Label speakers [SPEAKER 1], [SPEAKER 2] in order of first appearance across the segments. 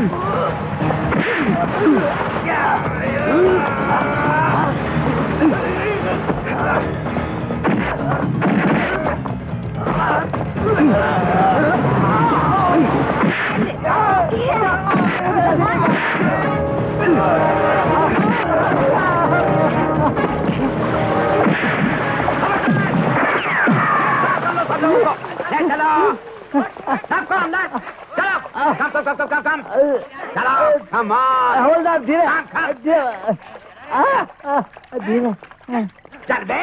[SPEAKER 1] चलो सबको अंदर चलो कम चलो कम
[SPEAKER 2] होल्ड अप धीरे धीरे
[SPEAKER 1] चल बे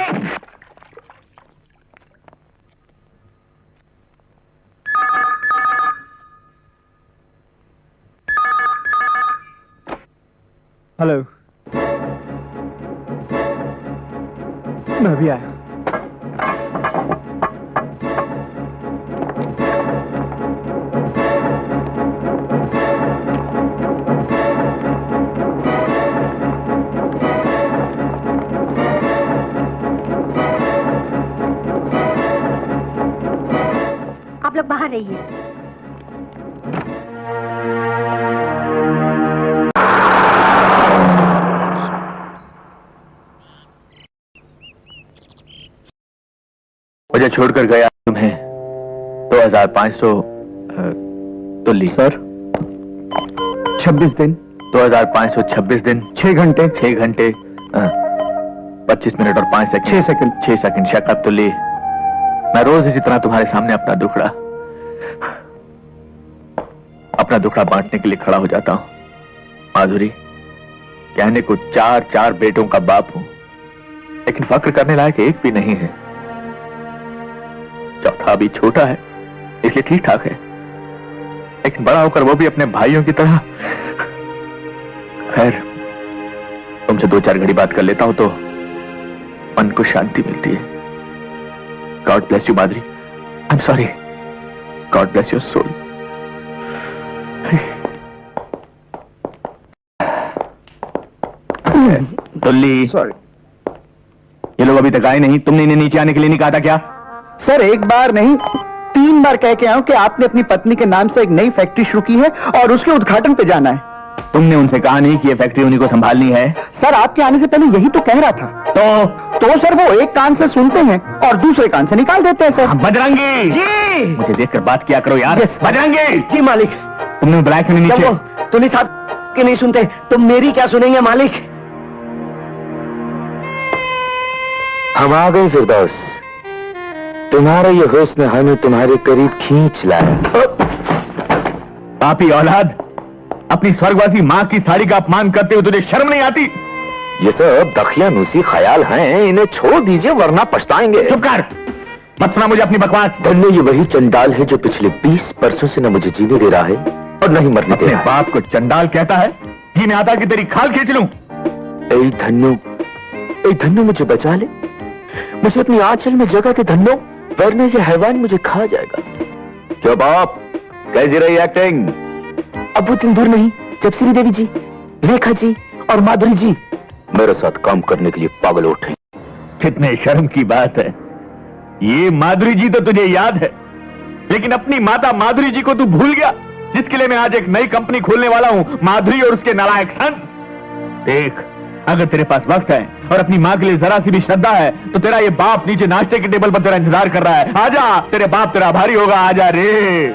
[SPEAKER 3] हेलो मैं अभी आया
[SPEAKER 4] आप लोग बाहर रहिए।
[SPEAKER 5] मुझे छोड़कर गया तुम्हें 2500 तो ली
[SPEAKER 3] सर 26 दिन
[SPEAKER 5] 2526 दिन
[SPEAKER 3] 6 घंटे
[SPEAKER 5] 25 मिनट और 5 सेकंड 6 सेकंड शक्कत तो ली। मैं रोज इसी तरह तुम्हारे सामने अपना दुखड़ा बांटने के लिए खड़ा हो जाता हूं। माधुरी, कहने को 4 बेटों का बाप हूं, लेकिन फक्र करने लायक एक भी नहीं है। चौथा भी छोटा है इसलिए ठीक ठाक है, लेकिन बड़ा होकर वो भी अपने भाइयों की तरह। खैर, तुमसे 2-4 घड़ी बात कर लेता हूं तो मन को शांति मिलती है। God bless you Madhuri. I am sorry. God bless your soul. दुल्ली,
[SPEAKER 3] सॉरी।
[SPEAKER 5] ये लोग अभी तक आए नहीं। तुमने इन्हें नीचे आने के लिए नहीं कहा था क्या?
[SPEAKER 3] सर एक बार नहीं 3 बार कह के आया हूं कि आपने अपनी पत्नी के नाम से एक नई फैक्ट्री शुरू की है और उसके उद्घाटन पे जाना है।
[SPEAKER 5] तुमने उनसे कहा नहीं कि ये फैक्ट्री उन्हीं को संभालनी है?
[SPEAKER 3] सर आपके आने से पहले यही तो कह रहा था। तो सर वो एक कान से सुनते हैं और दूसरे कान से निकाल देते हैं सर।
[SPEAKER 5] बजरंगी
[SPEAKER 2] जी
[SPEAKER 5] मुझे देखकर बात किया करो यार।
[SPEAKER 2] बजरंगी जी मालिक।
[SPEAKER 5] तुमने बुलाया क्यों नहीं नीचे?
[SPEAKER 2] तुम इस साहब की नहीं सुनते तुम मेरी क्या सुनेंगे मालिक?
[SPEAKER 6] हम आ गए फिरदौस। तुम्हारा ये हुस्न हमें तुम्हारे करीब खींच लाया।
[SPEAKER 5] पापी औलाद, अपनी स्वर्गवासी माँ की साड़ी का अपमान करते हो तुझे शर्म नहीं आती?
[SPEAKER 6] ये सब दखियानूसी ख्याल हैं, इन्हें छोड़ दीजिए वरना पछताएंगे।
[SPEAKER 5] चुप कर, मत सुना मुझे अपनी बकवास।
[SPEAKER 6] धन्य ये वही चंडाल है जो पिछले 20 वर्षों से न मुझे जीने दे रहा है और न ही मरने दे रहा है।
[SPEAKER 5] बाप को चंडाल कहता है? जीने आता कि तेरी खाल खींच लूं?
[SPEAKER 6] ए धन्नो मुझे बचा ले, मुझे अपनी आंचल में जगह के धन्नो, वरना ये हैवान मुझे खा जाएगा।
[SPEAKER 5] क्यों बाप, कैसी रही एक्टिंग?
[SPEAKER 6] अब वो दिन दूर नहीं जब श्रीदेवी जी, रेखा जी और माधुरी जी मेरे साथ काम करने के लिए पागल उठे।
[SPEAKER 5] कितने शर्म की बात है। ये माधुरी जी तो तुझे याद है, लेकिन अपनी माता माधुरी जी को तू भूल गया, जिसके लिए मैं आज एक नई कंपनी खोलने वाला हूं, माधुरी और उसके नालायक सन्स। देख, अगर तेरे पास वक्त है और अपनी माँ के लिए जरा सी भी श्रद्धा है तो तेरा ये बाप नीचे नाश्ते के टेबल पर तेरा इंतजार कर रहा है। आजा, तेरे बाप तेरा आभारी होगा। आजा रे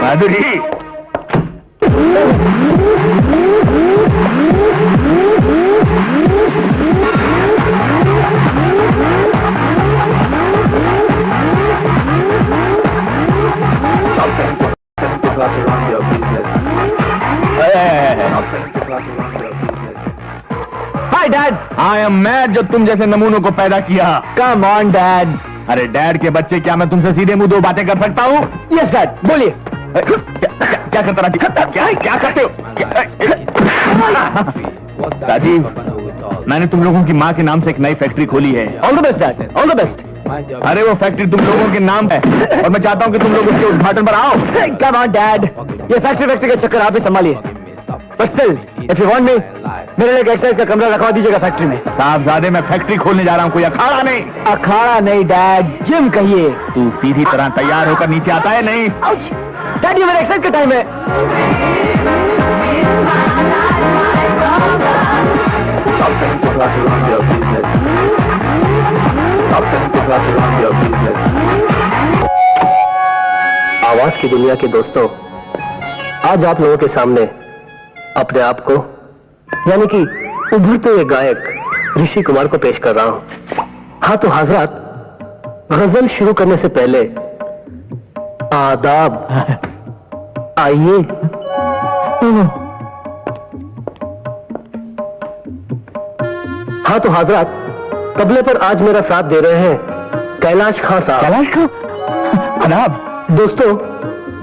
[SPEAKER 5] Madhuri.
[SPEAKER 2] Hi dad.
[SPEAKER 5] I am mad जो तुम जैसे नमूनों को पैदा किया।
[SPEAKER 2] Come on dad.
[SPEAKER 5] अरे डैड के बच्चे, क्या मैं तुमसे सीधे मुंह 2 बातें कर सकता हूँ?
[SPEAKER 2] यस डैड बोलिए।
[SPEAKER 5] क्या करता राजीव? क्या करते हो राजीव? मैंने तुम लोगों की माँ के नाम से एक नई फैक्ट्री खोली है।
[SPEAKER 2] All the best dad, all the best.
[SPEAKER 5] अरे वो फैक्ट्री तुम लोगों के नाम है और मैं चाहता हूँ कि तुम लोग उसके उद्घाटन पर आओ।
[SPEAKER 2] कम ऑन डैड, ये फैक्ट्री का चक्कर आप ही संभालिए। But still if you want me, मेरे लिए एक एक्सरसाइज का कमरा रखवा दीजिएगा फैक्ट्री में।
[SPEAKER 5] साहबजादे, मैं फैक्ट्री खोलने जा रहा हूँ, कोई अखाड़ा नहीं।
[SPEAKER 2] अखाड़ा नहीं डैड, जिम कहिए।
[SPEAKER 5] तू सीधी तरह तैयार होकर नीचे आता है? नहीं
[SPEAKER 2] डैड, ये मेरा एक्सरसाइज का टाइम है।
[SPEAKER 6] Stop telling people to run your business. Stop telling people to run your business.
[SPEAKER 2] आवाज की दुनिया के दोस्तों, आज आप लोगों के सामने अपने आप को यानी कि उभरते हुए गायक ऋषि कुमार को पेश कर रहा हूं। हाँ तो हजरात, गजल शुरू करने से पहले आदाब। आइए। हाँ तो हजरात, तबले पर आज मेरा साथ दे रहे हैं कैलाश खां साहब।
[SPEAKER 5] कैलाश खां, अनाब।
[SPEAKER 2] दोस्तों,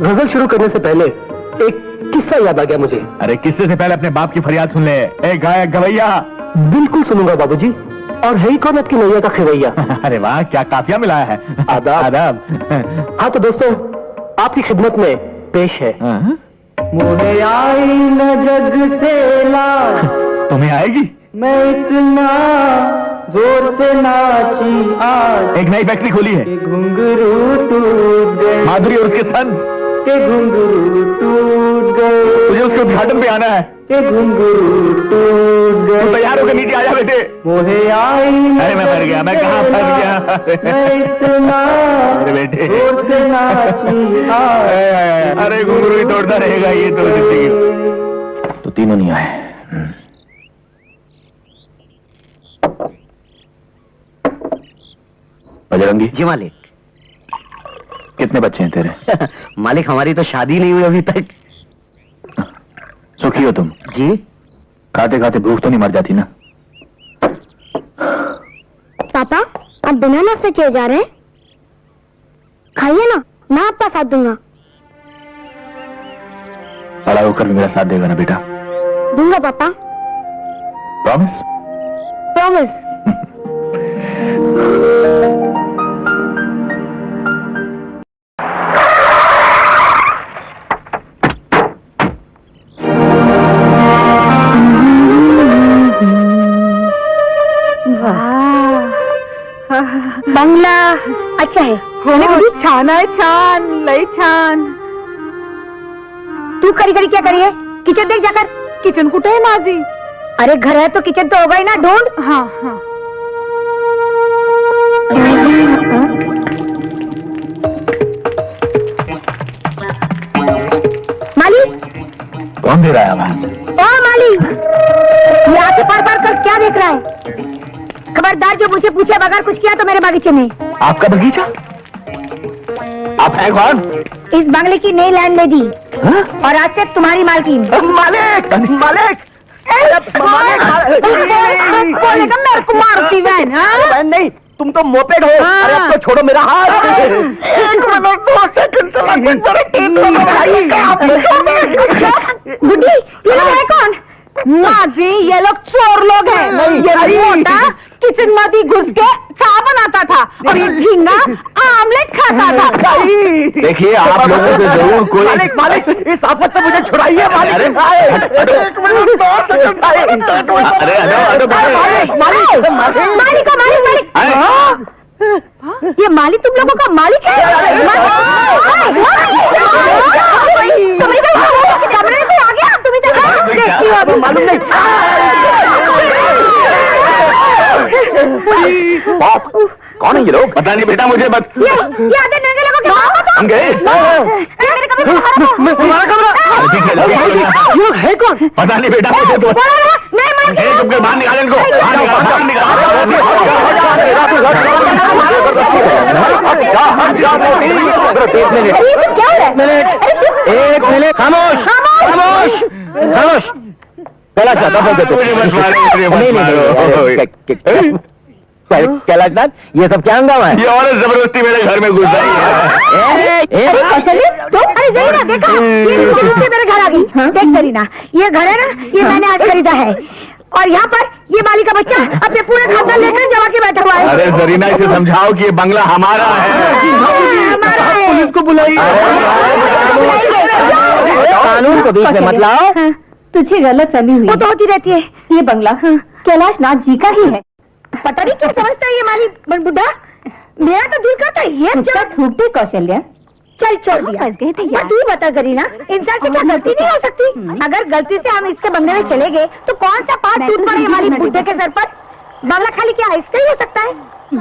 [SPEAKER 2] गजल शुरू करने से पहले एक किस्सा याद आ गया मुझे।
[SPEAKER 5] अरे किस्से से पहले अपने बाप की फरियाद सुन ले। ए गायक गवैया।
[SPEAKER 2] बिल्कुल सुनूंगा बाबूजी। और है ही कौन आपकी नैया का खिवैया?
[SPEAKER 5] अरे वाह, क्या काफिया मिला है।
[SPEAKER 2] आदाब।
[SPEAKER 5] आदाब।
[SPEAKER 2] हाँ तो दोस्तों, आपकी खिदमत में पेश है
[SPEAKER 3] मुझे आई न जग से लाज,
[SPEAKER 5] तुम्हें आएगी?
[SPEAKER 3] मैं इतना जोर से नाची आज
[SPEAKER 5] एक नई फैक्ट्री खोली है,
[SPEAKER 3] कि घुंघरू टूट गए,
[SPEAKER 5] माधुरी और उसके सन्स।
[SPEAKER 3] के घुंघरू टूट गए,
[SPEAKER 5] तुझे उसके उद्घाटन पे आना है।
[SPEAKER 3] के घुंघरू टूट गए।
[SPEAKER 5] तू तैयार होकर नीचे आ जा बेटे।
[SPEAKER 3] मुझे आई
[SPEAKER 5] अरे मैं मर गया, मैं कहाँ फंस गया।
[SPEAKER 3] मैं इतना
[SPEAKER 5] अरे बेटे।
[SPEAKER 3] जोर से नाची आज।
[SPEAKER 5] अरे घुंघरू ही तोड़ता रहेगा ये तो जिंदगी। तो तीनों नहीं आए। बजरंगी
[SPEAKER 1] जी मालिक।
[SPEAKER 5] कितने बच्चे हैं तेरे?
[SPEAKER 1] मालिक हमारी तो शादी नहीं हुई अभी तक।
[SPEAKER 5] सुखी हो तुम?
[SPEAKER 1] जी।
[SPEAKER 5] खाते खाते भूख तो नहीं मर जाती ना?
[SPEAKER 4] पापा, आप बिना नाश्ते किए जा रहे हैं? खाइए ना, मैं आपका साथ दूंगा।
[SPEAKER 5] बड़ा होकर भी मेरा साथ देगा ना बेटा?
[SPEAKER 4] दूंगा पापा,
[SPEAKER 5] प्रॉमिस?
[SPEAKER 4] प्रॉमिस। बंगला अच्छा है।
[SPEAKER 7] छान आहे, छान, लय छान.
[SPEAKER 4] तू करी करी क्या करी है? किचन देख जाकर।
[SPEAKER 7] किचन कुठे आहे माझी?
[SPEAKER 4] अरे घर है तो किचन तो होगा ही ना, ढूंढ।
[SPEAKER 7] हाँ हाँ.
[SPEAKER 4] माली,
[SPEAKER 5] कौन दे रहा है आवाज?
[SPEAKER 4] ओ माली, ये आके पार पार कर क्या देख रहा है? खबरदार, जो मुझे पूछे बगैर कुछ किया तो मेरे बागीचे में।
[SPEAKER 5] आपका बगीचा? आप हैं कौन?
[SPEAKER 4] इस बंगले की नई लैंड लेडी और आज से तुम्हारी मालकिन।
[SPEAKER 3] मालिक, मालिक,
[SPEAKER 7] बोलेगा मेरे को मारती बहन.
[SPEAKER 3] बहन नहीं, तुम तो मोपेड हो। अरे अब तो छोड़ो मेरा हाथ। एक मिनट, 2 सेकंड चला।
[SPEAKER 4] बुढ़ी, ये लोग है कौन?
[SPEAKER 7] माझी, ये लोग चोर लोग हैं.
[SPEAKER 3] नहीं,
[SPEAKER 7] ये
[SPEAKER 3] नहीं.
[SPEAKER 7] मोटा किचन मध्ये घुस के चाय बनाता था और ये झींगा आमलेट खाता था.
[SPEAKER 5] देखिए, आप लोगों को जरूर कोई...
[SPEAKER 3] मालिक, मालिक, इस आफत से मुझे छुड़ाइए मालिक।
[SPEAKER 5] अरे,
[SPEAKER 3] एक मिनट, 2 सेकंड।
[SPEAKER 5] अरे
[SPEAKER 3] मालिक, मालिक,
[SPEAKER 4] मालिक, मालिक, मालिक। ये माली तुम लोगों का मालिक है? कमरे में आ गया, तुम इधर देखती हो अभी।
[SPEAKER 3] मालूम नहीं।
[SPEAKER 5] बाप, कौन है ये लोग? पता नहीं बेटा, मुझे बस...
[SPEAKER 4] ये आधे नंगे लोगों के बाप
[SPEAKER 5] हम गए?
[SPEAKER 3] तुम्हारा कमरा।
[SPEAKER 5] ये है कौन? पता नहीं बेटा, मुझे तो...
[SPEAKER 4] नहीं,
[SPEAKER 5] चुप कर, बाहर निकाल इनको। बाहर
[SPEAKER 2] एक मिनट, खामोश, खामोश, खामोश। कैलाशनाथ, ये सब क्या हंगामा है?
[SPEAKER 5] ये औरत जबरदस्ती मेरे घर में घुस आई है।
[SPEAKER 4] अरे जरीना, देखा, ये जबरदस्ती मेरे घर आ गई। देख जरीना, ये घर है ना, ये मैंने आज खरीदा है और यहाँ पर ये माली का बच्चा अपने पूरे खानदान लेकर जमा के बैठा हुआ है।
[SPEAKER 5] अरे जरीना, इसे समझाओ कि ये बंगला हमारा है।
[SPEAKER 4] हमारा है।
[SPEAKER 3] पुलिस को बुलाइए।
[SPEAKER 2] कानून को बीच में मत लाओ।
[SPEAKER 7] तुझे गलत फहमी हुई.
[SPEAKER 4] वो तो होती रहती है।
[SPEAKER 7] ये बंगला कैलाशनाथ जी का ही है.
[SPEAKER 4] पता नहीं क्या समझता है ये माली बुढ़ा। मेरा तो दिल करता है ये
[SPEAKER 7] थूकते कौशल्या,
[SPEAKER 4] चल छोड़ दिया।
[SPEAKER 7] फंस गए थे यार।
[SPEAKER 4] तू बता करीना, इंसान से क्या गलती नहीं हो सकती? अगर गलती से हम इसके बंगले में चले गए तो कौन सा पाप टूट पड़े हमारी बुड्ढे के सर पर? बंगला खाली क्या इसका ही हो सकता है?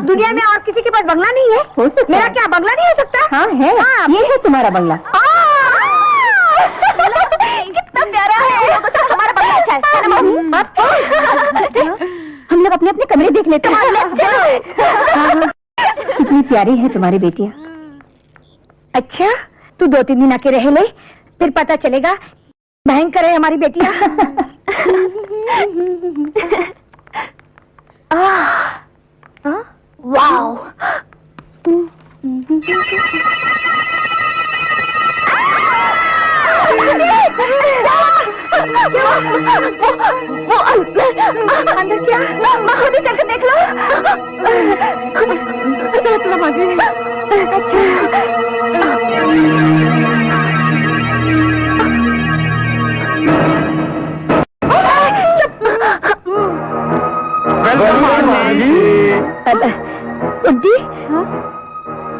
[SPEAKER 4] दुनिया में और किसी के पास बंगला नहीं है?
[SPEAKER 7] हो सकता
[SPEAKER 4] मेरा
[SPEAKER 7] है।
[SPEAKER 4] क्या बंगला नहीं हो सकता?
[SPEAKER 7] हाँ है, ये है तुम्हारा बंगला। कितना प्यारा है। हमारा बंगला अच्छा है ना मम्मी? हम लोग अपने अपने कमरे देख लेते हैं। कितनी प्यारी है तुम्हारी बेटियाँ।
[SPEAKER 4] अच्छा, तू 2-3 दिन आके रह ले, फिर पता चलेगा भयंकर है हमारी बेटियाँ। वाओ, अंदर क्या? खुद ही चलकर देख लो। जी,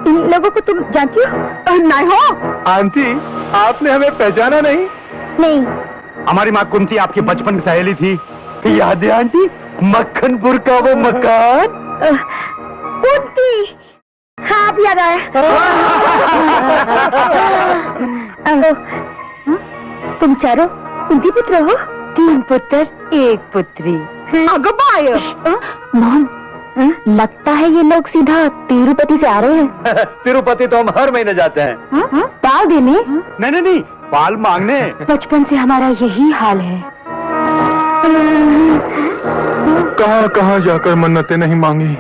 [SPEAKER 4] इन लोगों को तुम जानती हो?
[SPEAKER 7] नहीं हो?
[SPEAKER 5] आंटी, आपने हमें पहचाना नहीं?
[SPEAKER 4] नहीं।
[SPEAKER 5] हमारी माँ कुंती आपकी बचपन की सहेली थी, याद है आंटी? मक्खनपुर का वो मकान।
[SPEAKER 4] कुंती, हाँ अब याद आया। तुम चारों कुंती पुत्र हो?
[SPEAKER 7] 3 पुत्र 1 पुत्री। मॉम, लगता है ये लोग सीधा तिरुपति से आ रहे हैं।
[SPEAKER 5] तिरुपति तो हम हर महीने जाते हैं।
[SPEAKER 7] पाल देने?
[SPEAKER 5] नहीं, पाल मांगने।
[SPEAKER 7] बचपन से हमारा यही हाल है।
[SPEAKER 5] कहाँ जाकर मन्नतें नहीं मांगी,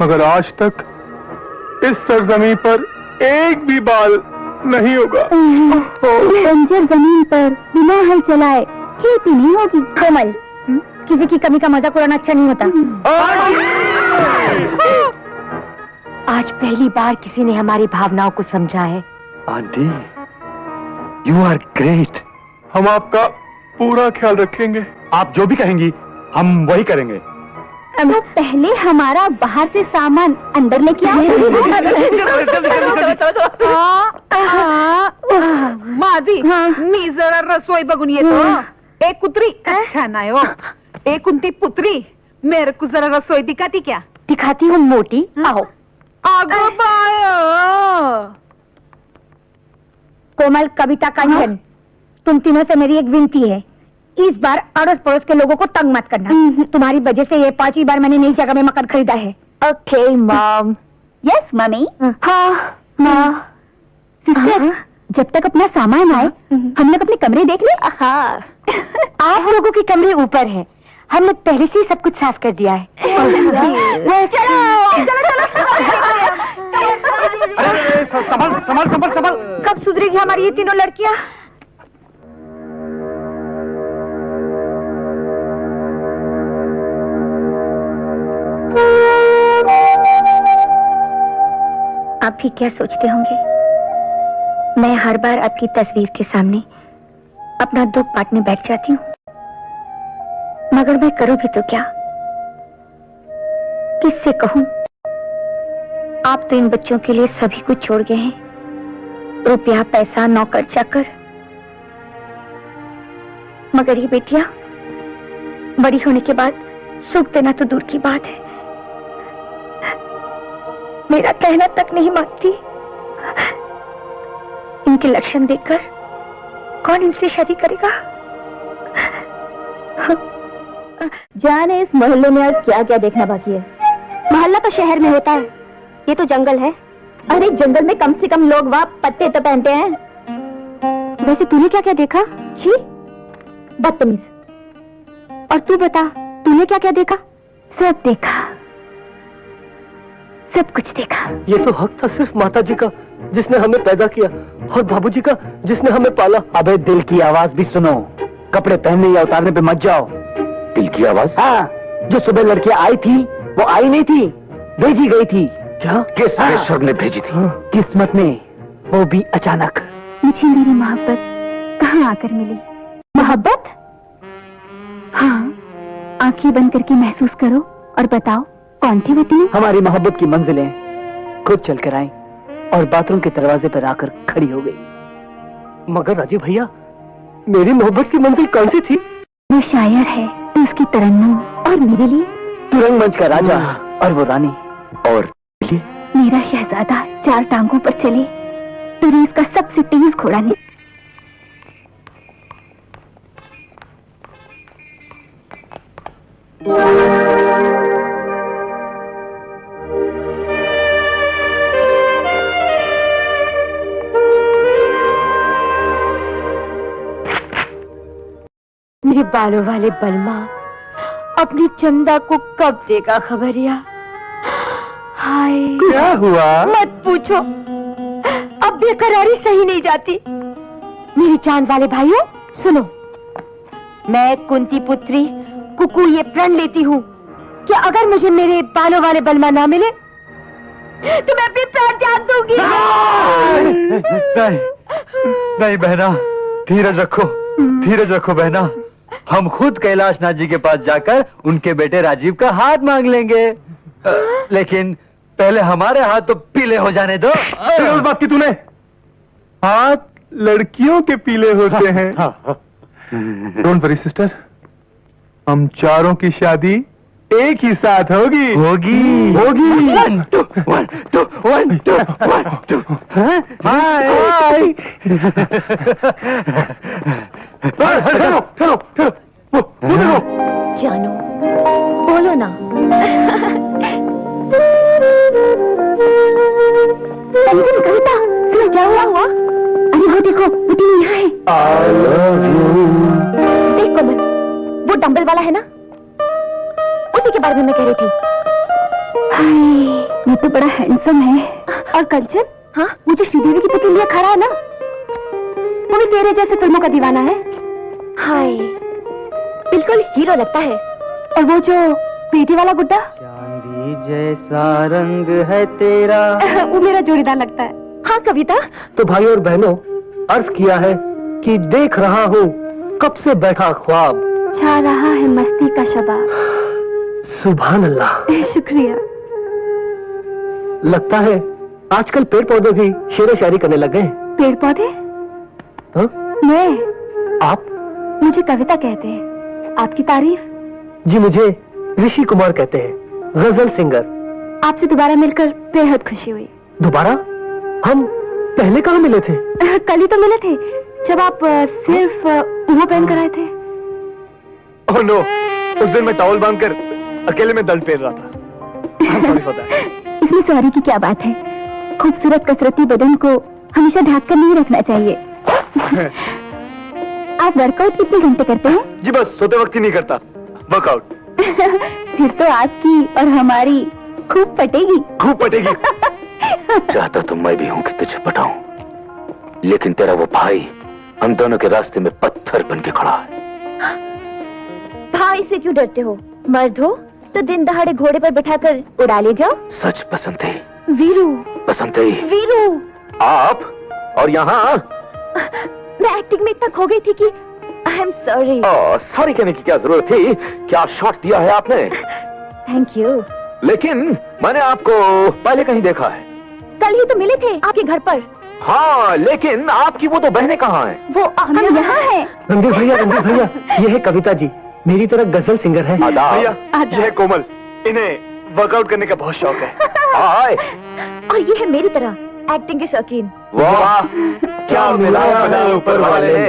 [SPEAKER 5] मगर आज तक इस सरजमीन पर एक भी बाल नहीं होगा।
[SPEAKER 7] बंजर जमीन पर बिना हल चलाए खेती नहीं होगी।
[SPEAKER 4] कोमल, किसी की कमी का मजाक उड़ाना अच्छा नहीं होता।
[SPEAKER 7] आज पहली बार किसी ने हमारी भावनाओं को समझा है।
[SPEAKER 5] Aunty, you are great. हम आपका पूरा ख्याल रखेंगे। आप जो भी कहेंगी हम वही करेंगे।
[SPEAKER 7] तो पहले हमारा बाहर से सामान अंदर लेके आओ।
[SPEAKER 8] मादी, मी जरा रसोई बघून येतो. एक कुत्री छान आहे हो. एक कुंती पुत्री, मेरे को जरा रसोई दिखाती क्या?
[SPEAKER 7] दिखाती हूँ मोटी, आओ।
[SPEAKER 8] अगं बाय,
[SPEAKER 4] कोमल, कविता, कांचन, तुम तीनों से मेरी एक विनती है, इस बार अड़ोस पड़ोस के लोगों को तंग मत करना। तुम्हारी वजह से ये 5वीं बार मैंने नई जगह में मकान खरीदा है।
[SPEAKER 7] Okay mom. Yes mummy. हाँ माँ। सिस्टर, जब तक अपना सामान आए हम लोग अपने कमरे देख ले। हाँ। आप लोगों के कमरे ऊपर है, हम लोग पहले से ही सब कुछ साफ कर दिया है। चलो
[SPEAKER 5] संभल।
[SPEAKER 4] कब सुधरेगी हमारी ये तीनों लड़कियां? आप भी क्या सोचते होंगे, मैं हर बार आपकी तस्वीर के सामने अपना दुख बांटने बैठ जाती हूँ, मगर मैं करूँ भी तो क्या? किससे कहूँ? आप तो इन बच्चों के लिए सभी कुछ छोड़ गए हैं, रुपया, पैसा, नौकर चाकर, मगर ये बेटियां बड़ी होने के बाद सुख देना तो दूर की बात है, मेरा कहना तक नहीं मानती। इनके लक्षण देखकर कौन इनसे शादी करेगा?
[SPEAKER 7] जाने इस मोहल्ले में आज क्या क्या देखना बाकी है। मोहल्ला तो शहर में होता है, ये तो जंगल है। अरे जंगल में कम से कम लोग वहाँ पत्ते तो पहनते हैं। वैसे तूने क्या क्या देखा? छी, बदतमीज। और तू बता, तूने क्या क्या देखा? सब देखा, सब कुछ देखा।
[SPEAKER 2] ये तो हक था सिर्फ माता जी का जिसने हमें पैदा किया, और बाबूजी का जिसने हमें पाला।
[SPEAKER 3] अबे दिल की आवाज भी सुनो, कपड़े पहनने या उतारने पे मत जाओ।
[SPEAKER 6] दिल की आवाज?
[SPEAKER 3] हाँ, जो सुबह लड़कियां आई थी वो आई नहीं थी, भेजी गई थी।
[SPEAKER 2] क्या?
[SPEAKER 6] किस ईश्वर ने भेजी थी?
[SPEAKER 3] किस्मत ने, वो भी अचानक।
[SPEAKER 7] मुझे मेरी मोहब्बत कहाँ आकर मिली? मोहब्बत? हाँ, आंखें बंद करके महसूस करो और बताओ कौन थी वो तीनों?
[SPEAKER 3] हमारी मोहब्बत की मंजिलें खुद चल कर आई,
[SPEAKER 2] और बाथरूम के दरवाजे पर आकर खड़ी हो गई। मगर राजीव भैया, मेरी मोहब्बत की मंजिल कौन सी थी?
[SPEAKER 7] वो शायर है तो उसकी तरन्नुम, और मेरे लिए
[SPEAKER 3] तुरंग मंच का राजा और वो रानी।
[SPEAKER 6] और
[SPEAKER 7] मेरा शहजादा 4 टांगों पर चले तो रेस का सबसे तेज घोड़ा नहीं।
[SPEAKER 4] मेरे बालों वाले बलमा अपनी चंदा को कब देगा खबरिया? हाय,
[SPEAKER 3] क्या हुआ?
[SPEAKER 4] मत पूछो, अब बेकरारी सही नहीं जाती। मेरे चांद वाले भाइयों सुनो, मैं कुंती पुत्री कुकू ये प्रण लेती हूँ कि अगर मुझे मेरे बालों वाले बलमा ना मिले तो मैं अपनी प्राण त्याग दूंगी।
[SPEAKER 3] नहीं बहना, धीरज रखो, धीरज रखो बहना। हम खुद कैलाशनाथ जी के पास जाकर उनके बेटे राजीव का हाथ मांग लेंगे। लेकिन पहले हमारे हाथ तो पीले हो जाने दो।
[SPEAKER 5] उस बात की तूने? हाथ लड़कियों के पीले होते हैं। डोंट वरी सिस्टर, हम चारों की शादी एक ही साथ होगी।
[SPEAKER 3] होगी
[SPEAKER 5] होगी।
[SPEAKER 3] 1 2 1 2 1 2 1 2। हाय
[SPEAKER 7] जानू बोलो ना। संजन, कविता, सुनो क्या हुआ? अरे वो देखो, पुटी यहाँ है। देख कोमल, वो डंबल वाला है ना, उसी के बारे में मैं कह रही थी। हाय, ये तो बड़ा हैंडसम है। और कंचन, हाँ, वो जो श्रीदेवी की पुतली लिए खड़ा है ना, वो भी तेरे जैसे फिल्मों का दीवाना है। हाय, बिल्कुल हीरो लगता है। और वो जो पेटी वाला गुड्डा,
[SPEAKER 3] चांदी जैसा रंग है तेरा,
[SPEAKER 7] वो मेरा जोड़ीदार लगता है। हाँ कविता,
[SPEAKER 2] तो भाई और बहनों, अर्ज किया है कि देख रहा हूँ कब से बैठा ख्वाब,
[SPEAKER 7] छा रहा है मस्ती का शबाब।
[SPEAKER 2] सुभान अल्लाह।
[SPEAKER 7] शुक्रिया।
[SPEAKER 2] लगता है आजकल पेड़ पौधे भी शेर शायरी करने लग गए।
[SPEAKER 7] पेड़ पौधे?
[SPEAKER 2] हाँ?
[SPEAKER 7] मैं?
[SPEAKER 2] आप?
[SPEAKER 7] मुझे कविता कहते हैं। आपकी तारीफ?
[SPEAKER 2] जी मुझे ऋषि कुमार कहते हैं, गजल सिंगर।
[SPEAKER 7] आपसे दोबारा मिलकर बेहद खुशी हुई।
[SPEAKER 2] दोबारा? हम पहले कहाँ मिले थे?
[SPEAKER 7] कल ही तो मिले थे, जब आप सिर्फ वो पहन कर आए थे।
[SPEAKER 5] ओह नो, उस दिन मैं टॉवल बांधकर अकेले में दंड फेर रहा था। Sorry for that.
[SPEAKER 7] इसमें सॉरी की क्या बात है? खूबसूरत कसरती बदन को हमेशा ढक कर नहीं रखना चाहिए। आप वर्कआउट कितने घंटे करते हैं?
[SPEAKER 5] जी बस सोते वक्त ही नहीं करता, वर्कआउट।
[SPEAKER 7] फिर तो आपकी और हमारी खूब पटेगी।
[SPEAKER 5] खूब पटेगी।
[SPEAKER 6] चाहता तो मैं भी हूं कि तुझे पटाऊं, लेकिन तेरा वो भाई हम दोनों के रास्ते में पत्थर बन के खड़ा है।
[SPEAKER 7] भाई से क्यों डरते हो? मर्द हो तो दिन दहाड़े घोड़े पर बिठाकर उड़ा ले जाओ।
[SPEAKER 6] सच पसंद थी,
[SPEAKER 7] वीरू,
[SPEAKER 6] पसंद थी।
[SPEAKER 7] वीरू,
[SPEAKER 6] आप और यहाँ
[SPEAKER 7] मैं एक्टिंग में इतना खो गई थी कि आई एम सॉरी।
[SPEAKER 6] सॉरी कहने की क्या जरूरत थी? क्या शॉट दिया है आपने?
[SPEAKER 7] Thank you.
[SPEAKER 6] लेकिन मैंने आपको पहले कहीं देखा है।
[SPEAKER 7] कल ही तो मिले थे आपके घर पर।
[SPEAKER 6] हाँ, लेकिन आपकी वो दो बहनें कहाँ हैं?
[SPEAKER 7] वो हम यहाँ हैं।
[SPEAKER 2] रणधीर भैया, ये है कविता जी, मेरी तरह गजल सिंगर है।
[SPEAKER 6] आदाब।
[SPEAKER 5] भैया, ये है कोमल, इन्हें वर्कआउट करने का बहुत शौक है।
[SPEAKER 6] हाय।
[SPEAKER 7] और ये है मेरी तरह एक्टिंग के शौकीन।
[SPEAKER 6] वाह, क्या मिलाया ऊपर वाले ने।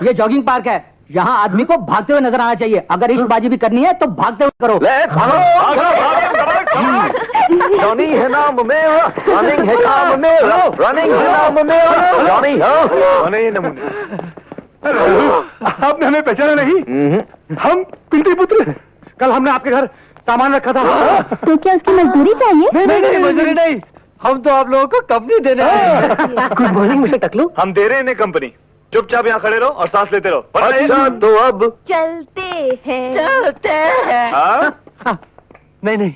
[SPEAKER 1] ये जॉगिंग पार्क है, यहाँ आदमी को भागते हुए नजर आना चाहिए। अगर इश्कबाजी भी करनी है तो भागते हुए करो।
[SPEAKER 6] Let's go। जॉनी है नाम मेरा, रनिंग है काम मेरा, रनिंग है नाम मेरा, जॉनी।
[SPEAKER 5] नहीं नमूने। आपने हमें पहचाना नहीं? हम कुंती पुत्र। कल हमने आपके घर सामान रखा था।
[SPEAKER 7] तो क्या उसकी मजदूरी चाहिए?
[SPEAKER 3] नहीं मजदूरी नहीं, हम तो आप लोगों को कंपनी देने आए।
[SPEAKER 2] गुड मॉर्निंग मिस्टर टकलू।
[SPEAKER 5] हम दे रहे हैं इन्हें कंपनी, चुपचाप यहाँ खड़े रहो और सांस लेते रहो।
[SPEAKER 6] अच्छा तो अब
[SPEAKER 7] चलते हैं।
[SPEAKER 5] हाँ?
[SPEAKER 3] नहीं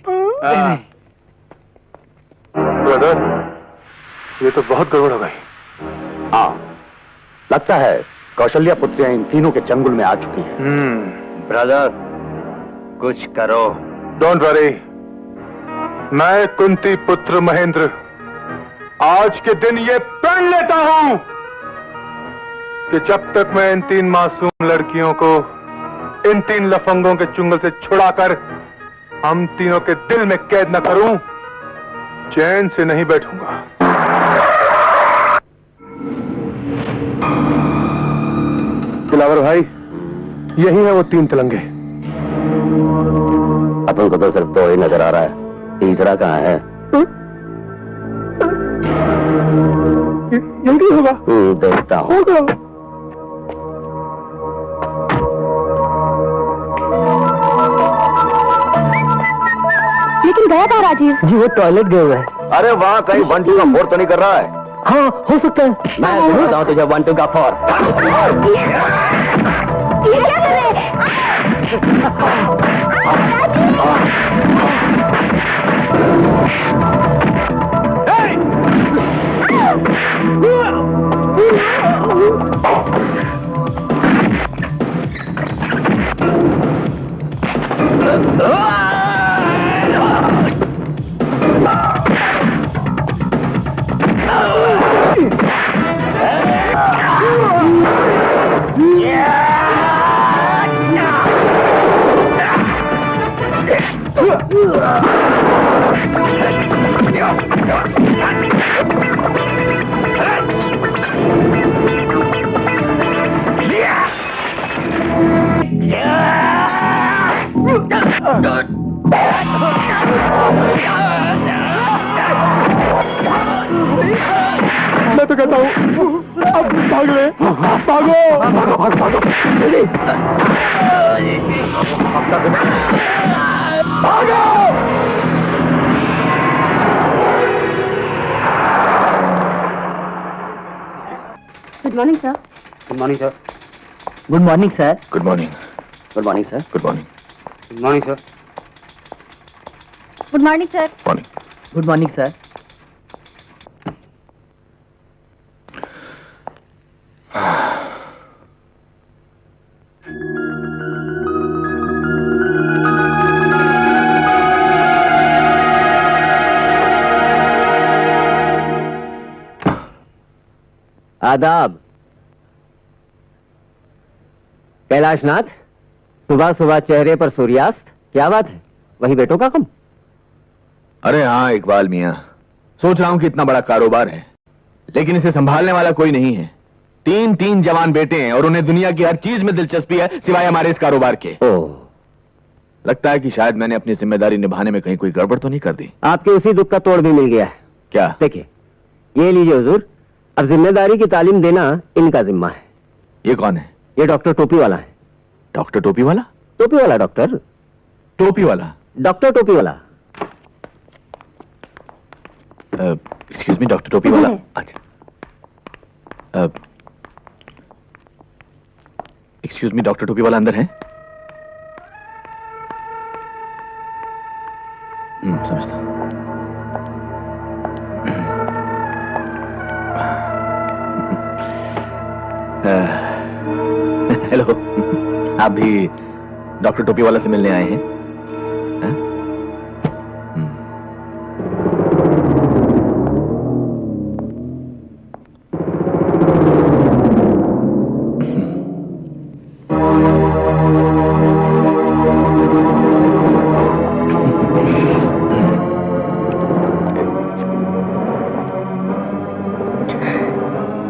[SPEAKER 5] ब्रदर, ये तो बहुत गड़बड़ हो गई।
[SPEAKER 6] हाँ, लगता है कौशल्या पुत्रियां इन तीनों के चंगुल में आ चुकी हैं। ब्रदर, कुछ करो।
[SPEAKER 5] डोंट वरी, मैं कुंती पुत्र महेंद्र
[SPEAKER 9] आज के दिन ये प्रण लेता हूं कि जब तक मैं इन 3 मासूम लड़कियों को इन 3 लफंगों के चुंगल से छुड़ाकर हम तीनों के दिल में कैद न करूं, चैन से नहीं बैठूंगा। दिलावर भाई, यही है वो 3 तिलंगे।
[SPEAKER 6] अपन को तो सिर्फ 2 ही नजर आ रहा है, तीसरा कहाँ है?
[SPEAKER 9] यही होगा।
[SPEAKER 6] देखता हूँ।
[SPEAKER 7] लेकिन गया था राजीव?
[SPEAKER 2] जी वो टॉयलेट गए हुए हैं।
[SPEAKER 6] अरे वहाँ कहीं 1 2 का 4 तो नहीं कर रहा है?
[SPEAKER 2] हाँ हो सकता है।
[SPEAKER 6] मैं बताता हूँ तुझे 1 2 का 4।
[SPEAKER 7] ये क्या कर रहे हैं?
[SPEAKER 9] मैं तो कहता हूं अब भाग ले, भागो।
[SPEAKER 7] Good morning sir.
[SPEAKER 6] Good morning sir.
[SPEAKER 1] Good morning sir.
[SPEAKER 5] Good morning.
[SPEAKER 6] Good morning sir.
[SPEAKER 5] Good morning.
[SPEAKER 6] Good morning sir.
[SPEAKER 7] Good morning sir.
[SPEAKER 5] Morning.
[SPEAKER 1] Good morning sir.
[SPEAKER 2] आदाब। कैलाशनाथ, सुबह सुबह चेहरे पर सूर्यास्त, क्या बात है? वही बेटों का कम?
[SPEAKER 5] अरे हाँ इकबाल मियाँ, सोच रहा हूँ कि इतना बड़ा कारोबार है लेकिन इसे संभालने वाला कोई नहीं है। 3 जवान बेटे हैं और उन्हें दुनिया की हर चीज में दिलचस्पी है सिवाय हमारे इस कारोबार के।
[SPEAKER 2] ओह,
[SPEAKER 5] लगता है कि शायद मैंने अपनी जिम्मेदारी निभाने में कहीं कोई गड़बड़ तो नहीं कर दी।
[SPEAKER 2] आपके उसी दुख का तोड़ भी मिल गया है।
[SPEAKER 5] क्या?
[SPEAKER 2] देखिए, ये लीजिए हुजूर, अब जिम्मेदारी की तालीम देना इनका जिम्मा है।
[SPEAKER 5] ये कौन है?
[SPEAKER 2] ये डॉक्टर टोपी वाला है।
[SPEAKER 5] डॉक्टर टोपी वाला?
[SPEAKER 2] टोपी वाला डॉक्टर।
[SPEAKER 5] टोपी वाला?
[SPEAKER 2] डॉक्टर टोपी वाला।
[SPEAKER 5] एक्सक्यूज मी, डॉक्टर टोपी वाला? अच्छा, एक्सक्यूज मी, डॉक्टर टोपी वाला अंदर है? समझता। हेलो, आप भी डॉक्टर टोपी वाला से मिलने आए हैं? हाँ?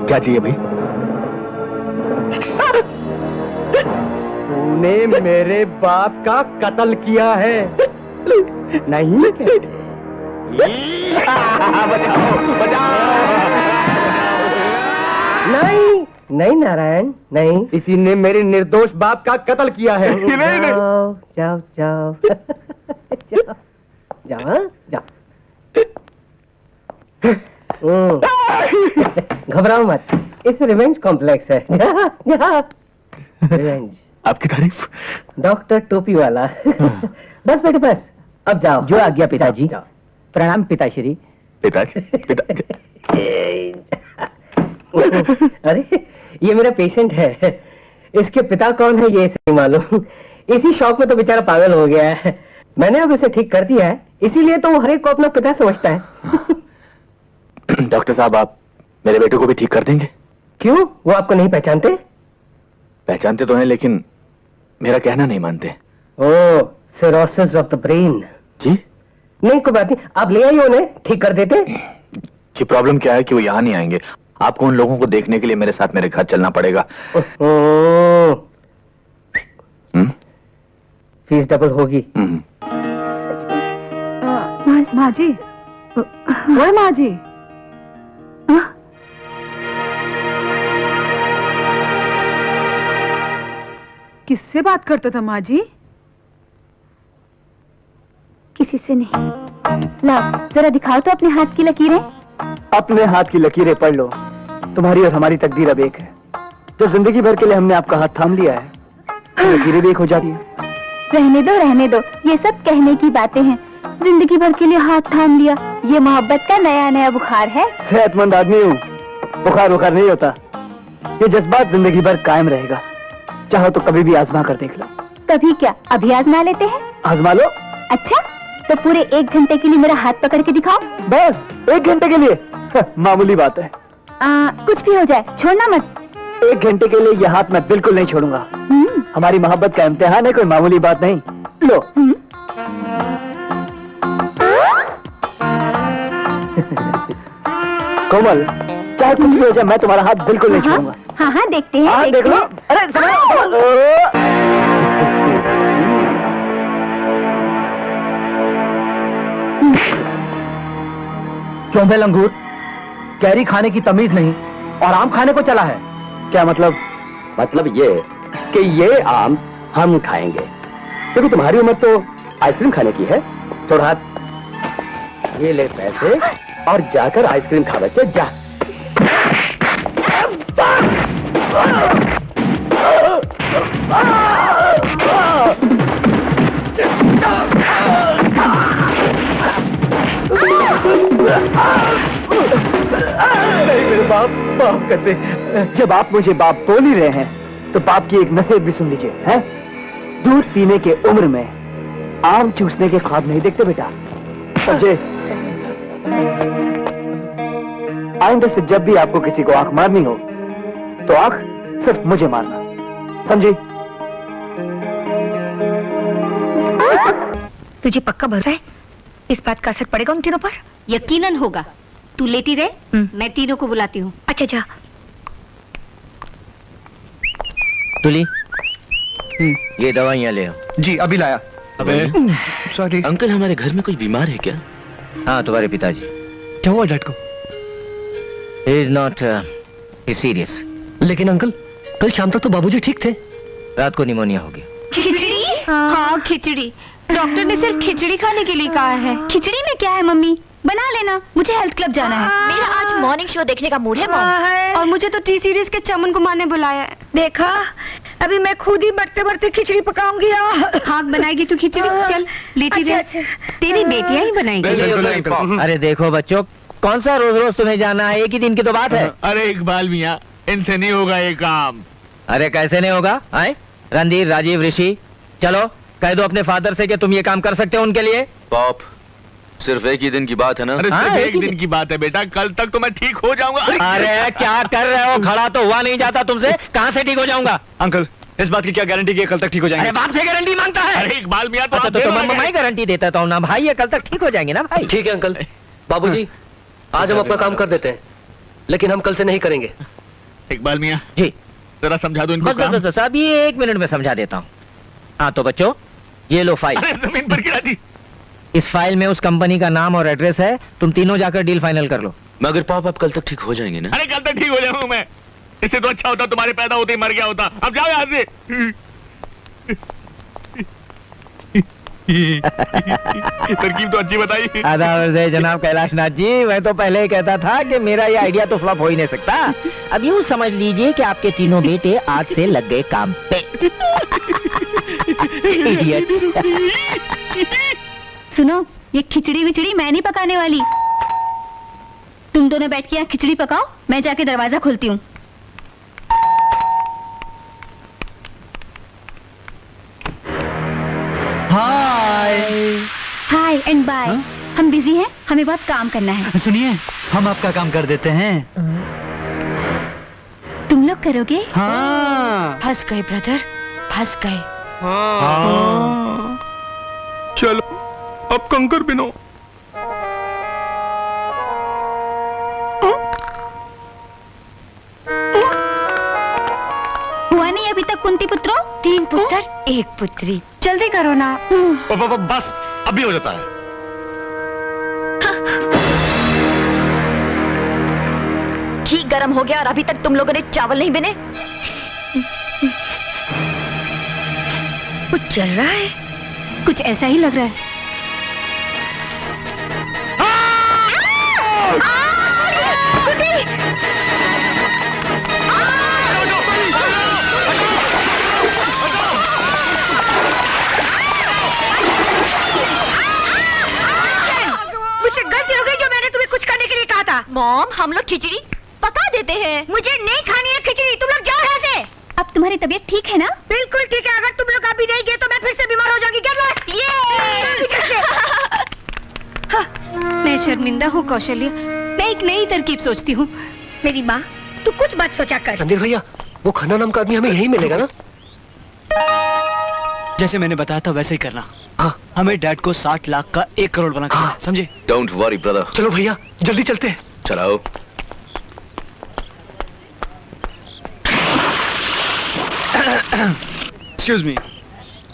[SPEAKER 5] क्या चाहिए भाई?
[SPEAKER 2] तूने मेरे बाप का कत्ल किया है। नहीं कैसे?
[SPEAKER 5] बचाओ, बचाओ।
[SPEAKER 2] नहीं नहीं नारायण, नहीं, इसी ने मेरे निर्दोष बाप का कत्ल किया है।
[SPEAKER 5] नहीं।
[SPEAKER 2] जाओ जाओ जाओ जाओ जाओ जाओ। घबराओ मत, इस रिवेंज कॉम्प्लेक्स है। रिवेंज।
[SPEAKER 5] आपकी तारीफ।
[SPEAKER 2] डॉक्टर टोपी वाला। बस बेटे बस, अब जाओ।
[SPEAKER 1] जो आ गया पिताजी।
[SPEAKER 2] जाओ।
[SPEAKER 1] प्रणाम पिताश्री।
[SPEAKER 5] पिताजी, पिताजी।
[SPEAKER 2] अरे ये मेरा पेशेंट है, इसके पिता कौन है ये इसे नहीं मालूम। इसी शौक में तो बेचारा पागल हो गया है। मैंने अब इसे ठीक कर दिया है, इसीलिए तो वो हर एक को अपना पिता समझता है।
[SPEAKER 5] डॉक्टर साहब, आप मेरे बेटे को भी ठीक कर देंगे?
[SPEAKER 2] क्यों, वो आपको नहीं पहचानते?
[SPEAKER 5] पहचानते तो हैं, लेकिन मेरा कहना नहीं मानते।
[SPEAKER 2] ओह, सिरोसिस ऑफ द ब्रेन।
[SPEAKER 5] जी?
[SPEAKER 2] नहीं, कोई बात नहीं, आप ले आइए, उन्हें ठीक कर देते।
[SPEAKER 5] कि प्रॉब्लम क्या है कि वो यहाँ नहीं आएंगे। आपको उन लोगों को देखने के लिए मेरे साथ मेरे घर चलना पड़ेगा।
[SPEAKER 2] फीस डबल होगी।
[SPEAKER 8] माँ जी, ओए माँ जी, किससे बात करते थे माँ जी?
[SPEAKER 7] किसी से नहीं। लाओ जरा दिखाओ तो अपने हाथ की लकीरें।
[SPEAKER 1] अपने हाथ की लकीरें पढ़ लो, तुम्हारी और हमारी तकदीर अब एक है। जब जिंदगी भर के लिए हमने आपका हाथ थाम लिया है, तो लकीरें भी एक हो जाती है।
[SPEAKER 7] रहने दो, ये सब कहने की बातें हैं। जिंदगी भर के लिए हाथ थाम लिया, ये मोहब्बत का नया नया बुखार है।
[SPEAKER 1] सेहतमंद आदमी हूँ, बुखार नहीं होता। ये जज्बात जिंदगी भर कायम रहेगा। चाहो तो कभी भी आजमा कर देख लो।
[SPEAKER 7] कभी क्या, अभी आजमा लेते हैं।
[SPEAKER 1] आजमा लो।
[SPEAKER 7] अच्छा, तो पूरे 1 घंटे के लिए मेरा हाथ पकड़ के दिखाओ।
[SPEAKER 1] बस 1 घंटे के लिए? मामूली बात है।
[SPEAKER 7] कुछ भी हो जाए, छोड़ना मत।
[SPEAKER 1] 1 घंटे के लिए यह हाथ मैं बिल्कुल नहीं छोड़ूंगा। हमारी मोहब्बत का इम्तिहान है, कोई मामूली बात नहीं। लो। कोमल, चाहे कुछ भी हो जाए, मैं तुम्हारा हाथ बिल्कुल नहीं छोड़ूंगा।
[SPEAKER 7] हाँ, देखते हैं।
[SPEAKER 1] हाँ, देख लो। अरे क्यों बे लंगूर, कैरी खाने की तमीज नहीं और आम खाने को चला है? क्या मतलब?
[SPEAKER 2] मतलब ये कि ये आम हम खाएंगे, क्योंकि तुम्हारी उम्र तो आइसक्रीम खाने की है। तो रात ये ले पैसे और जाकर आइसक्रीम खा बच्चे, जा।
[SPEAKER 1] नहीं मेरे बाप, माफ कर दे। जब आप मुझे बाप बोल ही रहे हैं, तो बाप की एक नसीहत भी सुन लीजिए। हैं? दूध पीने के उम्र में आम चूसने के ख्वाब नहीं देखते बेटा। समझे? आइंदा से जब भी आपको किसी को आंख मारनी हो, तो आंख सिर्फ मुझे मारना, समझी?
[SPEAKER 4] तुझे पक्का भरोसा है इस बात का असर पड़ेगा उन तीनों पर?
[SPEAKER 10] यकीनन होगा। तू लेटी रहे, मैं तीनों को बुलाती हूँ।
[SPEAKER 4] अच्छा जा।
[SPEAKER 6] तुली, ये दवाइयाँ ले आओ।
[SPEAKER 3] जी अभी लाया।
[SPEAKER 6] अबे
[SPEAKER 3] सॉरी
[SPEAKER 6] अंकल, हमारे घर में कोई बीमार है क्या? हाँ, तुम्हारे पिताजी।
[SPEAKER 3] क्या हुआ डैड को?
[SPEAKER 6] He is not serious.
[SPEAKER 2] लेकिन अंकल, कल शाम तक तो बाबूजी ठीक थे।
[SPEAKER 6] रात को निमोनिया हो गया।
[SPEAKER 10] खिचड़ी? हाँ खिचड़ी। डॉक्टर ने सिर्फ खिचड़ी खाने के लिए कहा है। खिचड़ी में क्या है मम्मी, बना लेना। मुझे हेल्थ क्लब जाना है।
[SPEAKER 7] मेरा आज मॉर्निंग शो देखने का मूड है मॉम।
[SPEAKER 10] और मुझे तो टी सीरीज के चमन को मारने बुलाया है।
[SPEAKER 4] देखा, अभी मैं खुद ही बढ़ते बढ़ते खिचड़ी पकाऊंगी।
[SPEAKER 10] हाँ बनाएगी तू खिचड़ी? चल लेती रह। तेरी बेटियां ही बनाएंगी।
[SPEAKER 6] अरे देखो बच्चों, कौन सा रोज रोज तुम्हें जाना है? एक ही दिन की तो बात है।
[SPEAKER 5] अरे इकबाल मियाँ, इनसे नहीं होगा ये काम।
[SPEAKER 6] अरे कैसे नहीं होगा? आए रणधीर, राजीव, ऋषि, चलो कह दो अपने फादर से कि तुम ये काम कर सकते हो उनके लिए।
[SPEAKER 5] पाप, सिर्फ एक ही दिन की बात है ना? अरे सिर्फ एक दिन की बात है बेटा, कल तक तो मैं ठीक हो जाऊंगा।
[SPEAKER 6] अरे क्या कर रहे हो? खड़ा तो हुआ नहीं जाता तुमसे, कहाँ से ठीक हो जाऊंगा?
[SPEAKER 3] अंकल, इस बात की क्या गारंटी कि कल तक ठीक हो जाएंगे?
[SPEAKER 6] अरे बाप से गारंटी मांगता है?
[SPEAKER 5] अरे इकबाल मियाँ, तो
[SPEAKER 6] मैं गारंटी देता हूँ ना भाई, ये कल तक ठीक हो जाएंगे ना भाई।
[SPEAKER 2] ठीक है अंकल। बाबूजी, आज हम अपना काम कर देते हैं, लेकिन हम कल से नहीं करेंगे।
[SPEAKER 5] इकबाल मियाँ
[SPEAKER 6] जी,
[SPEAKER 5] जरा समझा दो इनको काम।
[SPEAKER 6] बस अभी 1 मिनट में समझा देता हूँ। हाँ तो बच्चों, ये लो फाइल।
[SPEAKER 5] अरे जमीन पर गिरा दी।
[SPEAKER 6] इस फाइल में उस कंपनी का नाम और एड्रेस है, तुम तीनों जाकर डील फाइनल कर लो।
[SPEAKER 5] मगर पाप, आप कल तक ठीक हो जाएंगे ना? अरे कल तक ठीक हो जाऊंगा मैं। इससे तो अच्छा होता तुम्हारे पैदा होते ही मर गया होता। अब जाओ यहाँ से। तरकीब तो अच्छी बताई।
[SPEAKER 6] आदाब जनाब कैलाश नाथ जी, मैं तो पहले ही कहता था कि मेरा ये आइडिया तो फ्लॉप हो ही नहीं सकता। अब यूँ समझ लीजिए कि आपके तीनों बेटे आज से लग गए काम पे। Idiots।
[SPEAKER 10] सुनो, ये खिचड़ी विचड़ी मैं नहीं पकाने वाली। तुम दोनों बैठ के यहाँ खिचड़ी पकाओ, मैं जाके दरवाजा खोलती हूँ।
[SPEAKER 6] हाय
[SPEAKER 10] हाय एंड बाय। हम बिजी हैं, हमें बहुत काम करना है।
[SPEAKER 3] सुनिए, हम आपका काम कर देते हैं।
[SPEAKER 10] तुम लोग करोगे?
[SPEAKER 3] हाँ।
[SPEAKER 10] फंस गए ब्रदर, फंस गए।
[SPEAKER 3] हाँ।
[SPEAKER 9] चलो अब कंकर बिनो।
[SPEAKER 10] हुआ नहीं अभी तक कुंती पुत्रों? 3 पुत्र 1 पुत्री। जल्दी करो ना।
[SPEAKER 5] बस अभी हो जाता है।
[SPEAKER 7] घी गरम हो गया और अभी तक तुम लोगों ने चावल नहीं बने।
[SPEAKER 4] कुछ चल रहा है।
[SPEAKER 10] कुछ ऐसा ही लग रहा है।
[SPEAKER 4] मुझसे गलती हो गई जो मैंने तुम्हें कुछ करने के लिए कहा था।
[SPEAKER 7] मॉम, हम लोग खिचड़ी पका देते हैं।
[SPEAKER 4] मुझे नहीं खानी है खिचड़ी, तुम लोग जाओ यहाँ से।
[SPEAKER 10] अब तुम्हारी तबीयत ठीक है ना?
[SPEAKER 4] बिल्कुल ठीक है। अगर तुम लोग अभी नहीं गए तो मैं फिर से बीमार हो जाऊंगी।
[SPEAKER 10] मैं शर्मिंदा हूँ कौशल्य, मैं एक नई तरकीब सोचती हूँ।
[SPEAKER 4] मेरी माँ, तू कुछ बात सोचा कर।
[SPEAKER 2] रणधीर भैया, वो खन्ना नाम का आदमी हमें यही मिलेगा ना?
[SPEAKER 3] जैसे मैंने बताया था वैसे ही करना। हाँ, हमें डैड को 60 लाख का 1 करोड़ बना के देना, समझे?
[SPEAKER 5] Don't worry brother.
[SPEAKER 2] चलो भैया जल्दी चलते हैं।
[SPEAKER 5] चलाओ।
[SPEAKER 3] Excuse me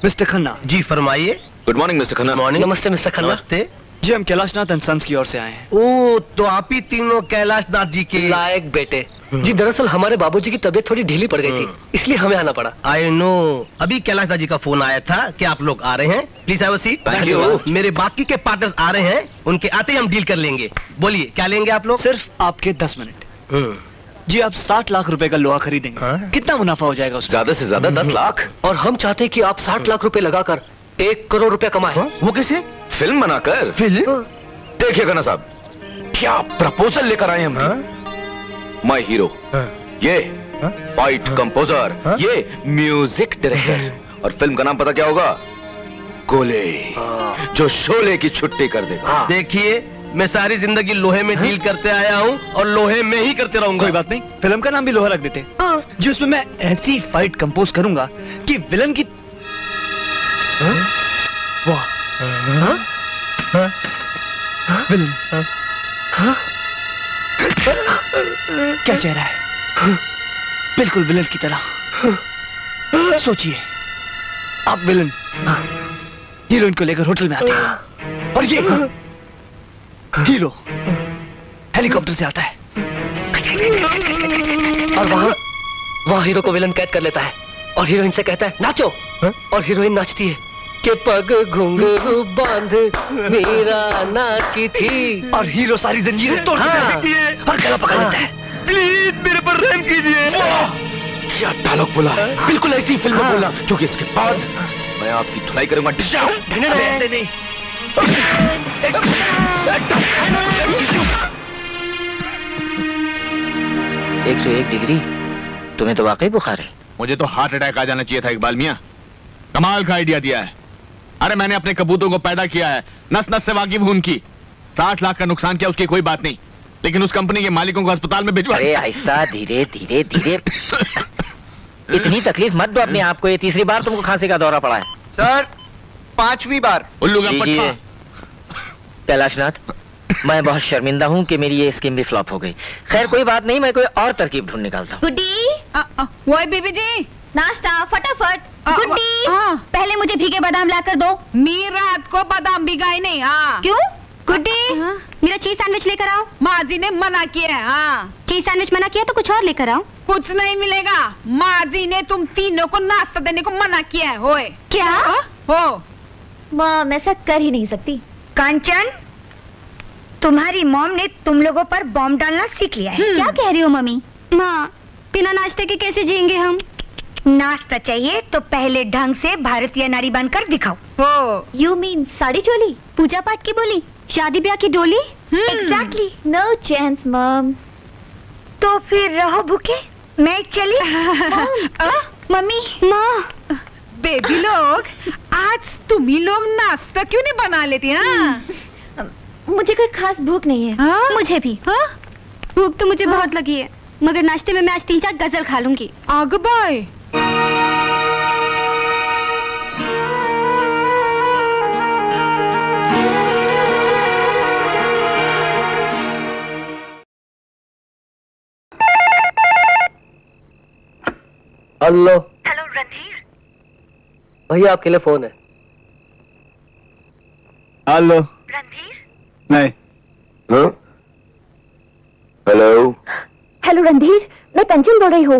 [SPEAKER 3] mister Khanna.
[SPEAKER 2] जी फरमाइए।
[SPEAKER 5] Good morning mister Khanna.
[SPEAKER 2] Morning. नमस्ते मिस्टर खन्ना। नमस्ते
[SPEAKER 3] जी, हम कैलाशनाथ एंड सन्स की ओर से आए हैं।
[SPEAKER 2] ओ, तो आप ही तीनों कैलाशनाथ जी के लायक बेटे। जी दरअसल हमारे बाबूजी की तबीयत थोड़ी ढीली पड़ गई थी, इसलिए हमें आना पड़ा। I know. अभी कैलाशनाथ जी का फोन आया था कि आप लोग आ रहे हैं। Please have a seat.
[SPEAKER 5] Thank you.
[SPEAKER 2] मेरे बाकी के पार्टनर्स आ रहे हैं, उनके आते ही हम डील कर लेंगे। बोलिए क्या लेंगे आप लोग?
[SPEAKER 3] सिर्फ आपके 10 मिनट। जी, आप 60 लाख रुपए का लोहा खरीदेंगे।
[SPEAKER 2] हाँ?
[SPEAKER 3] कितना मुनाफा हो जाएगा उसमें?
[SPEAKER 5] ज्यादा से ज्यादा 10 लाख।
[SPEAKER 2] और हम चाहते हैं कि आप 60 लाख रुपए लगाकर 1 करोड़ रुपए कमाएं।
[SPEAKER 3] वो कैसे?
[SPEAKER 5] फिल्म बनाकर।
[SPEAKER 3] फिल्म?
[SPEAKER 5] देखिए खन्ना साहब, क्या प्रपोजल लेकर आए हम। माय हीरो, ये फाइट कंपोजर, ये म्यूजिक डायरेक्टर, और फिल्म का नाम पता क्या होगा? गोले, जो शोले की छुट्टी कर देगा।
[SPEAKER 2] देखिए, मैं सारी जिंदगी लोहे में डील करते आया हूँ और लोहे में ही करते रहूंगा।
[SPEAKER 3] कोई बात नहीं, फिल्म का नाम भी लोहा रख देते। जी, उसमें मैं ऐसी फाइट कंपोज करूंगा कि विलन की वाह, विलन क्या चेहरा है, बिल्कुल विलन की तरह। सोचिए, आप विलन हीरोइन को लेकर होटल में आते हैं और ये हीरो हेलीकॉप्टर से आता है
[SPEAKER 2] और वहाँ हीरो को विलन कैद कर लेता है और हीरोइन से कहता है नाचो, और हीरोइन नाचती है कि पग घुंघरू बांध मेरा नाची थी,
[SPEAKER 3] और हीरो सारी जंजीरें तोड़ देती है और गला पकड़ लेता है।
[SPEAKER 5] प्लीज मेरे पर रहम कीजिए। क्या डायलॉग बोला है, बिल्कुल ऐसी फिल्म में बोलना, क्योंकि इसके बाद मैं आपकी धुलाई करूंगा।
[SPEAKER 3] ऐसे नहीं।
[SPEAKER 6] 101 डिग्री, तुम्हें तो वाकई बुखार है।
[SPEAKER 5] मुझे तो हार्ट अटैक आ जाना चाहिए था इकबाल मियां। कमाल का आइडिया दिया है। अरे मैंने अपने कबूतरों को पैदा किया है, नस नस से वाकिफ हूं उनकी। 60 लाख का नुकसान किया उसकी कोई बात नहीं, लेकिन उस कंपनी के मालिकों को अस्पताल में भिजवा।
[SPEAKER 6] अरे आहिस्ता, धीरे धीरे धीरे। इतनी तकलीफ मत दो अपने आप को, ये 3री बार तुमको खांसी का दौरा पड़ा है।
[SPEAKER 3] सर, 5वीं बार।
[SPEAKER 5] उल्लू का पट्टा।
[SPEAKER 6] कैलाशनाथ, मैं बहुत शर्मिंदा हूँ कि मेरी ये स्कीम भी फ्लॉप हो गई। खैर कोई बात नहीं, मैं कोई और तरकीब ढूंढ निकालता हूँ।
[SPEAKER 10] गुड्डी,
[SPEAKER 8] वो बीबी जी,
[SPEAKER 10] नाश्ता फटाफट। गुड्डी, पहले मुझे भीगे बादाम लाकर दो।
[SPEAKER 8] मी रात को बादाम भिगाई नहीं। हाँ।
[SPEAKER 10] क्यों? गुड्डी, मेरा चीज सैंडविच लेकर आओ।
[SPEAKER 8] माँ जी ने मना किया है। हाँ।
[SPEAKER 10] चीज सैंडविच मना किया तो कुछ और लेकर आओ।
[SPEAKER 8] कुछ नहीं मिलेगा, माँ जी ने तुम तीनों को नाश्ता देने को मना किया है। होए
[SPEAKER 10] क्या?
[SPEAKER 8] हो
[SPEAKER 7] मॉम ऐसा कर ही नहीं सकती।
[SPEAKER 4] कांचन, तुम्हारी मॉम ने तुम लोगों पर बॉम्ब डालना सीख लिया है।
[SPEAKER 10] क्या कह रही हो मम्मी? माँ, बिना नाश्ते के कैसे जिएंगे हम?
[SPEAKER 4] नाश्ता चाहिए तो पहले ढंग से भारतीय नारी बनकर दिखाओ।
[SPEAKER 8] हो।
[SPEAKER 7] यू मीन साड़ी चोली,
[SPEAKER 10] पूजा पाठ की बोली, शादी ब्याह की डोली?
[SPEAKER 4] एग्जैक्टली।
[SPEAKER 7] No chance mom.
[SPEAKER 4] तो फिर रहो भूखे, मैं चली।
[SPEAKER 10] मम्मी, माँ।
[SPEAKER 8] बेबी लोग, आज तुम ही लोग नाश्ता क्यों नहीं बना लेती? हाँ।
[SPEAKER 7] मुझे कोई खास भूख नहीं है।
[SPEAKER 8] हाँ?
[SPEAKER 10] मुझे भी।
[SPEAKER 8] हाँ?
[SPEAKER 10] भूख तो मुझे बहुत लगी है, मगर नाश्ते में मैं आज 3-4 गजल खा लूंगी।
[SPEAKER 8] आग बाय।
[SPEAKER 2] Hello
[SPEAKER 4] hello Randhir.
[SPEAKER 2] भैया, आपके लिए फोन है।
[SPEAKER 3] हेलो।
[SPEAKER 4] रणधीर।
[SPEAKER 3] नहीं।
[SPEAKER 5] हेलो।
[SPEAKER 7] हेलो रणधीर, मैं कंचन बोल रही हूँ।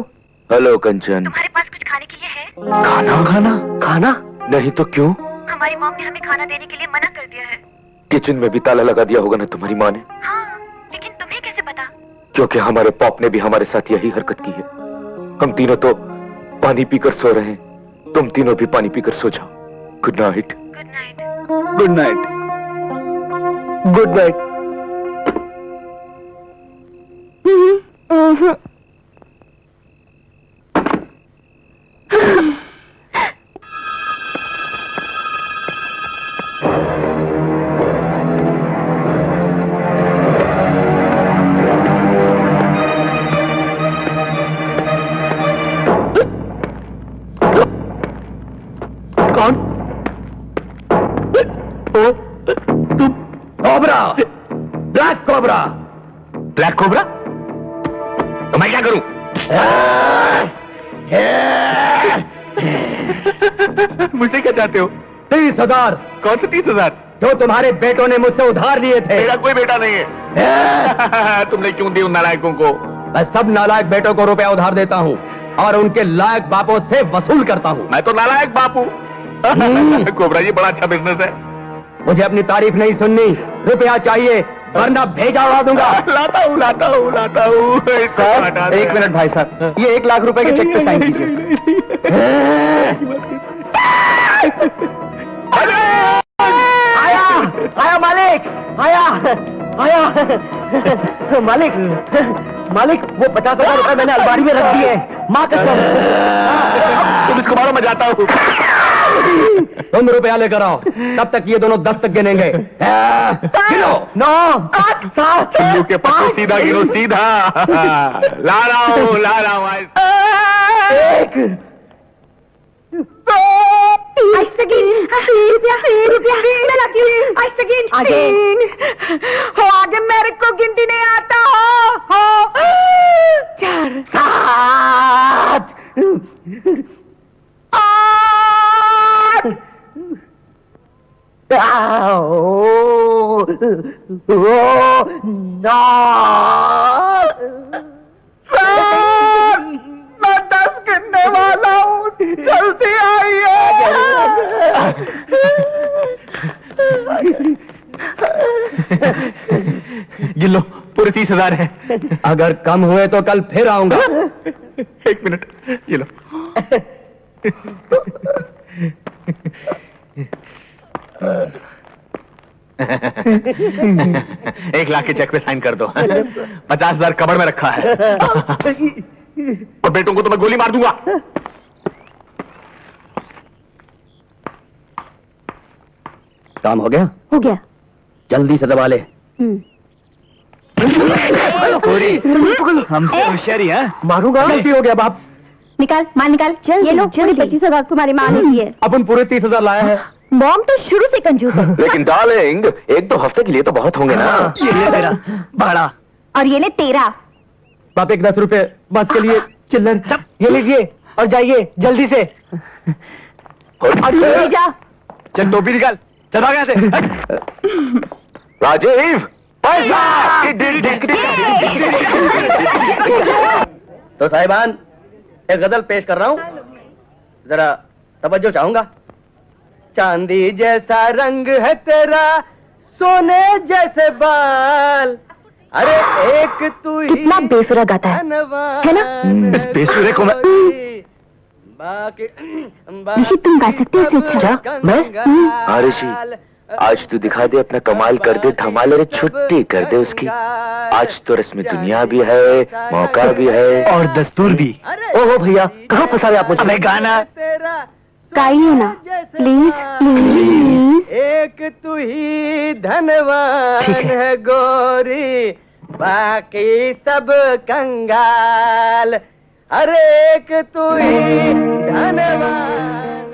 [SPEAKER 5] हेलो कंचन।
[SPEAKER 4] तुम्हारे पास कुछ खाने के लिए है?
[SPEAKER 5] खाना? खाना?
[SPEAKER 2] खाना?
[SPEAKER 5] नहीं तो क्यों?
[SPEAKER 4] हमारी मॉम ने हमें खाना देने के लिए मना कर दिया है।
[SPEAKER 5] किचन में भी ताला लगा दिया होगा ना तुम्हारी माँ ने?
[SPEAKER 4] हाँ, लेकिन तुम्हें कैसे पता?
[SPEAKER 5] क्योंकि हमारे पॉप ने भी हमारे साथ यही हरकत की है। हम तीनों तो पानी पीकर सो रहे हैं, तुम तीनों भी पानी पीकर सो जाओ। Good night.
[SPEAKER 4] Good night.
[SPEAKER 3] Good night.
[SPEAKER 2] Good night.
[SPEAKER 5] कौन? तुम? Cobra, black cobra. Black cobra? तो मैं क्या करूं? मुझसे क्या चाहते हो?
[SPEAKER 1] 30,000।
[SPEAKER 5] कौन से 30,000?
[SPEAKER 1] जो तुम्हारे बेटों ने मुझसे उधार लिए थे।
[SPEAKER 5] मेरा कोई बेटा नहीं है। तुमने क्यों दी उन नालायकों को?
[SPEAKER 1] मैं सब नालायक बेटों को रुपया उधार देता हूँ और उनके लायक बापों से वसूल करता हूँ।
[SPEAKER 5] मैं तो नालायक बापू। कोबरा जी, बड़ा अच्छा बिजनेस है।
[SPEAKER 1] मुझे अपनी तारीफ नहीं सुननी, रुपया चाहिए वरना भेजा उड़ा दूंगा।
[SPEAKER 5] लाता हूँ, लाता हूँ, लाता हूँ।
[SPEAKER 1] सर, 1 मिनट भाई साहब, ये 1 लाख रुपए के चेक पे साइन कीजिए। आया, आया मालिक, आया, आया। मालिक, मालिक, वो 50,000 रुपए मैंने अलमारी में रख दिए। माँ कसम।
[SPEAKER 5] तुम इसको मारो, मैं जाता हूँ।
[SPEAKER 1] तुम रुपया लेकर आओ, तब तक ये दोनों 10 तक गिनेंगे। गिनो। 9, 8, 7,
[SPEAKER 5] चुल्लू के पत्तों सीधा गिनो, सीधा। ला रहा हूँ, ला रहा हूँ।
[SPEAKER 1] 1, 2,
[SPEAKER 4] रुपया मैं लाती हूँ। आज तक 3 हो, आगे मेरे को गिनती नहीं आता हो। 4,
[SPEAKER 1] 7, 8, 9, मैं 10 गिनने वाला हूँ, जल्दी आइए।
[SPEAKER 5] गिन लो, पूरे 30,000 है।
[SPEAKER 1] अगर कम हुए तो कल फिर आऊंगा।
[SPEAKER 5] 1 मिनट, ये लो। 1 लाख के चेक पे साइन कर दो। 50,000 कबड़ में रखा है और बेटों को तो मैं गोली मार दूंगा।
[SPEAKER 1] काम हो गया?
[SPEAKER 7] हो गया।
[SPEAKER 1] जल्दी से दबा ले।
[SPEAKER 3] हमसे होशियारी है।
[SPEAKER 1] मारूंगा। गलती हो गया बाप।
[SPEAKER 7] निकाल, माल निकाल। चल, ये लो, पूरी 25,000 तुम्हारी माँ ने दी है।
[SPEAKER 1] अपन पूरे 30,000 लाया है।
[SPEAKER 7] मॉम तो शुरू से कंजूस है।
[SPEAKER 5] लेकिन डार्लिंग, 1-2 हफ्ते के लिए तो बहुत होंगे ना।
[SPEAKER 1] ये ले मेरा भाड़ा।
[SPEAKER 7] और ये ले तेरा।
[SPEAKER 1] बाप, एक 10 रुपए बस के लिए चिल्लर। ये लीजिए और जाइए जल्दी से।
[SPEAKER 7] ले जा।
[SPEAKER 3] चल टोपी निकाल, चल आ गया से।
[SPEAKER 5] राजीव, पैसा।
[SPEAKER 2] तो साहिबान, एक गजल पेश कर रहा हूँ, जरा तवज्जो चाहूंगा। चांदी जैसा रंग है तेरा, सोने जैसे बाल, अरे एक तू ही
[SPEAKER 7] कितना बेसुरा गाता है ना?
[SPEAKER 5] इस बेसुरे को मैं
[SPEAKER 7] ऋषि, तुम गा सकते हो इससे अच्छा?
[SPEAKER 5] मैं? हाँ ऋषि, आज तू दिखा दे अपना कमाल, कर दे धमाल, अरे छुट्टी कर दे उसकी। आज तो रस्म दुनिया भी है, मौका भी है
[SPEAKER 3] और दस्तूर भी।
[SPEAKER 1] ओहो भैया, कहाँ फंसा रहे आप मुझे?
[SPEAKER 3] अबे गाना।
[SPEAKER 7] गाइए ना प्लीज प्लीज।
[SPEAKER 1] एक तू ही धनवान है गोरी, बाकी सब कंगाल। अरे एक तू ही धनवान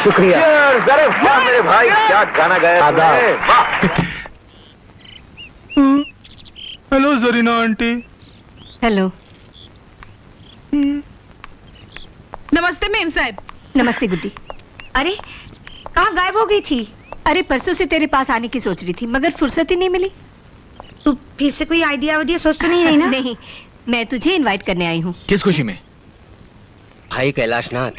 [SPEAKER 2] शुक्रिया।
[SPEAKER 5] अरे वाह मेरे भाई, क्या गाना गाया तुमने। वाह।
[SPEAKER 9] Hello Zarina aunty.
[SPEAKER 8] हेलो। नमस्ते मेम साहब।
[SPEAKER 10] नमस्ते गुड्डी।
[SPEAKER 4] अरे कहाँ गायब हो गई थी?
[SPEAKER 10] अरे परसों से तेरे पास आने की सोच रही थी मगर फुर्सत ही नहीं मिली।
[SPEAKER 4] तू फिर से कोई आइडिया वाइडिया सोच तो नहीं रही ना?
[SPEAKER 10] नहीं, मैं तुझे इनवाइट करने आई हूँ।
[SPEAKER 5] किस खुशी में?
[SPEAKER 11] भाई कैलाशनाथ,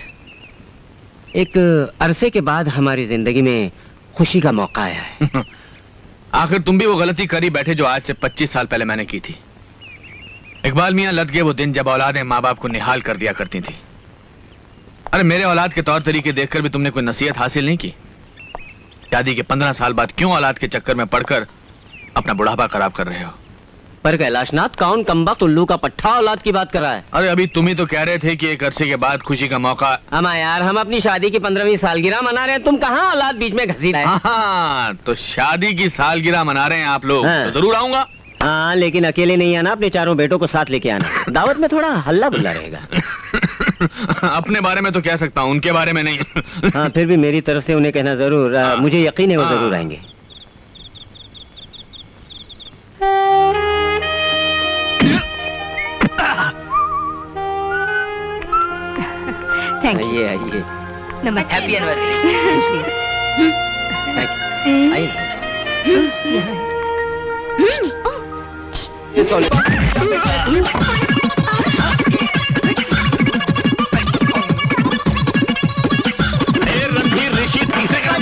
[SPEAKER 11] एक अरसे के बाद हमारी जिंदगी में खुशी का मौका आया है।
[SPEAKER 5] आखिर तुम भी वो गलती करी बैठे जो आज से 25 साल पहले मैंने की थी। इकबाल मियां लद गए वो दिन जब औलादें माँ बाप को निहाल कर दिया करती थी। अरे मेरे औलाद के तौर तरीके देखकर भी तुमने कोई नसीहत हासिल नहीं की। शादी के 15 साल बाद क्यों औलाद के चक्कर में पड़कर अपना बुढ़ापा खराब कर रहे हो?
[SPEAKER 11] पर कैलाशनाथ, कौन कमबख्त उल्लू का पट्टा औलाद की बात कर रहा है?
[SPEAKER 5] अरे अभी तुम ही तो कह रहे थे कि एक अरसे के बाद खुशी का मौका।
[SPEAKER 11] अमा यार, हम अपनी शादी की 15वीं सालगिरह मना रहे हैं, तुम कहाँ औलाद बीच में घसीट रहे?
[SPEAKER 5] हाँ, तो शादी की सालगिरह मना रहे हैं आप लोग।
[SPEAKER 11] हाँ।
[SPEAKER 5] तो जरूर आऊंगा।
[SPEAKER 11] हाँ, लेकिन अकेले नहीं आना, अपने चारों बेटों को साथ लेके आना। दावत में थोड़ा हल्ला बुल्ला रहेगा।
[SPEAKER 5] अपने बारे में तो कह सकता हूँ, उनके बारे में नहीं।
[SPEAKER 11] हाँ, फिर भी मेरी तरफ से उन्हें कहना जरूर। मुझे यकीन है वो जरूर आएंगे।
[SPEAKER 10] Thank you.
[SPEAKER 11] आइए आइए।
[SPEAKER 10] नमस्ते।
[SPEAKER 11] Happy anniversary. आइए। सॉरी।
[SPEAKER 5] रणधीर ऋषि तीसरे का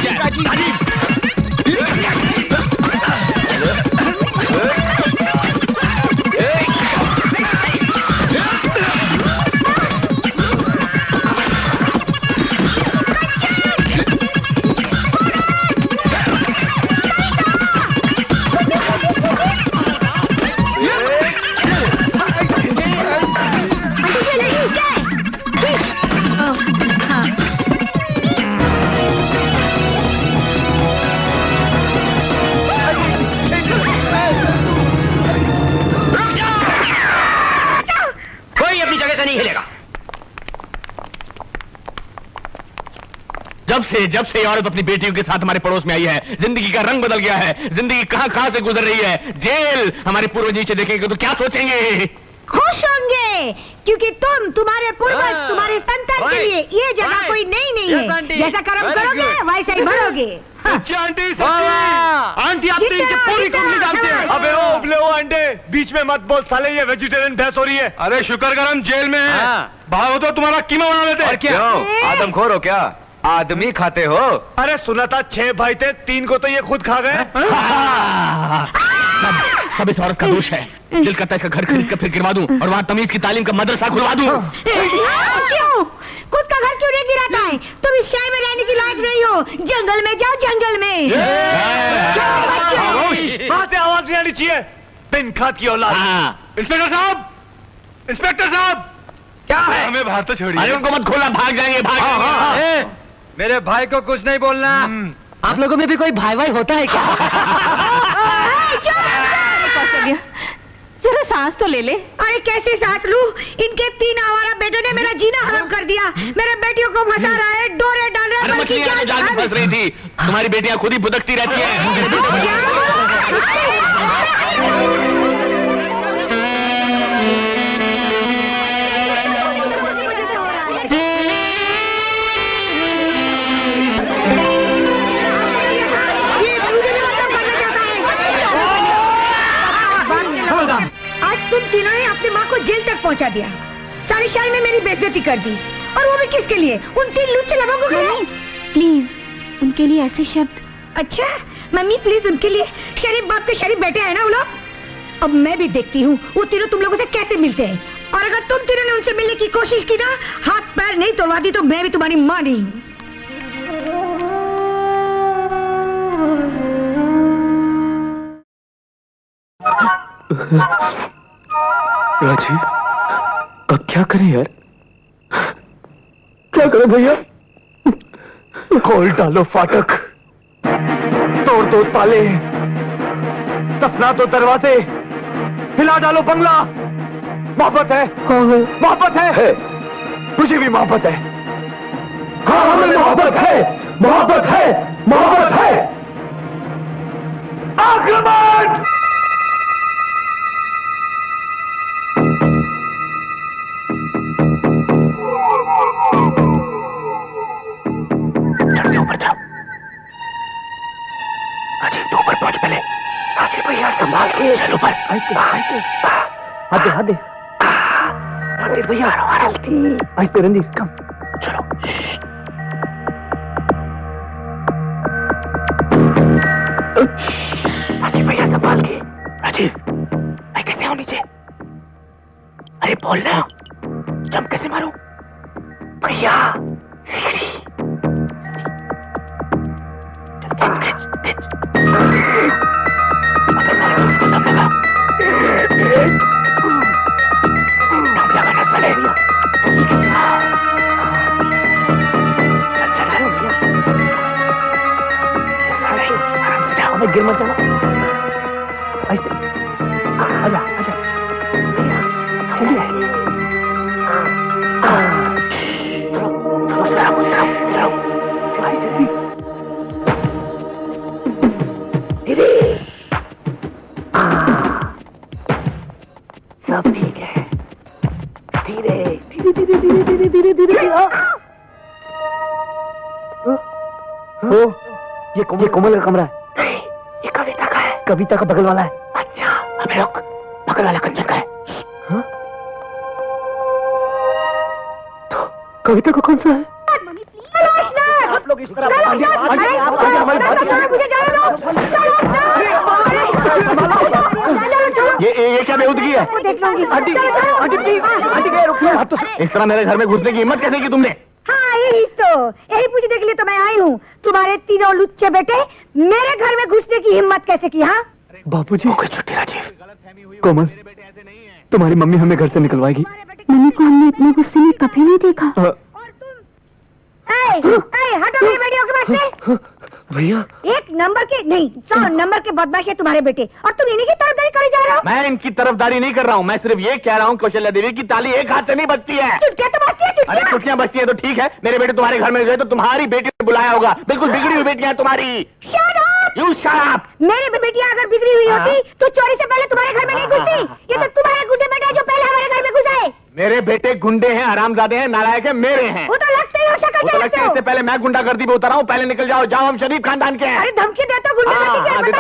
[SPEAKER 5] जब से ये औरत अपनी बेटियों के साथ हमारे पड़ोस में आई है, जिंदगी का रंग बदल गया है। जिंदगी कहां से गुजर रही है। जेल। हमारे पूर्वज नीचे देखेंगे तो क्या सोचेंगे?
[SPEAKER 4] खुश होंगे, क्योंकि तुम, तुम्हारे पूर्वज, तुम्हारे संतान के लिए ये जगह कोई नहीं है। जैसा कर्म करोगे वैसा ही भरोगे।
[SPEAKER 9] आंटी, आंटी आप तो इनकी पूरी कंपनी जानते हैं। अबे ओ उबले ओ अंडे, बीच में मत बोल साले, ये वेजिटेरियन भैंस हो रही है। अरे शुक्र कर हम जेल में हैं। भागो तो तुम्हारा कीमा बना लेते।
[SPEAKER 3] और क्या आदमखोर हो क्या? आदमी खाते हो?
[SPEAKER 9] अरे सुना था 6 भाई थे, 3 को तो ये खुद खा गए।
[SPEAKER 5] सब इस औरत का दोष है। दिल करता है इसका घर खरीद कर फिर गिरवा दूं और वहाँ तमीज की तालीम का मदरसा खुलवा दूं।
[SPEAKER 4] क्यों? खुद का घर क्यों नहीं गिराता है? तुम इस शहर में रहने की लायक नहीं हो। जंगल में जाओ, जंगल में।
[SPEAKER 9] वहाँ से आवाज नहीं आनी चाहिए। बिन खाद की औलाद। इंस्पेक्टर साहब, इंस्पेक्टर साहब,
[SPEAKER 5] क्या है?
[SPEAKER 9] हमें बाहर तो छोड़िए।
[SPEAKER 5] अरे उनको मत खोला, भाग जाएंगे, भाग जाएंगे।
[SPEAKER 3] मेरे भाई को कुछ नहीं बोलना।
[SPEAKER 11] आप लोगों में भी कोई भाई भाई होता है क्या?
[SPEAKER 10] कौशल्या, जरा सांस तो ले ले।
[SPEAKER 4] अरे कैसे सांस लूं? इनके 3 आवारा बेटों ने मेरा जीना हराम कर दिया। मेरे बेटियों को फंसा रहा है, डोरे डाल रहा है।
[SPEAKER 5] अरे मछलियां तो जाल में फंस रही थी। तुम्हारी बेटियां खुद ही भुदकती रहती हैं।
[SPEAKER 4] तुम तीनों ने अपनी माँ को जेल तक पहुँचा दिया। सारे शहर में मेरी बेइज्जती कर दी, और वो भी किसके लिए? उन 3 लुच्चे लवंगों के लिए।
[SPEAKER 10] प्लीज उनके लिए ऐसे शब्द।
[SPEAKER 4] अच्छा मम्मी प्लीज, उनके लिए। शरीफ बाप के शरीफ बेटे हैं ना वो लोग। अब मैं भी देखती हूँ वो तीनों तुम लोगों से कैसे मिलते हैं। और अगर तुम तीनों ने उनसे मिलने की कोशिश की ना, हाथ पैर नहीं तोड़वा दी, तो मैं भी तुम्हारी माँ नहीं हूँ।
[SPEAKER 2] राजीव, अब क्या करें यार? क्या करें भैया? खोल डालो फाटक, तोड़ दो ताले, दफना दो दरवाजे, हिला डालो बंगला। मोहब्बत है, मोहब्बत है, मुझे भी मोहब्बत है। हाँ, हमें मोहब्बत है, मोहब्बत है, मोहब्बत है। आक्रमण! चढ़ ऊपर जाओ। राजीव तो ऊपर पहुंच पहले। राजीव भैया संभाल के चल ऊपर। हाथ दे, हाथ दे। रणधीर भैया आहिस्ते, रणधीर कम चलो। राजीव भैया संभाल के। राजीव मैं कैसे हूं नीचे? अरे बोलना, जंप कैसे मारूं? भैया सीढ़ी। गिर मत जाना। आजा आजा जल्दी सब ठीक है। धीरे धीरे धीरे धीरे धीरे धीरे धीरे। ये कोमल का कमरा है। नहीं, ये कविता का है। कविता का बगल वाला है। अच्छा, अबे रुक, बगल वाला कंचन का है। हाँ? तो कविता का कौन सा है? आप लोग इस तरह ये क्या बेहूदगी है? आंटी प्लीज, रुकिए। इस तरह मेरे घर में घुसने की हिम्मत कैसे की तुमने?
[SPEAKER 4] हाँ, यही पूछने के लिए तो मैं आई हूँ। तुम्हारे तीनों लुच्चे बेटे मेरे घर में घुसने की हिम्मत कैसे की? हाँ
[SPEAKER 2] बापूजी, छुट्टी। राजीव, कोमल, तुम्हारी मम्मी हमें घर से निकलवाएगी।
[SPEAKER 7] मम्मी को हमने इतने गुस्से में कभी नहीं देखा।
[SPEAKER 4] हटो मेरी बेटियों के पास से।
[SPEAKER 2] भैया,
[SPEAKER 4] एक नंबर के नहीं 100 नंबर के बदमाश है तुम्हारे बेटे, और तुम इन्हीं की तरफदारी करे जा रहे हो।
[SPEAKER 5] मैं इनकी तरफदारी नहीं कर रहा हूँ, मैं सिर्फ ये कह रहा हूँ कौशल्या देवी की ताली एक हाथ से नहीं बजती है।
[SPEAKER 4] चुटकियां तो बजती है।
[SPEAKER 5] अरे चुटकियां बजती है तो ठीक है, मेरे बेटे तुम्हारे घर में गए तो तुम्हारी बेटी ने बुलाया होगा। बिल्कुल बिगड़ी हुई बेटियां तुम्हारी। You shut up!
[SPEAKER 4] मेरी बेटियां अगर बिगड़ी हुई होती तो चोरी से पहले तुम्हारे घर में नहीं घुसती। ये तो तुम्हारे गुंडे बेटे हैं जो पहले हमारे घर में घुसे।
[SPEAKER 5] मेरे बेटे गुंडे हैं, हरामजादे हैं, नालायक हैं, मेरे हैं।
[SPEAKER 4] वो तो लगते ही हो, शक्ल
[SPEAKER 5] वो तो लगता है। इससे पहले मैं गुंडागर्दी पे उतर रहा हूँ। पहले निकल जाओ, जाओ, हम शरीफ खानदान के हैं।
[SPEAKER 4] अरे धमकी देता हूँ, गुंडागर्दी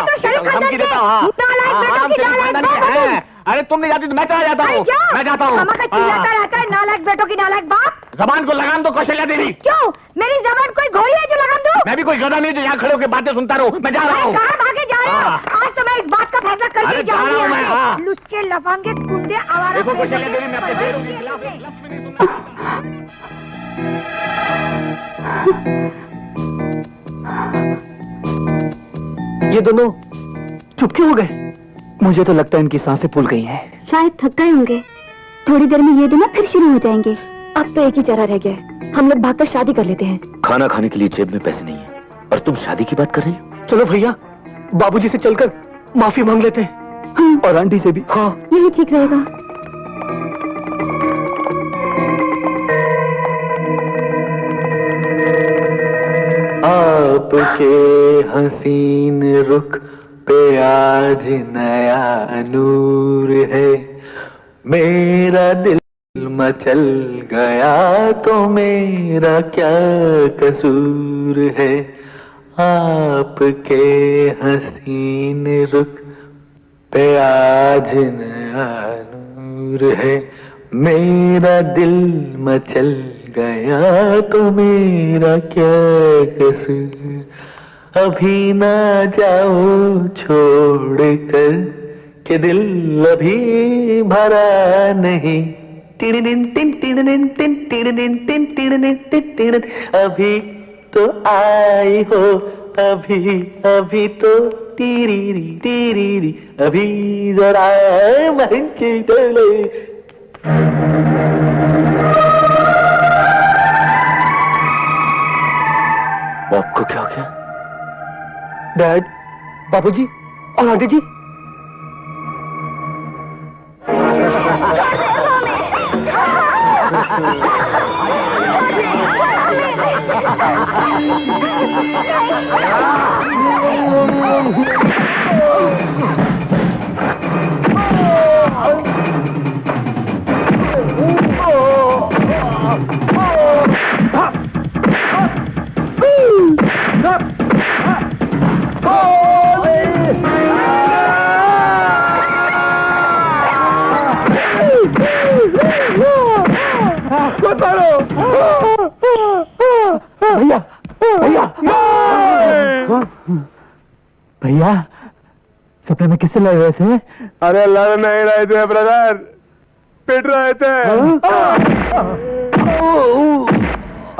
[SPEAKER 5] देता हूँ। खानदान के हैं। अरे तुम नहीं जाती तो मैं चला जाता हूँ। मैं जाता हूँ।
[SPEAKER 4] चिल्लाता रहता है नालायक बेटों की नालायक बाप।
[SPEAKER 5] जबान को लगाम दो कौशल्या देवी।
[SPEAKER 4] क्यों? मेरी जबान कोई घोड़ी है जो लगाम दूं?
[SPEAKER 5] मैं भी कोई गधा नहीं जो यहाँ खड़े होकर बातें सुनता रहूं। मैं जा रहा हूँ।
[SPEAKER 4] कहाँ भागे जा रहे हो? आज तो मैं इस बात का फैसला करके जा रही हूँ। लुच्चे लफंगे गुंडे आवारा।
[SPEAKER 5] देखो कौशल्या देवी, मैं अपने बेटों के खिलाफ एक लफ्ज़ भी नहीं सुनता।
[SPEAKER 2] ये दोनों चुप क्यों हो गए? मुझे तो लगता है इनकी सांसें फूल गई हैं।
[SPEAKER 7] शायद थक गए होंगे। थोड़ी देर में ये दोनों फिर शुरू हो जाएंगे। अब तो एक ही चारा रह गया है, हम लोग भागकर शादी कर लेते हैं।
[SPEAKER 5] खाना खाने के लिए जेब में पैसे नहीं है और तुम शादी की बात कर रही हो?
[SPEAKER 2] चलो भैया, बाबूजी से चलकर माफी मांग लेते हैं।
[SPEAKER 7] हाँ।
[SPEAKER 2] और आंटी से भी। हाँ,
[SPEAKER 7] यही ठीक रहेगा।
[SPEAKER 2] आपके हसीन रुख पे आज नया नूर है, मेरा दिल मचल गया तो मेरा क्या कसूर है। आपके हसीन रुख पे आज नया नूर है, मेरा दिल मचल गया तो मेरा क्या कसूर। अभी ना जाओ छोड़ कर के दिल अभी भरा नहीं। अभी तो आई हो, अभी तो तीरी अभी जरा मंच डोले। आपको क्या हो गया?
[SPEAKER 1] डैड, बाबूजी और आंटी जी। भैया भैया भैया, सपने में किससे लड़ रहे थे?
[SPEAKER 9] अरे लड़ नहीं रहे थे ब्रदर, पिट रहे थे।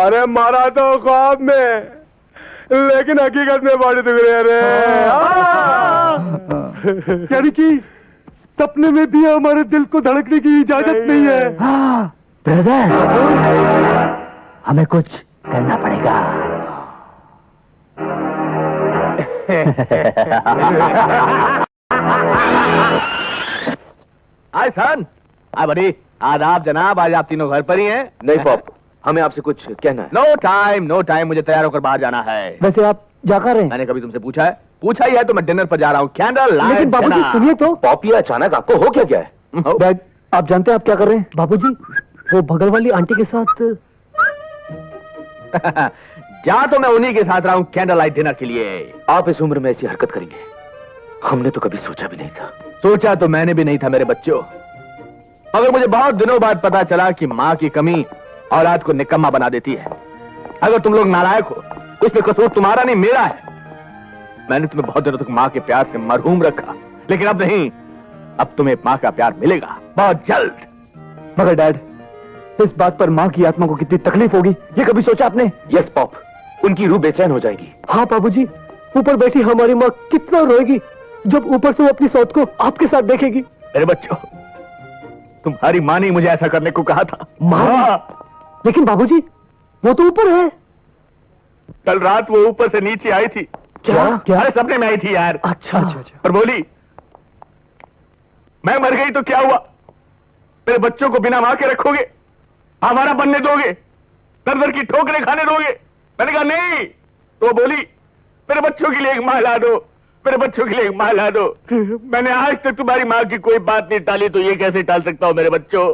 [SPEAKER 9] अरे मारा तो ख्वाब में, लेकिन हकीकत में बॉडी दुख रहे रे। यानी कि सपने में भी हमारे दिल को धड़कने की इजाजत नहीं है।
[SPEAKER 1] ब्रदर, हमें कुछ करना पड़ेगा।
[SPEAKER 5] हाय सन, हाय बड़ी, आदाब जनाब, आज आप तीनों घर पर ही हैं?
[SPEAKER 2] नहीं पॉप, हमें आपसे कुछ कहना है।
[SPEAKER 5] नो टाइम, मुझे तैयार होकर बाहर जाना है।
[SPEAKER 1] वैसे आप जा कर रहे हैं?
[SPEAKER 5] मैंने कभी तुमसे पूछा है? पूछा ही है तो मैं डिनर पर जा रहा हूँ। Candle light.
[SPEAKER 1] लेकिन बाबूजी सुनिए तो।
[SPEAKER 2] पॉप, ये अचानक आपको हो क्या है?
[SPEAKER 1] डैड, आप जानते हैं आप क्या कर रहे हैं? बाबूजी, वो बगल वाली आंटी के साथ।
[SPEAKER 5] जा तो मैं उन्हीं के साथ रहा हूँ कैंडल लाइट डिनर के लिए।
[SPEAKER 2] आप इस उम्र में ऐसी हरकत करेंगे, हमने तो कभी सोचा भी नहीं था।
[SPEAKER 5] सोचा तो मैंने भी नहीं था मेरे बच्चों, मगर मुझे बहुत दिनों बाद पता चला कि माँ की कमी औलाद को निकम्मा बना देती है। अगर तुम लोग नालायक हो, उसमें कसूर तुम्हारा नहीं मेरा है। मैंने तुम्हें बहुत दिनों तक माँ के प्यार से मरहूम रखा, लेकिन अब नहीं, अब तुम्हें माँ का प्यार मिलेगा बहुत जल्द।
[SPEAKER 1] मगर डैड, इस बात पर माँ की आत्मा को कितनी तकलीफ होगी, ये कभी सोचा आपने?
[SPEAKER 2] यस पॉप, उनकी रूह बेचैन हो जाएगी।
[SPEAKER 1] हाँ बाबूजी, ऊपर बैठी हमारी माँ कितना रोएगी जब ऊपर से वो अपनी सौत को आपके साथ देखेगी।
[SPEAKER 5] मेरे बच्चों, तुम्हारी माँ ने मुझे ऐसा करने को कहा था।
[SPEAKER 1] माँ? लेकिन बाबूजी, वो तो ऊपर है।
[SPEAKER 5] कल रात वो ऊपर से नीचे आई थी।
[SPEAKER 1] क्या?
[SPEAKER 5] अरे सपने में आई थी यार।
[SPEAKER 1] अच्छा।
[SPEAKER 5] पर बोली, मैं मर गई तो क्या हुआ? मेरे बच्चों को बिना मां के रखोगे? हमारा बनने दोगे? दर दर की ठोकरें खाने दोगे? मैंने कहा नहीं। तो बोली, मेरे बच्चों के लिए एक मां ला दो, मेरे बच्चों के लिए एक मां ला दो। मैंने आज तक तुम्हारी मां की कोई बात नहीं टाली, तो ये कैसे टाल सकता हूं? मेरे बच्चों,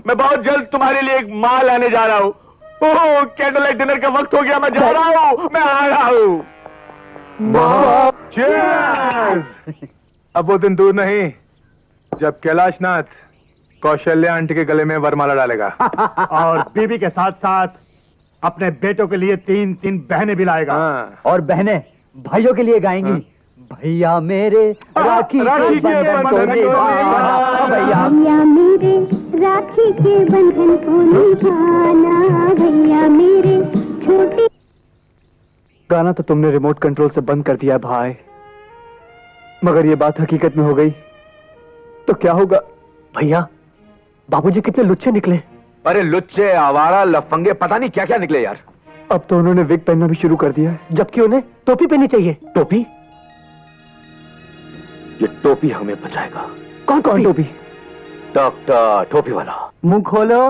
[SPEAKER 5] मैं बहुत जल्द तुम्हारे लिए एक मां लाने जा रहा हूं। ओह, कैंडल लाइट डिनर का वक्त हो गया, मैं जा रहा हूं, मैं आ रहा हूं।
[SPEAKER 9] अब वो दिन दूर नहीं जब कैलाशनाथ कौशल्या आंटी के गले में वरमाला डालेगा
[SPEAKER 3] और बीबी के साथ साथ अपने बेटों के लिए 3 बहनें भी लाएगा।
[SPEAKER 1] और बहनें भाइयों के लिए गाएंगी। भैया मेरे राखी के बंधन को निभाना, भैया
[SPEAKER 7] मेरे राखी के बंधन को निभाना, भैया मेरे छोटे।
[SPEAKER 1] गाना तो तुमने रिमोट कंट्रोल से बंद कर दिया भाई, मगर ये बात हकीकत में हो गई तो क्या होगा?
[SPEAKER 2] भैया,
[SPEAKER 1] बाबूजी कितने लुच्चे निकले।
[SPEAKER 2] अरे लुच्चे, आवारा, लफंगे, पता नहीं क्या क्या निकले यार।
[SPEAKER 1] अब तो उन्होंने विग पहनना भी शुरू कर दिया है, जबकि उन्हें टोपी पहननी चाहिए।
[SPEAKER 2] टोपी? ये टोपी हमें बचाएगा।
[SPEAKER 1] कौन टोपी?
[SPEAKER 2] डॉक्टर टोपी वाला।
[SPEAKER 1] मुंह खोलो।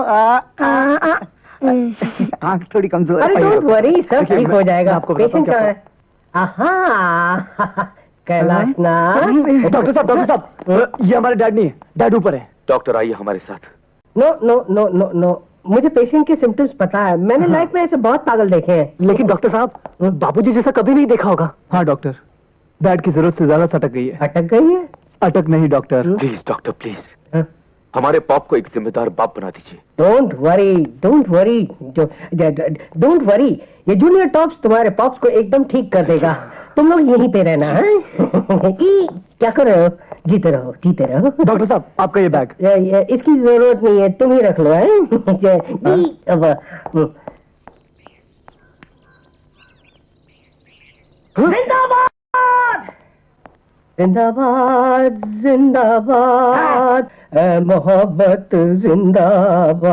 [SPEAKER 1] आंख थोड़ी कमजोर है।
[SPEAKER 12] अरे डोंट वरी, सब ठीक हो जाएगा।
[SPEAKER 1] आपको
[SPEAKER 12] पेशेंट कहाँ है? कैलाशनाथ।
[SPEAKER 1] डॉक्टर साहब, ये हमारे डैड नहीं है, डैड ऊपर है।
[SPEAKER 2] डॉक्टर आइए हमारे साथ।
[SPEAKER 12] No no no no no, मुझे पेशेंट के सिम्टम्स पता है। मैंने लाइफ में ऐसे बहुत पागल देखे हैं।
[SPEAKER 1] लेकिन डॉक्टर साहब, बाबूजी जैसा कभी नहीं देखा होगा। हाँ डॉक्टर, डैड की जरूरत से ज्यादा सटक गई है।
[SPEAKER 12] अटक गई है?
[SPEAKER 1] अटक नहीं डॉक्टर।
[SPEAKER 2] प्लीज डॉक्टर प्लीज, हमारे पॉप को एक जिम्मेदार बाप बना दीजिए।
[SPEAKER 12] Don't worry, don't worry, don't worry. ये जूनियर टॉप्स तुम्हारे पॉप्स को एकदम ठीक कर देगा। तुम लोग यहीं पे रहना है। क्या कर रहे हो? जीते रहो, जीते रहो।
[SPEAKER 1] डॉक्टर साहब, आपका ये बैग।
[SPEAKER 12] इसकी जरूरत नहीं है, तुम ही रख लो। जिंदाबाद! जिंदाबाद जिंदाबाद मोहब्बत जिंदाबाद।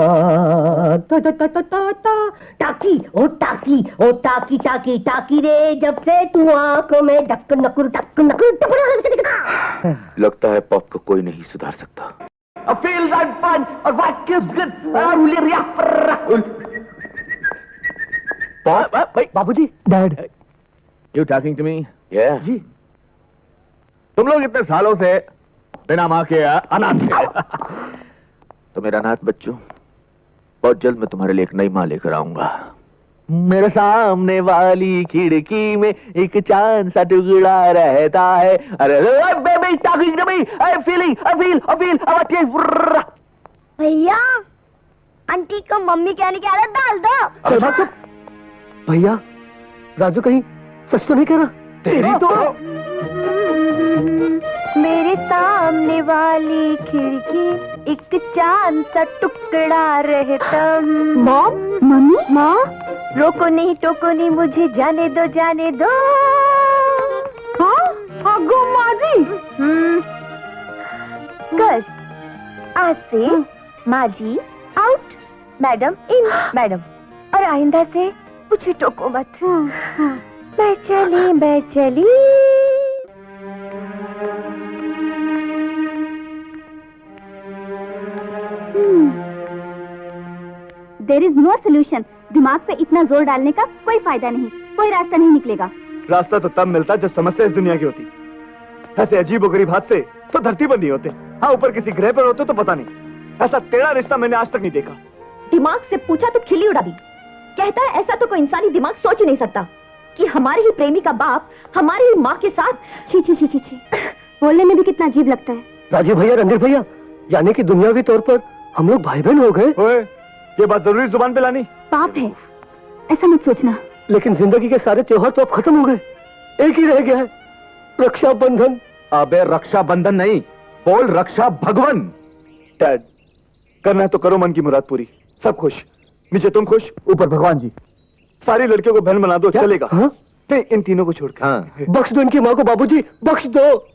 [SPEAKER 12] टाकी ओ टाकी ओ टाकी टाकी टाकी रे, जब से तू आंखों में डक नकुर डक नकुर।
[SPEAKER 5] लगता है पॉप को कोई नहीं सुधार सकता।
[SPEAKER 2] बाबूजी। Dad,
[SPEAKER 5] you talking to me? जी। तुम लोग इतने सालों से बिना माँ के अनाथ थे। तो मेरा अनाथ बच्चों, बहुत जल्द मैं तुम्हारे लिए एक नई माँ लेकर आऊंगा। मेरे सामने वाली खिड़की में एक चांद सा टुकड़ा रहता है। अरे baby talking to me, I feeling, I feel what you.
[SPEAKER 7] भैया, आंटी को मम्मी कहने की आदत डाल दो।
[SPEAKER 2] भैया, राजू कहीं सच तो नहीं कह रहा?
[SPEAKER 5] तेरी तो
[SPEAKER 7] मेरे सामने वाली खिड़की एक चांद सा टुकड़ा रहता। मॉम, मम्मी, माँ, रोको नहीं टोको नहीं, मुझे जाने दो जाने दो।
[SPEAKER 8] हाँ, अगो माँ जी।
[SPEAKER 7] गर्ल्स, आज से माँ जी आउट, मैडम इन, मैडम। और आइंदा से मुझे टोको मत। मैं चली मैं चली।
[SPEAKER 10] There is no solution. दिमाग पे इतना जोर डालने का कोई फायदा नहीं, कोई रास्ता नहीं निकलेगा।
[SPEAKER 1] रास्ता तो तब मिलता जब समस्या इस दुनिया की होती। ऐसे अजीब गरीब हादसे तो धरती पर नहीं होते। हाँ, ऊपर किसी ग्रह पर होते तो पता नहीं। ऐसा टेढ़ा रिश्ता मैंने आज तक नहीं देखा।
[SPEAKER 7] दिमाग से पूछा तो खिल्ली उड़ा दी। कहता है ऐसा तो कोई इंसानी दिमाग सोच ही नहीं सकता कि हमारे ही प्रेमी का बाप हमारी ही माँ के साथ।
[SPEAKER 10] छी छी छी छी छी, बोलने में भी कितना अजीब लगता है।
[SPEAKER 2] राजीव भैया, रणधीर भैया, यानी कि दुनियावी तौर पर हम लोग भाई बहन हो गए।
[SPEAKER 1] ओए, ये बात जरूरी जुबान पे लानी?
[SPEAKER 10] पाप है, ऐसा मत सोचना।
[SPEAKER 2] लेकिन जिंदगी के सारे त्योहार तो अब खत्म हो गए। एक ही रह गया है, रक्षाबंधन।
[SPEAKER 1] अबे रक्षाबंधन नहीं, बोल रक्षा भगवन। डैड, करना है तो करो मन की मुराद पूरी। सब खुश, नीचे तुम खुश, ऊपर भगवान जी। सारी लड़कियों को बहन बना दो, चलेगा? हाँ? नहीं, इन तीनों को छोड़कर। हाँ।
[SPEAKER 2] बख्श दो इनकी माँ को बाबूजी, बख्श दो।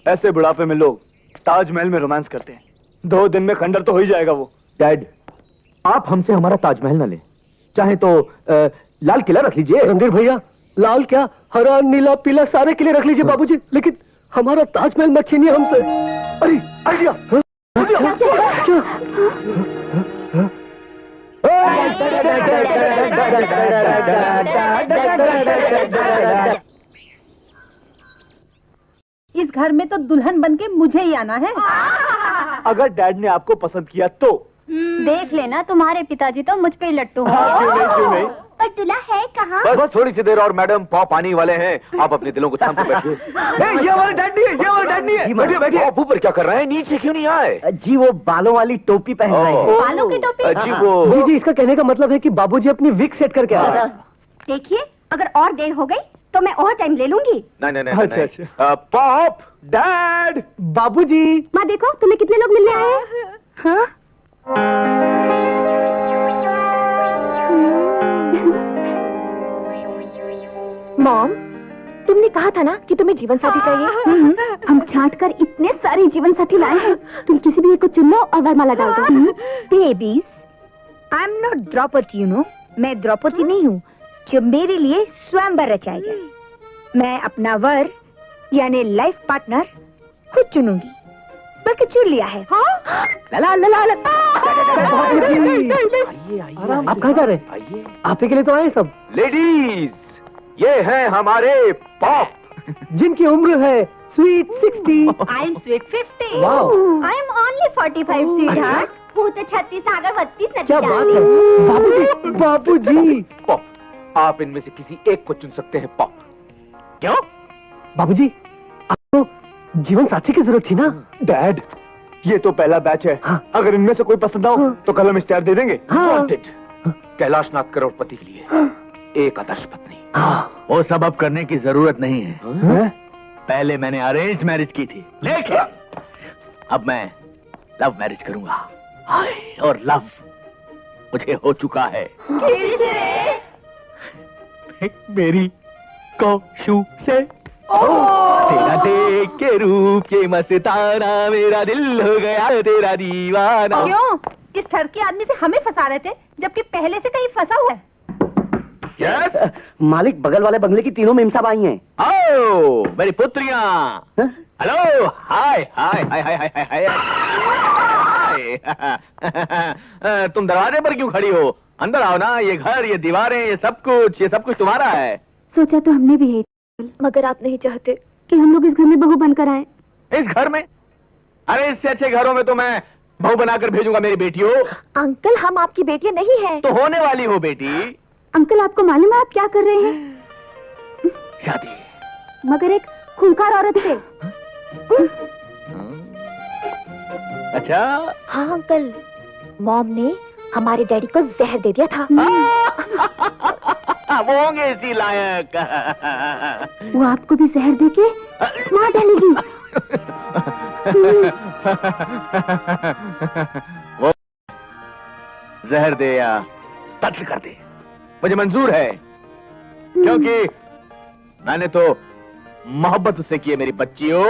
[SPEAKER 1] ऐसे बुढ़ापे में लोग ताजमहल में रोमांस करते हैं, 2 दिन में खंडर तो हो ही जाएगा वो। डैड, आप हमसे हमारा ताजमहल न ले, चाहे तो लाल किला रख लीजिए।
[SPEAKER 2] रणधीर भैया, लाल क्या, हरा नीला पीला सारे किले रख लीजिए बाबूजी, लेकिन हमारा ताजमहल मत छीनिए हमसे।
[SPEAKER 1] अरे आइडिया।
[SPEAKER 8] इस घर में तो दुल्हन बनके मुझे ही आना है।
[SPEAKER 1] अगर डैड ने आपको पसंद किया तो
[SPEAKER 10] देख लेना, तुम्हारे पिताजी तो मुझ पे ही लट्टू हैं।
[SPEAKER 1] क्यों नहीं?
[SPEAKER 7] पर दूल्हा है कहाँ?
[SPEAKER 5] बस थोड़ी सी देर और मैडम, पॉप आने वाले हैं। आप अपने दिलों को थाम के बैठिए।
[SPEAKER 1] ये हमारे डैड नहीं है, ये हमारे डैड नहीं है। बैठिए बैठिए।
[SPEAKER 5] पॉप ऊपर क्या कर रहे हैं, नीचे क्यों नहीं आए?
[SPEAKER 2] जी वो बालों वाली टोपी पहन रहे हैं।
[SPEAKER 10] बालों की टोपी?
[SPEAKER 5] जी वो
[SPEAKER 2] जी, इसका कहने का मतलब है कि बाबूजी अपनी विग सेट करके आ रहे हैं।
[SPEAKER 10] देखिए, अगर और देर हो गई तो मैं और टाइम ले लूंगी।
[SPEAKER 5] नहीं।
[SPEAKER 1] अच्छा।
[SPEAKER 5] पॉप,
[SPEAKER 1] डैड,
[SPEAKER 2] बाबूजी।
[SPEAKER 10] माँ देखो, तुम्हें कितने लोग मिलने आए हैं? हाँ?
[SPEAKER 7] मॉम, तुमने कहा था ना कि तुम्हें जीवन साथी चाहिए।
[SPEAKER 10] हम छांट कर इतने सारे जीवन साथी लाए हैं, तुम किसी भी एक को चुन लो और वरमाला डाल दो।
[SPEAKER 4] Babies, I am not Draupadi, you know. मैं द्रौपदी नहीं हूँ जो मेरे लिए स्वयंवर रचाया जाए। मैं अपना वर यानी लाइफ पार्टनर खुद चुनूंगी, बल्कि चुन लिया है।
[SPEAKER 2] लला लला लला। आप कहाँ जा रहे हैं?
[SPEAKER 5] आइए।
[SPEAKER 2] आप ही के लिए तो आए सब।
[SPEAKER 5] लेडीज, ये हैं हमारे पॉप,
[SPEAKER 2] जिनकी उम्र है sweet 60।
[SPEAKER 10] I am sweet 50।
[SPEAKER 2] Wow.
[SPEAKER 10] I am only 45 sweetheart. वो तो 36 आगर 32 नदी
[SPEAKER 2] क्या बात
[SPEAKER 10] डाली।
[SPEAKER 2] है बाबूजी, बाबूजी।
[SPEAKER 5] पॉप, आप इनमें से किसी एक को चुन सकते हैं। पॉप, क्यों?
[SPEAKER 2] बाबूजी, आपको जीवन साथी की जरूरत थी ना?
[SPEAKER 1] डैड, ये तो पहला बैच है।
[SPEAKER 2] हाँ।
[SPEAKER 1] अगर इनमें से कोई पसंद ना हो तो कल हम इश्तेहार दे देंगे।
[SPEAKER 5] Wanted, कैलाशनाथ करोड़पति के लिए एक आदर्श पत्नी।
[SPEAKER 3] वो सब अब करने की जरूरत नहीं है। पहले मैंने अरेंज मैरिज की थी, लेकिन अब मैं लव मैरिज करूंगा। हाय, और लव मुझे हो चुका है। मेरी कोशू से
[SPEAKER 5] तेरा देख के रूप के मस्ताना मेरा दिल हो गया तेरा दीवाना।
[SPEAKER 8] क्यों? इस सड़की आदमी से हमें फंसा रहे थे, जबकि पहले से कहीं फंसा हुआ है।
[SPEAKER 5] यस
[SPEAKER 1] मालिक, बगल वाले बंगले की तीनों मेम साहब आई हैं।
[SPEAKER 5] आओ मेरी पुत्रियां। हेलो, हाय हाय हाय हाय हाय हाय हाय। तुम दरवाजे पर क्यों खड़ी हो? अंदर आओ ना। ये घर, ये दीवारें, ये सब कुछ तुम्हारा है।
[SPEAKER 7] सोचा तो हमने भी है, मगर आप नहीं चाहते कि हम लोग इस घर में बहू बनकर आए।
[SPEAKER 5] इस घर में? अरे इससे अच्छे घरों में तो मैं बहू बनाकर भेजूंगा मेरी बेटियों।
[SPEAKER 7] अंकल, हम आपकी बेटियां नहीं हैं।
[SPEAKER 5] तो होने वाली हो बेटी।
[SPEAKER 7] अंकल, आपको मालूम है आप क्या कर रहे हैं?
[SPEAKER 5] शादी,
[SPEAKER 7] मगर एक खूंखार औरत से।
[SPEAKER 5] अच्छा।
[SPEAKER 7] हाँ अंकल, मॉम ने हमारे डैडी को जहर दे दिया था।
[SPEAKER 5] वो होंगे इसी लायक।
[SPEAKER 7] वो आपको भी जहर देके मार डालेगी।
[SPEAKER 5] वो जहर दे या कत्ल कर दे, मुझे मंजूर है, क्योंकि मैंने तो मोहब्बत उससे की है मेरी बच्चियों।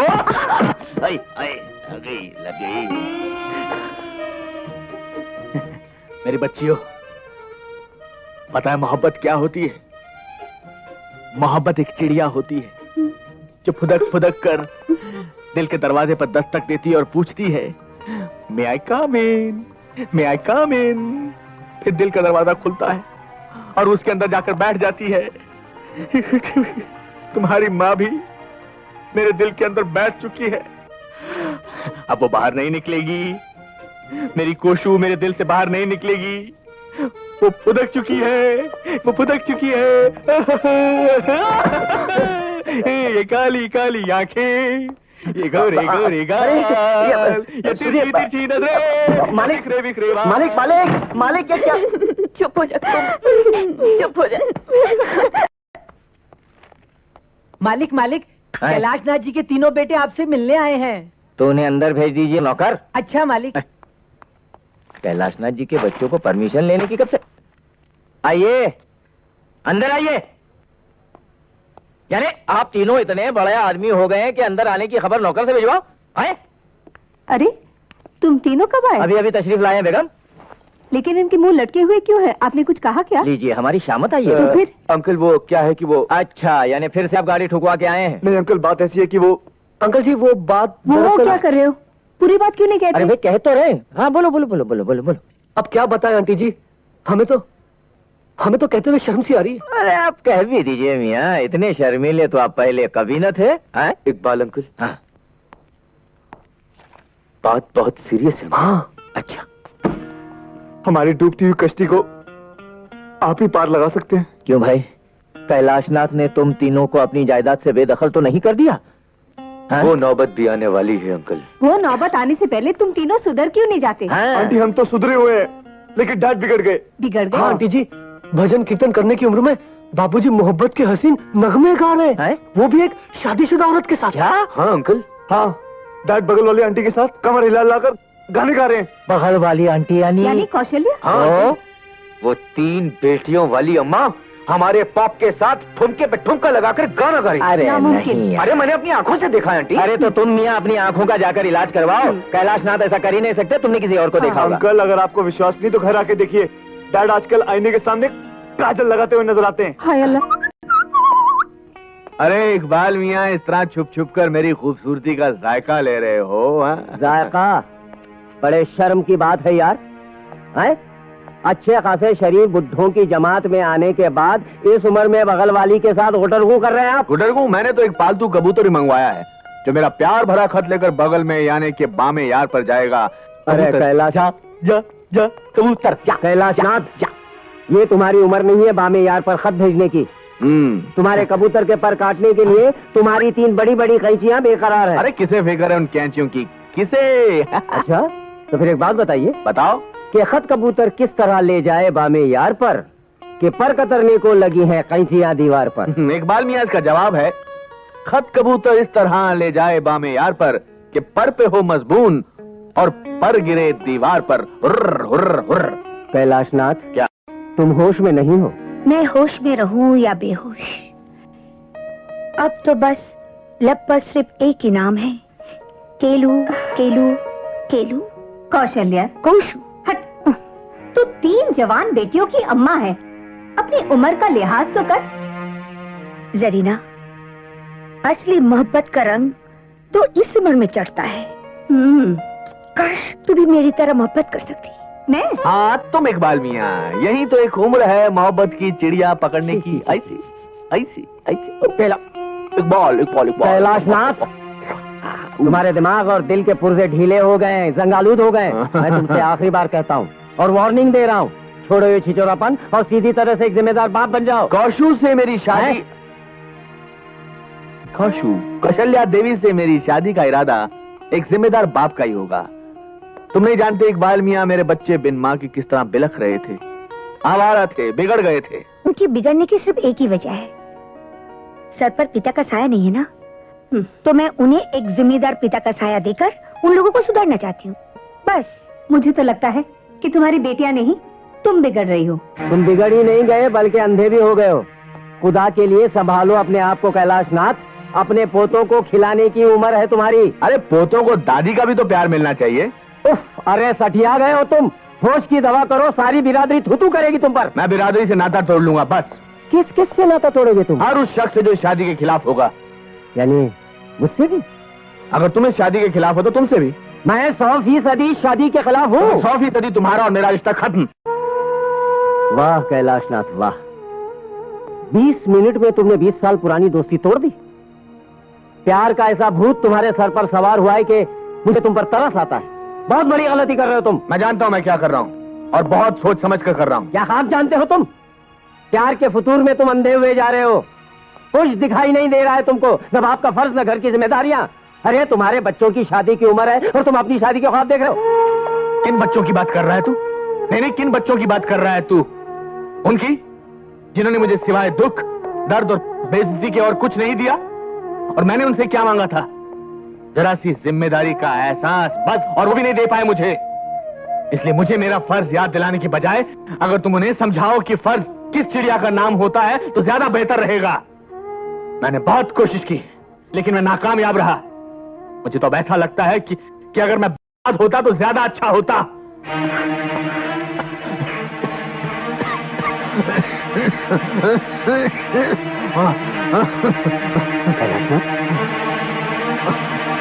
[SPEAKER 5] लग गई। मेरी बच्चियों, पता है मोहब्बत क्या होती है? मोहब्बत एक चिड़िया होती है जो फुदक फुदक कर दिल के दरवाजे पर दस्तक देती है और पूछती है, मे आई कम इन, मे आई कम इन। फिर दिल का दरवाजा खुलता है और उसके अंदर जाकर बैठ जाती है। तुम्हारी माँ भी मेरे दिल के अंदर बैठ चुकी है, अब वो बाहर नहीं निकलेगी। मेरी कोशू मेरे दिल से बाहर नहीं निकलेगी। वो फुदक चुकी है, वो फुदक चुकी है। ये काली काली आंखें, ये गोरे गोरे गाल, ये तिरछी तिरछी नजरें,
[SPEAKER 1] मालिक,
[SPEAKER 5] बिखरे बाल।
[SPEAKER 1] मालिक मालिक मालिक, ये क्या?
[SPEAKER 7] चुप हो जा, चुप हो जा।
[SPEAKER 12] मालिक मालिक, कैलाशनाथ जी के तीनों बेटे आपसे मिलने आए हैं।
[SPEAKER 6] तो उन्हें अंदर भेज दीजिए नौकर।
[SPEAKER 12] अच्छा मालिक।
[SPEAKER 6] कैलाशनाथ जी के बच्चों को परमिशन लेने की कब से? आइए, अंदर आइए। यानी आप तीनों इतने बड़े आदमी हो गए हैं कि अंदर आने की खबर नौकर से भिजवाओ। आए?
[SPEAKER 7] अरे तुम तीनों कब आए?
[SPEAKER 6] अभी अभी तशरीफ लाए हैं बेगम।
[SPEAKER 7] लेकिन इनके मुंह लटके हुए क्यों है? आपने कुछ कहा क्या?
[SPEAKER 6] लीजिए, हमारी शामत आई है।
[SPEAKER 7] तो फिर?
[SPEAKER 5] अंकल वो क्या है कि वो।
[SPEAKER 6] अच्छा, यानी फिर से आप गाड़ी ठुकवा के आए हैं?
[SPEAKER 5] नहीं अंकल, बात ऐसी है कि वो।
[SPEAKER 1] अंकल जी वो बात
[SPEAKER 7] वो क्या कर रहे हो? पूरी बात क्यों नहीं कहते?
[SPEAKER 6] अरे भाई कह तो रहे। हाँ बोलो बोलो बोलो बोलो बोलो बोलो।
[SPEAKER 1] अब क्या बताएं आंटी जी, हमें तो कहते हुए शर्म सी आ रही है।
[SPEAKER 6] अरे आप कह भी दीजिए मियाँ, इतने शर्मीले तो आप पहले कभी न थे।
[SPEAKER 1] इकबाल अंकल,
[SPEAKER 6] हाँ।
[SPEAKER 1] बात बहुत सीरियस है। हाँ।
[SPEAKER 6] अच्छा,
[SPEAKER 9] हमारी डूबती हुई कश्ती को आप ही पार लगा सकते हैं।
[SPEAKER 6] क्यों भाई, कैलाशनाथ ने तुम तीनों को अपनी जायदाद से बेदखल तो नहीं कर दिया?
[SPEAKER 1] वो नौबत भी आने वाली है अंकल।
[SPEAKER 7] वो नौबत आने से पहले तुम तीनों सुधर क्यों नहीं जाते?
[SPEAKER 9] आंटी हम तो सुधरे हुए हैं, लेकिन डैड बिगड़ गए।
[SPEAKER 7] बिगड़ गए?
[SPEAKER 1] हाँ आंटी जी, भजन कीर्तन करने की उम्र में बाबूजी मोहब्बत के हसीन नगमे गा रहे हैं, वो भी एक शादीशुदा औरत के साथ।
[SPEAKER 6] क्या?
[SPEAKER 1] हाँ अंकल।
[SPEAKER 9] हाँ, डैड बगल वाली आंटी के साथ कमर हिला लाकर गाने गा रहे हैं।
[SPEAKER 6] बगल वाली आंटी
[SPEAKER 7] यानी कौशल्या?
[SPEAKER 1] हाँ, वो 3 बेटियों वाली अम्मा हमारे पॉप के साथ ठुमके पे ठुमका लगाकर गाना गा रही।
[SPEAKER 6] अरे नहीं,
[SPEAKER 1] अरे मैंने अपनी आंखों से देखा है आंटी।
[SPEAKER 6] अरे तो तुम मियाँ अपनी आंखों का जाकर इलाज करवाओ। कैलाशनाथ ऐसा कर ही नहीं सकते, तुमने किसी और को देखा होगा।
[SPEAKER 9] अंकल अगर आपको विश्वास नहीं तो घर आके देखिए, डैड आजकल आईने के सामने काजल लगाते हुए नजर आते हैं।
[SPEAKER 7] हाय अल्लाह।
[SPEAKER 5] अरे इकबाल मियाँ, इस तरह छुप छुप कर मेरी खूबसूरती का जायका ले रहे हो?
[SPEAKER 6] जायका? बड़े शर्म की बात है यार। हैं? अच्छे खासे शरीफ बुद्धों की जमात में आने के बाद इस उम्र में बगल वाली के साथ गुटरगू कर रहे हैं आप?
[SPEAKER 5] गुटरगू? मैंने तो एक पालतू कबूतर ही मंगवाया है जो मेरा प्यार भरा खत लेकर बगल में यानी के बामे यार पर जाएगा।
[SPEAKER 6] अरे कैलाश,
[SPEAKER 5] जा कबूतर जा।
[SPEAKER 6] कैलाशनाथ, ये तुम्हारी उम्र नहीं है बामे यार पर खत भेजने की। तुम्हारे कबूतर के पर काटने के लिए तुम्हारी 3 बड़ी बड़ी कैंचियां बेकरार है।
[SPEAKER 5] अरे किसे फिक्र है उन कैंचियों की, किसे?
[SPEAKER 6] अच्छा, तो फिर एक बात बताइए।
[SPEAKER 5] बताओ
[SPEAKER 6] कि खत कबूतर किस तरह ले जाए बामे यार पर कि पर कतरने को लगी हैं कैंचियां दीवार पर?
[SPEAKER 5] इकबाल मियाँ, इसका जवाब है खत कबूतर इस तरह ले जाए बामे यार पर कि पर पे हो मजबून और पर गिरे दीवार पर। हुर्र हुर्र हुर्र।
[SPEAKER 6] कैलाशनाथ,
[SPEAKER 5] क्या
[SPEAKER 6] तुम होश में नहीं हो?
[SPEAKER 4] मैं होश में रहूं या बेहोश, अब तो बस लब पर सिर्फ एक ही नाम है, केलू केलू केलू।
[SPEAKER 7] कौशल्या,
[SPEAKER 4] कौशु।
[SPEAKER 7] हट। तू 3 जवान बेटियों की अम्मा है, अपनी उम्र का लिहाज तो कर।
[SPEAKER 4] जरीना, असली मोहब्बत का रंग तो इस उम्र में चढ़ता है। काश तू भी मेरी तरह मोहब्बत कर सकती।
[SPEAKER 7] मैं?
[SPEAKER 5] हाँ तुम इकबाल मियाँ, यही तो एक उम्र है मोहब्बत की चिड़िया पकड़ने की। ऐसी ऐसी ऐसी। इकबाल इकबाल इकबाल।
[SPEAKER 6] कैलाशनाथ, तुम्हारे दिमाग और दिल के पुर्जे ढीले हो गए हैं, जंगालूद हो गए। मैं तुमसे आखिरी बार कहता हूँ और वार्निंग दे रहा हूँ, छोड़ो ये छिचोरापन और सीधी तरह से एक जिम्मेदार बाप बन जाओ।
[SPEAKER 5] कौशु से मेरी शादी, कौशु कौशल्या देवी से मेरी शादी का इरादा एक जिम्मेदार बाप का ही होगा। तुम नहीं जानते इकबाल मियाँ, मेरे बच्चे बिन माँ की किस तरह बिलख रहे थे, आवारा थे, बिगड़ गए थे।
[SPEAKER 4] उनकी बिगड़ने की सिर्फ एक ही वजह है, सर पर पिता का साया नहीं है ना। तो मैं उन्हें एक जिम्मेदार पिता का साया देकर उन लोगों को सुधारना चाहती हूँ, बस।
[SPEAKER 7] मुझे तो लगता है कि तुम्हारी बेटियां नहीं, तुम बिगड़ रही हो।
[SPEAKER 6] तुम बिगड़ ही नहीं गए बल्कि अंधे भी हो गए हो। खुदा के लिए संभालो अपने आप को कैलाशनाथ, अपने पोतों को खिलाने की उम्र है तुम्हारी।
[SPEAKER 5] अरे पोतों को दादी का भी तो प्यार मिलना चाहिए।
[SPEAKER 6] उफ, अरे सठिया गए हो तुम। होश की दवा करो, सारी बिरादरी थूथू करेगी तुम पर।
[SPEAKER 5] मैं बिरादरी से नाता तोड़ लूंगा बस।
[SPEAKER 6] किस किस से नाता तोड़ोगे तुम?
[SPEAKER 5] हर उस शख्स से जो शादी के खिलाफ होगा।
[SPEAKER 6] यानी मुझसे भी?
[SPEAKER 5] अगर तुम इस शादी के खिलाफ हो तो तुमसे भी।
[SPEAKER 6] मैं 100% शादी के खिलाफ हूँ।
[SPEAKER 5] 100% तुम्हारा और मेरा रिश्ता खत्म।
[SPEAKER 6] वाह कैलाशनाथ वाह, 20 मिनट में तुमने 20 साल पुरानी दोस्ती तोड़ दी। प्यार का ऐसा भूत तुम्हारे सर पर सवार हुआ है कि मुझे तुम पर तरस आता है। बहुत बड़ी गलती कर रहे हो तुम।
[SPEAKER 5] मैं जानता हूं मैं क्या कर रहा हूं और बहुत सोच समझ कर रहा हूं।
[SPEAKER 6] क्या आप जानते हो तुम? प्यार के फुतूर में तुम अंधे हुए जा रहे हो। कुछ दिखाई नहीं दे रहा है तुमको, न बाप का फर्ज न घर की जिम्मेदारियां। अरे तुम्हारे बच्चों की शादी की उम्र है और तुम अपनी शादी के ख्वाब देख रहे हो।
[SPEAKER 5] किन बच्चों की बात कर रहा है तू? नहीं, किन बच्चों की बात कर रहा है तू? उनकी जिन्होंने मुझे सिवाय दुख, दर्द और बेइज्जती के और कुछ नहीं दिया। और मैंने उनसे क्या मांगा था? जरा सी जिम्मेदारी का एहसास, बस। और वो भी नहीं दे पाए मुझे। इसलिए मुझे मेरा फर्ज याद दिलाने की बजाय अगर तुम उन्हें समझाओ कि फर्ज किस चिड़िया का नाम होता है तो ज्यादा बेहतर रहेगा। मैंने बहुत कोशिश की लेकिन मैं नाकामयाब रहा। मुझे तो अब ऐसा लगता है कि अगर मैं बर्बाद होता तो ज्यादा अच्छा होता।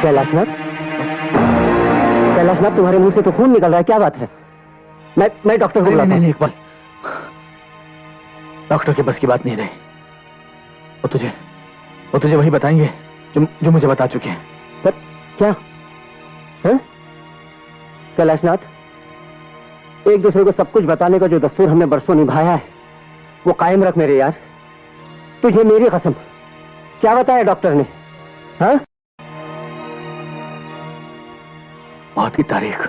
[SPEAKER 6] कैलाशनाथ, कैलाशनाथ तुम्हारे मुंह से तो खून निकल रहा है, क्या बात है? मैं डॉक्टर को बुलाता हूं।
[SPEAKER 5] नहीं इकबाल, डॉक्टर के बस की बात नहीं रही। वो तुझे वही बताएंगे जो मुझे बता चुके हैं।
[SPEAKER 6] पर क्या है? कैलाशनाथ, एक दूसरे को सब कुछ बताने का जो दस्तूर हमने बरसों निभाया है वो कायम रख मेरे यार। तुझे मेरी कसम। क्या बताया डॉक्टर ने? हाँ?
[SPEAKER 5] मौत की तारीख।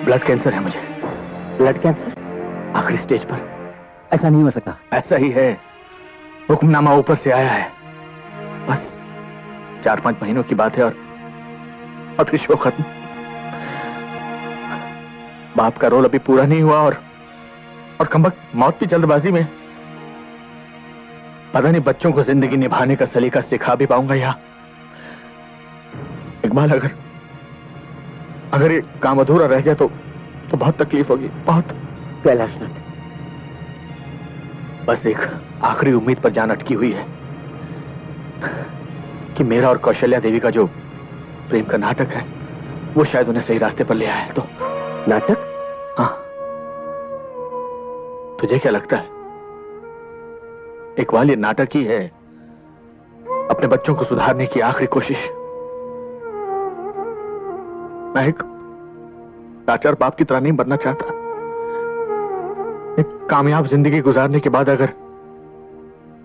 [SPEAKER 5] ब्लड कैंसर है मुझे।
[SPEAKER 6] Blood cancer?
[SPEAKER 5] आखिरी स्टेज पर।
[SPEAKER 1] ऐसा नहीं हो सकता।
[SPEAKER 5] ऐसा ही है, हुक्मनामा ऊपर से आया है। बस 4-5 महीनों की बात है और फिर शो खत्म। बाप का रोल अभी पूरा नहीं हुआ और कमबख्त मौत की जल्दबाजी में पता नहीं बच्चों को जिंदगी निभाने का सलीका सिखा भी पाऊंगा या। इकबाल, अगर ये काम अधूरा रह गया तो बहुत तकलीफ होगी, बहुत।
[SPEAKER 6] कैलाशनाथ,
[SPEAKER 5] बस एक आखिरी उम्मीद पर जान अटकी हुई है कि मेरा और कौशल्या देवी का जो प्रेम का नाटक है वो शायद उन्हें सही रास्ते पर ले आया है। तो
[SPEAKER 6] नाटक?
[SPEAKER 5] हाँ, तुझे क्या लगता है? इकबाल, ये नाटक ही है, अपने बच्चों को सुधारने की आखिरी कोशिश। मैं एक लाचार बाप की तरह नहीं बनना चाहता। एक कामयाब जिंदगी गुजारने के बाद अगर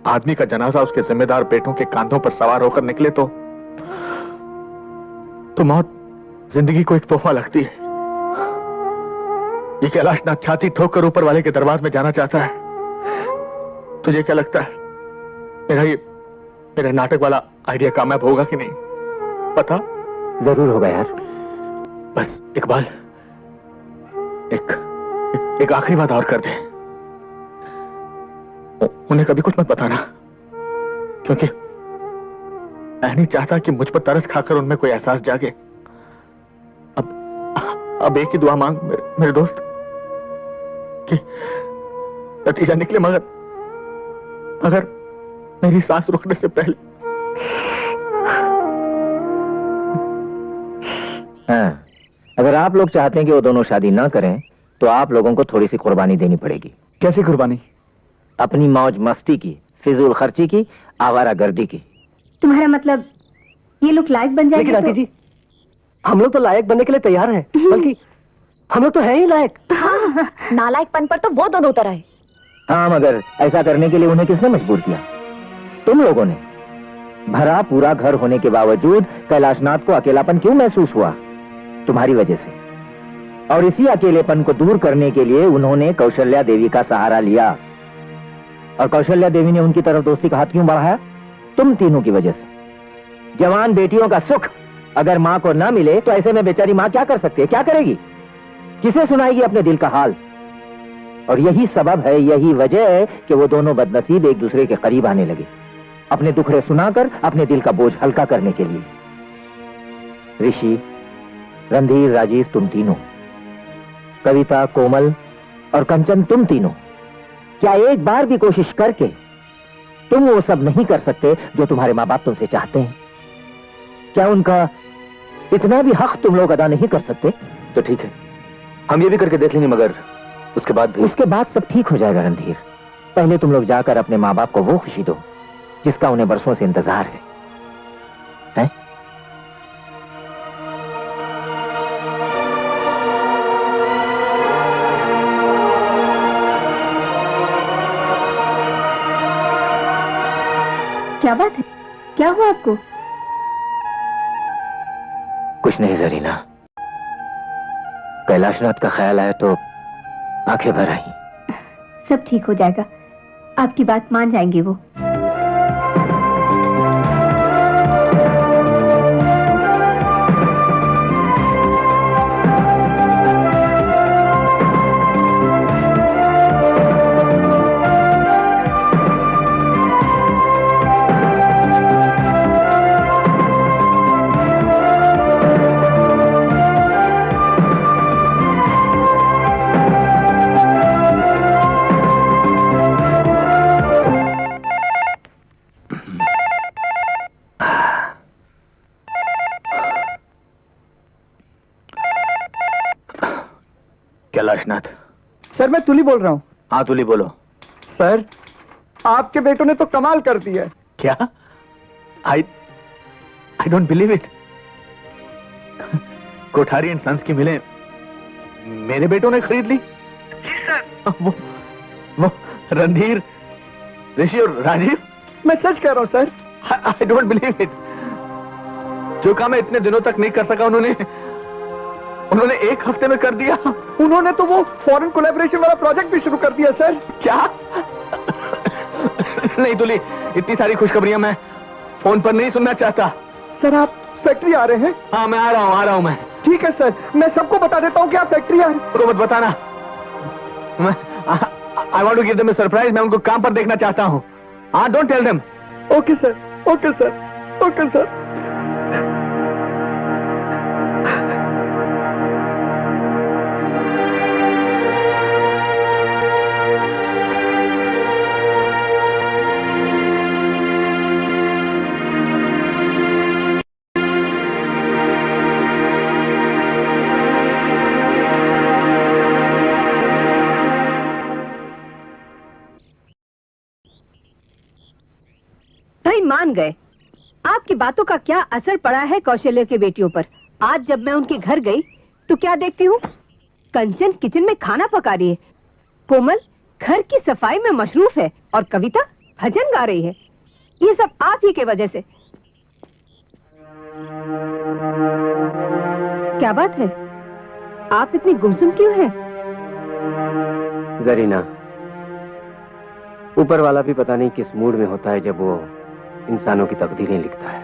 [SPEAKER 5] आदमी का जनाजा उसके जिम्मेदार बेटों के कांधों पर सवार होकर निकले तो मौत जिंदगी को एक तोहफा लगती है। ये कैलाशनाथ छाती ठोक कर ऊपर वाले के दरबार में जाना चाहता है। तुझे क्या लगता है मेरा नाटक वाला आइडिया कामयाब होगा कि नहीं? पता?
[SPEAKER 6] जरूर होगा यार।
[SPEAKER 5] बस इकबाल, एक आखिरी बात और कर दे। उन्हें कभी कुछ मत बताना। क्योंकि मैं नहीं चाहता कि मुझ पर तरस खाकर उनमें कोई एहसास जागे। अब एक ही दुआ मांग मेरे दोस्त कि नतीजा निकले, मगर मेरी सांस रुकने से पहले।
[SPEAKER 13] हाँ, अगर आप लोग चाहते हैं कि वो दोनों शादी ना करें तो आप लोगों को थोड़ी सी कुर्बानी देनी पड़ेगी।
[SPEAKER 1] कैसी कुर्बानी?
[SPEAKER 13] अपनी मौज मस्ती की, फिजूल खर्ची की, आवारा गर्दी की।
[SPEAKER 4] तुम्हारा मतलब ये लोग लायक बन जाएंगे?
[SPEAKER 6] लेकिन आंटी जी, हम लोग तो लायक बनने के लिए तैयार हैं, बल्कि हम लोग तो हैं ही लायक।
[SPEAKER 7] नालायकपन पर तो वो दोनों उतर आए।
[SPEAKER 13] हाँ, मगर ऐसा करने के लिए उन्हें किसने मजबूर किया? तुम लोगों ने। भरा पूरा घर होने के बावजूद कैलाशनाथ को अकेलापन क्यों महसूस हुआ? तुम्हारी वजह से। और इसी अकेलेपन को दूर करने के लिए उन्होंने कौशल्या देवी का सहारा लिया। और कौशल्या देवी ने उनकी तरफ दोस्ती का हाथ क्यों बढ़ाया? तुम तीनों की वजह से। जवान बेटियों का सुख अगर मां को ना मिले तो ऐसे में बेचारी मां क्या कर सकती है? क्या करेगी? किसे सुनाएगी अपने दिल का हाल? और यही सबब है, यही वजह है कि वो दोनों बदनसीब एक दूसरे के करीब आने लगे, अपने दुखड़े सुनाकर अपने दिल का बोझ हल्का करने के लिए। ऋषि, रणधीर, राजीव, तुम तीनों, कविता, कोमल और कंचन, तुम तीनों, क्या एक बार भी कोशिश करके तुम वो सब नहीं कर सकते जो तुम्हारे मां बाप तुमसे चाहते हैं? क्या उनका इतना भी हक तुम लोग अदा नहीं कर सकते?
[SPEAKER 2] तो ठीक है, हम ये भी करके देख लेंगे, मगर उसके बाद
[SPEAKER 13] सब ठीक हो जाएगा रणधीर। पहले तुम लोग जाकर अपने मां बाप को वो खुशी दो जिसका उन्हें बरसों से इंतजार है?
[SPEAKER 4] क्या बात है? क्या हुआ आपको?
[SPEAKER 13] कुछ नहीं जरीना, कैलाशनाथ का ख्याल आया तो आंखें भर आई।
[SPEAKER 4] सब ठीक हो जाएगा, आपकी बात मान जाएंगे वो।
[SPEAKER 5] कैलाशनाथ।
[SPEAKER 1] सर, मैं तुली बोल रहा हूँ।
[SPEAKER 5] हाँ, तुली बोलो।
[SPEAKER 1] सर, आपके बेटों ने तो कमाल कर दिया।
[SPEAKER 5] क्या? I don't believe it. Kothari and sons की मिलें मेरे बेटों ने खरीद ली?
[SPEAKER 1] जी सर।
[SPEAKER 5] वो रणधीर, ऋषि और राजीव?
[SPEAKER 1] मैं सच कह रहा हूँ sir.
[SPEAKER 5] I don't believe it. जो काम मैं इतने दिनों तक नहीं कर सका उन्होंने एक हफ्ते में कर दिया।
[SPEAKER 1] उन्होंने तो वो फॉरेन कोलैबोरेशन वाला प्रोजेक्ट भी शुरू कर दिया सर।
[SPEAKER 5] क्या? नहीं तुली, इतनी सारी खुशखबरियां मैं फोन पर नहीं सुनना चाहता।
[SPEAKER 1] सर, आप फैक्ट्री आ रहे हैं?
[SPEAKER 5] हाँ, मैं आ रहा हूं मैं।
[SPEAKER 1] ठीक है सर, मैं सबको बता देता हूँ कि आप फैक्ट्री आ रहे हैं।
[SPEAKER 5] तो मत बताना। I want to give them a surprise. मैं उनको काम पर देखना चाहता हूँ। हाँ, don't tell them.
[SPEAKER 1] Okay sir, okay sir, okay sir.
[SPEAKER 12] मान गए। आपकी बातों का क्या असर पड़ा है कौशल्या के बेटियों पर? आज जब मैं उनके घर गई तो क्या देखती हूँ? कंचन किचन में खाना पका रही है, कोमल घर की सफाई में मशरूफ है और कविता भजन गा रही है। ये सब आप ही के वजह से। क्या बात है, आप इतनी गुमसुम क्यों हैं?
[SPEAKER 11] जरीना, ऊपर वाला भी पता नहीं किस मूड में होता है जब वो इंसानों की तकदीरें लिखता है।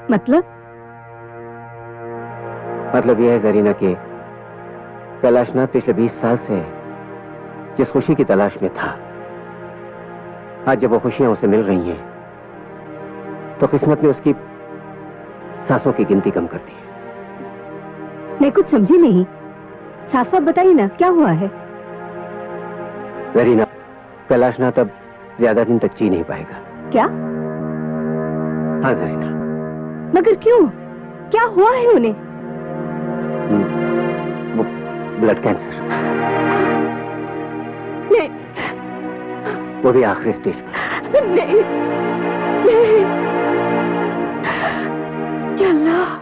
[SPEAKER 11] मतलब यह है जरीना कि कैलाशनाथ पिछले 20 साल से जिस खुशी की तलाश में था, आज जब वो खुशियां उसे मिल रही हैं
[SPEAKER 6] तो किस्मत ने उसकी सांसों की गिनती कम कर दी।
[SPEAKER 4] मैं कुछ समझी नहीं, साफ साफ बताइए ना क्या हुआ है।
[SPEAKER 6] जरीना, कैलाशनाथ अब ज्यादा दिन तक जी नहीं पाएगा।
[SPEAKER 4] क्या?
[SPEAKER 6] हाँ जरीना।
[SPEAKER 4] मगर क्यों? क्या हुआ है उन्हें?
[SPEAKER 6] वो ब्लड कैंसर।
[SPEAKER 4] नहीं,
[SPEAKER 6] वो भी आखिरी स्टेज पर।
[SPEAKER 4] नहीं, नहीं। या अल्लाह।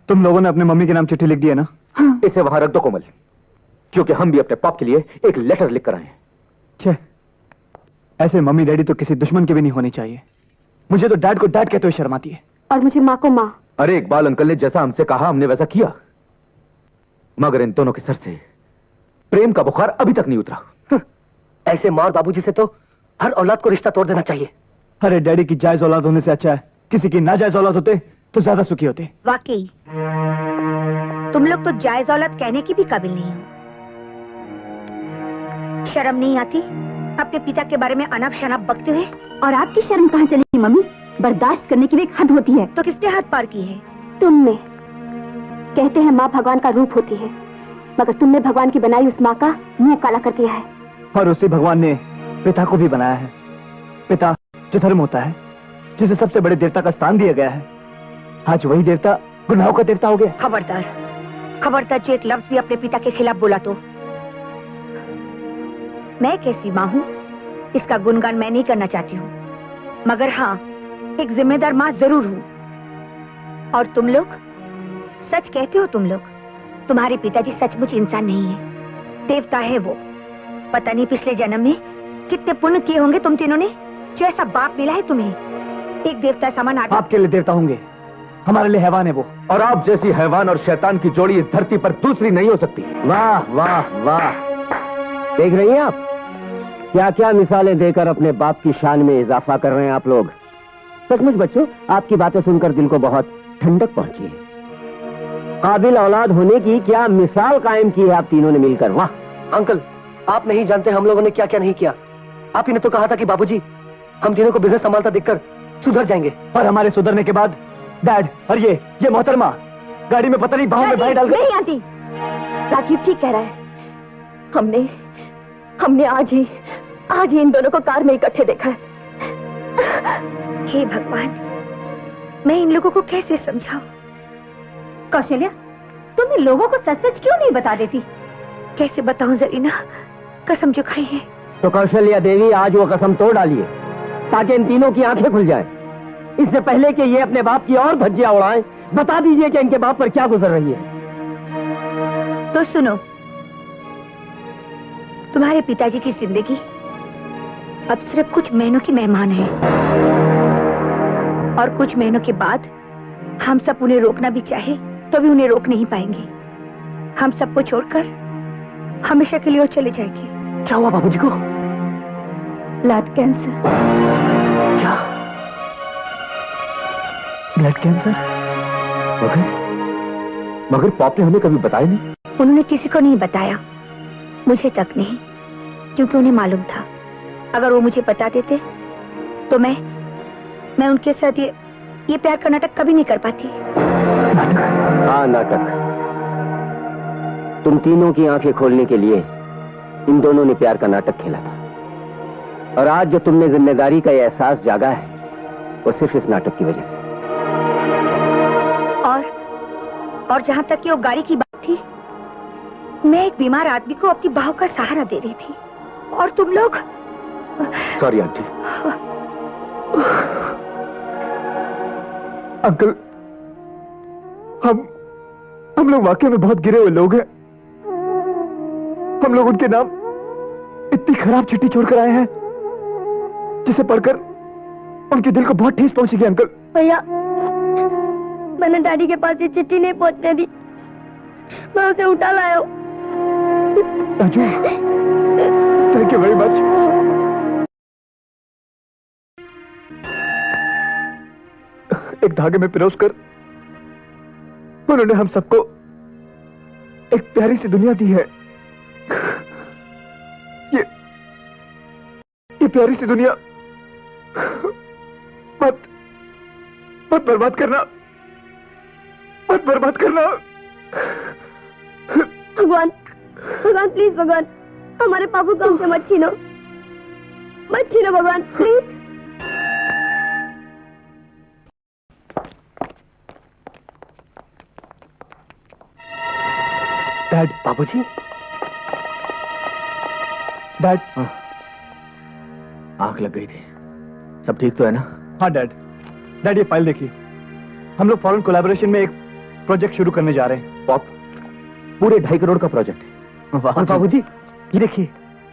[SPEAKER 1] तुम लोगों ने अपने मम्मी के नाम चिट्ठी लिख दी है ना?
[SPEAKER 13] हाँ। इसे वहां रख दो कोमल, क्योंकि हम भी अपने पाप के लिए एक लेटर लिख कर आए हैं।
[SPEAKER 1] छे, ऐसे मम्मी डैडी तो किसी दुश्मन के भी नहीं होने चाहिए। मुझे तो डैड को डैड कहते हुए शर्म आती है।
[SPEAKER 4] और मुझे माँ को माँ।
[SPEAKER 13] अरे इकबाल अंकल ने जैसा हमसे कहा हमने वैसा किया, मगर इन दोनों के सर से प्रेम का बुखार अभी तक नहीं उतरा।
[SPEAKER 6] ऐसे माँ और बाबूजी से तो हर औलाद को रिश्ता तोड़ देना चाहिए।
[SPEAKER 1] अरे डैडी की जायज औलाद होने से अच्छा है किसी की नाजायज औलाद होते तो ज्यादा सुखी होते।
[SPEAKER 4] वाकई तुम लोग तो जायज औलाद कहने की भी काबिल नहीं हो। शर्म नहीं आती अपने पिता के बारे में अनाप शनाप बकते हुए?
[SPEAKER 7] और आपकी शर्म कहाँ चली मम्मी? बर्दाश्त करने की भी एक हद होती है।
[SPEAKER 4] तो किसने हद पार की है?
[SPEAKER 7] तुमने। कहते हैं माँ भगवान का रूप होती है, मगर तुमने भगवान की बनाई उस माँ का मुंह काला कर दिया है।
[SPEAKER 1] और उसी भगवान ने पिता को भी बनाया है। पिता जो धर्म होता है, जिसे सबसे बड़े देवता का स्थान दिया गया है, आज वही देवता गुनाहों का देवता हो गया।
[SPEAKER 4] खबरदार, खबरदार जो एक लफ्ज भी अपने पिता के खिलाफ बोला तो। मैं कैसी माँ हूँ इसका गुणगान मैं नहीं करना चाहती हूँ, मगर हाँ एक जिम्मेदार माँ जरूर हूँ। और तुम लोग सच कहते हो, तुम लोग, तुम्हारे पिताजी सचमुच इंसान नहीं है, देवता है वो। पता नहीं पिछले जन्म में कितने पुण्य किए होंगे तुम तीनों ने, जो ऐसा बाप मिला है तुम्हें। एक देवता समान आदमी
[SPEAKER 1] आपके लिए देवता होंगे, हमारे लिए हैवान है वो।
[SPEAKER 13] और आप जैसी हैवान और शैतान की जोड़ी इस धरती पर दूसरी नहीं हो सकती। वाह वाह वाह, देख रही हैं आप क्या क्या मिसालें देकर अपने बाप की शान में इजाफा कर रहे हैं आप लोग। सचमुच बच्चों, आपकी बातें सुनकर दिल को बहुत ठंडक पहुंची है। काबिल औलाद होने की क्या मिसाल कायम की है आप तीनों ने मिलकर। वाह
[SPEAKER 2] अंकल, आप नहीं जानते हम लोगों ने क्या क्या नहीं किया। आप ही ने तो कहा था कि बाबूजी हम तीनों को बिजनेस संभालता देखकर सुधर जाएंगे।
[SPEAKER 1] और हमारे सुधरने के बाद डैड और ये मोहतरमा गाड़ी में पता नहीं भाव में भाई डाल
[SPEAKER 7] नहीं आंटी, राजीव ठीक कह रहा है। हमने आज ही इन दोनों को कार में इकट्ठे देखा है।
[SPEAKER 4] हे भगवान, मैं इन लोगों को कैसे समझाऊं?
[SPEAKER 7] कौशल्या, तुम इन लोगों को सच सच क्यों नहीं बता देती?
[SPEAKER 4] कैसे बताऊं जरीना, कसम जो खाई है।
[SPEAKER 13] तो कौशल्या देवी आज वो कसम तोड़ डालिए ताकि इन तीनों की आंखें खुल जाएं। इससे पहले कि ये अपने बाप की और धज्जियां उड़ाएं, बता दीजिए कि इनके बाप पर क्या गुजर रही है।
[SPEAKER 4] तो सुनो, तुम्हारे पिताजी की जिंदगी अब सिर्फ कुछ महीनों की मेहमान है, और कुछ महीनों के बाद हम सब उन्हें रोकना भी चाहे तो भी उन्हें रोक नहीं पाएंगे। हम सबको छोड़कर हमेशा के लिए वो चले जाएंगे।
[SPEAKER 1] क्या हुआ बाबूजी को?
[SPEAKER 7] Blood cancer.
[SPEAKER 1] क्या? Blood cancer?
[SPEAKER 13] मगर पाप ने हमें कभी बताया नहीं।
[SPEAKER 4] उन्होंने किसी को नहीं बताया, मुझे तक नहीं, क्योंकि उन्हें मालूम था अगर वो मुझे बता देते तो मैं उनके साथ ये प्यार का नाटक कभी नहीं कर पाती।
[SPEAKER 13] हाँ, नाटक। तुम तीनों की आंखें खोलने के लिए इन दोनों ने प्यार का नाटक खेला था, और आज जो तुमने जिम्मेदारी का यह एहसास जागा है वो सिर्फ इस नाटक की वजह से।
[SPEAKER 4] और जहां तक कि वो गाड़ी की बात थी, मैं एक बीमार आदमी को अपनी बाहों का सहारा दे रही थी, और तुम लोग।
[SPEAKER 13] Sorry aunty.
[SPEAKER 1] अंकल, हम लोग वाकई में बहुत गिरे हुए लोग हैं। हम लोग उनके नाम इतनी खराब चिट्ठी छोड़कर आए हैं जिसे पढ़कर उनके दिल को बहुत ठेस पहुंचेगी। अंकल
[SPEAKER 7] भैया, मैंने डैडी के पास ये चिट्ठी नहीं पहुंचने दी, मैं उसे उठा लाया हूं।
[SPEAKER 1] Thank you very much. एक धागे में पिरोसकर उन्होंने हम सबको एक प्यारी सी दुनिया दी है। ये प्यारी सी दुनिया मत बर्बाद करना, मत बर्बाद करना।
[SPEAKER 7] भगवान प्लीज, भगवान हमारे पापू को हमसे मत छीनो भगवान प्लीज।
[SPEAKER 1] डैड,
[SPEAKER 2] बाबूजी।
[SPEAKER 1] डैड,
[SPEAKER 13] आंख लग गई थी, सब ठीक तो है ना?
[SPEAKER 1] हाँ डैड, ये फाइल देखिए। हम लोग फॉरेन कोलैबोरेशन में एक प्रोजेक्ट शुरू करने जा रहे हैं।
[SPEAKER 13] पॉप, पूरे 2.5 करोड़ का प्रोजेक्ट है।
[SPEAKER 2] और बाबूजी, ये देखिए,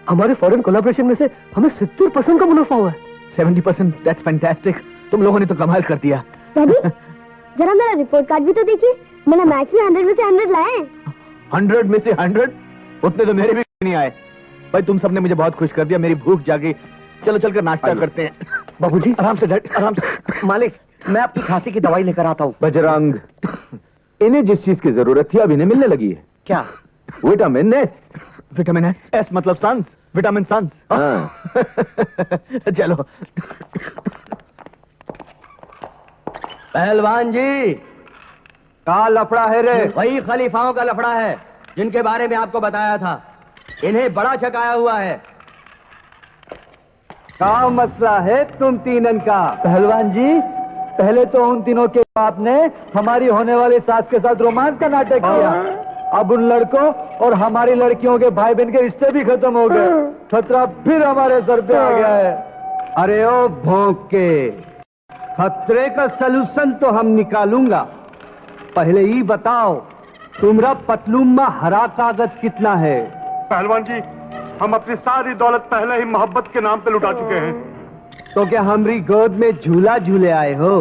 [SPEAKER 2] हमारे फॉरेन कोलैबोरेशन में से हमें 70% का मुनाफा हुआ है।
[SPEAKER 1] 70%? That's fantastic. तुम लोगों ने तो कमाल कर दिया।
[SPEAKER 7] डैडी, जरा मेरा रिपोर्ट कार्ड भी तो देखिए, मैंने मैथ्स में 100 में से 100 लाए हैं।
[SPEAKER 1] 100 में से 100? उतने तो मेरे भी नहीं आए। भाई तुम सबने मुझे बहुत खुश कर दिया, मेरी भूख जागी। चलो चलकर नाश्ता करते हैं।
[SPEAKER 2] बाबूजी
[SPEAKER 1] आराम से डैड, आराम से।
[SPEAKER 2] मालिक, मैं आपकी खांसी की दवाई लेकर आता हूँ।
[SPEAKER 13] बजरंग, इन्हें जिस चीज की जरूरत थी अब इन्हें मिलने लगी है।
[SPEAKER 2] क्या?
[SPEAKER 13] Vitamin S.
[SPEAKER 1] Vitamin S? S मतलब सन्स।
[SPEAKER 3] Vitamin sons. चलो।
[SPEAKER 6] पहलवान जी,
[SPEAKER 3] का लफड़ा है रे?
[SPEAKER 6] वही खलीफाओं का लफड़ा है जिनके बारे में आपको बताया था। इन्हें बड़ा छकाया हुआ है।
[SPEAKER 3] क्या मसला है तुम तीनन का? पहलवान जी, पहले तो उन तीनों के बाप ने हमारी होने वाली सास के साथ रोमांस का नाटक किया। अब उन लड़कों और हमारी लड़कियों के भाई बहन के रिश्ते भी खत्म हो गए। खतरा फिर हमारे सर पे आ गया है।
[SPEAKER 6] अरे ओ भौंक के, खतरे का सलूशन तो हम निकालूंगा। पहले ही बताओ, तुम्हारा पतलून में हरा कागज कितना है?
[SPEAKER 9] पहलवान जी, हम अपनी सारी दौलत पहले ही मोहब्बत के नाम पे लुटा चुके हैं।
[SPEAKER 6] तो क्या हमारी गोद में झूला झूले आए हो?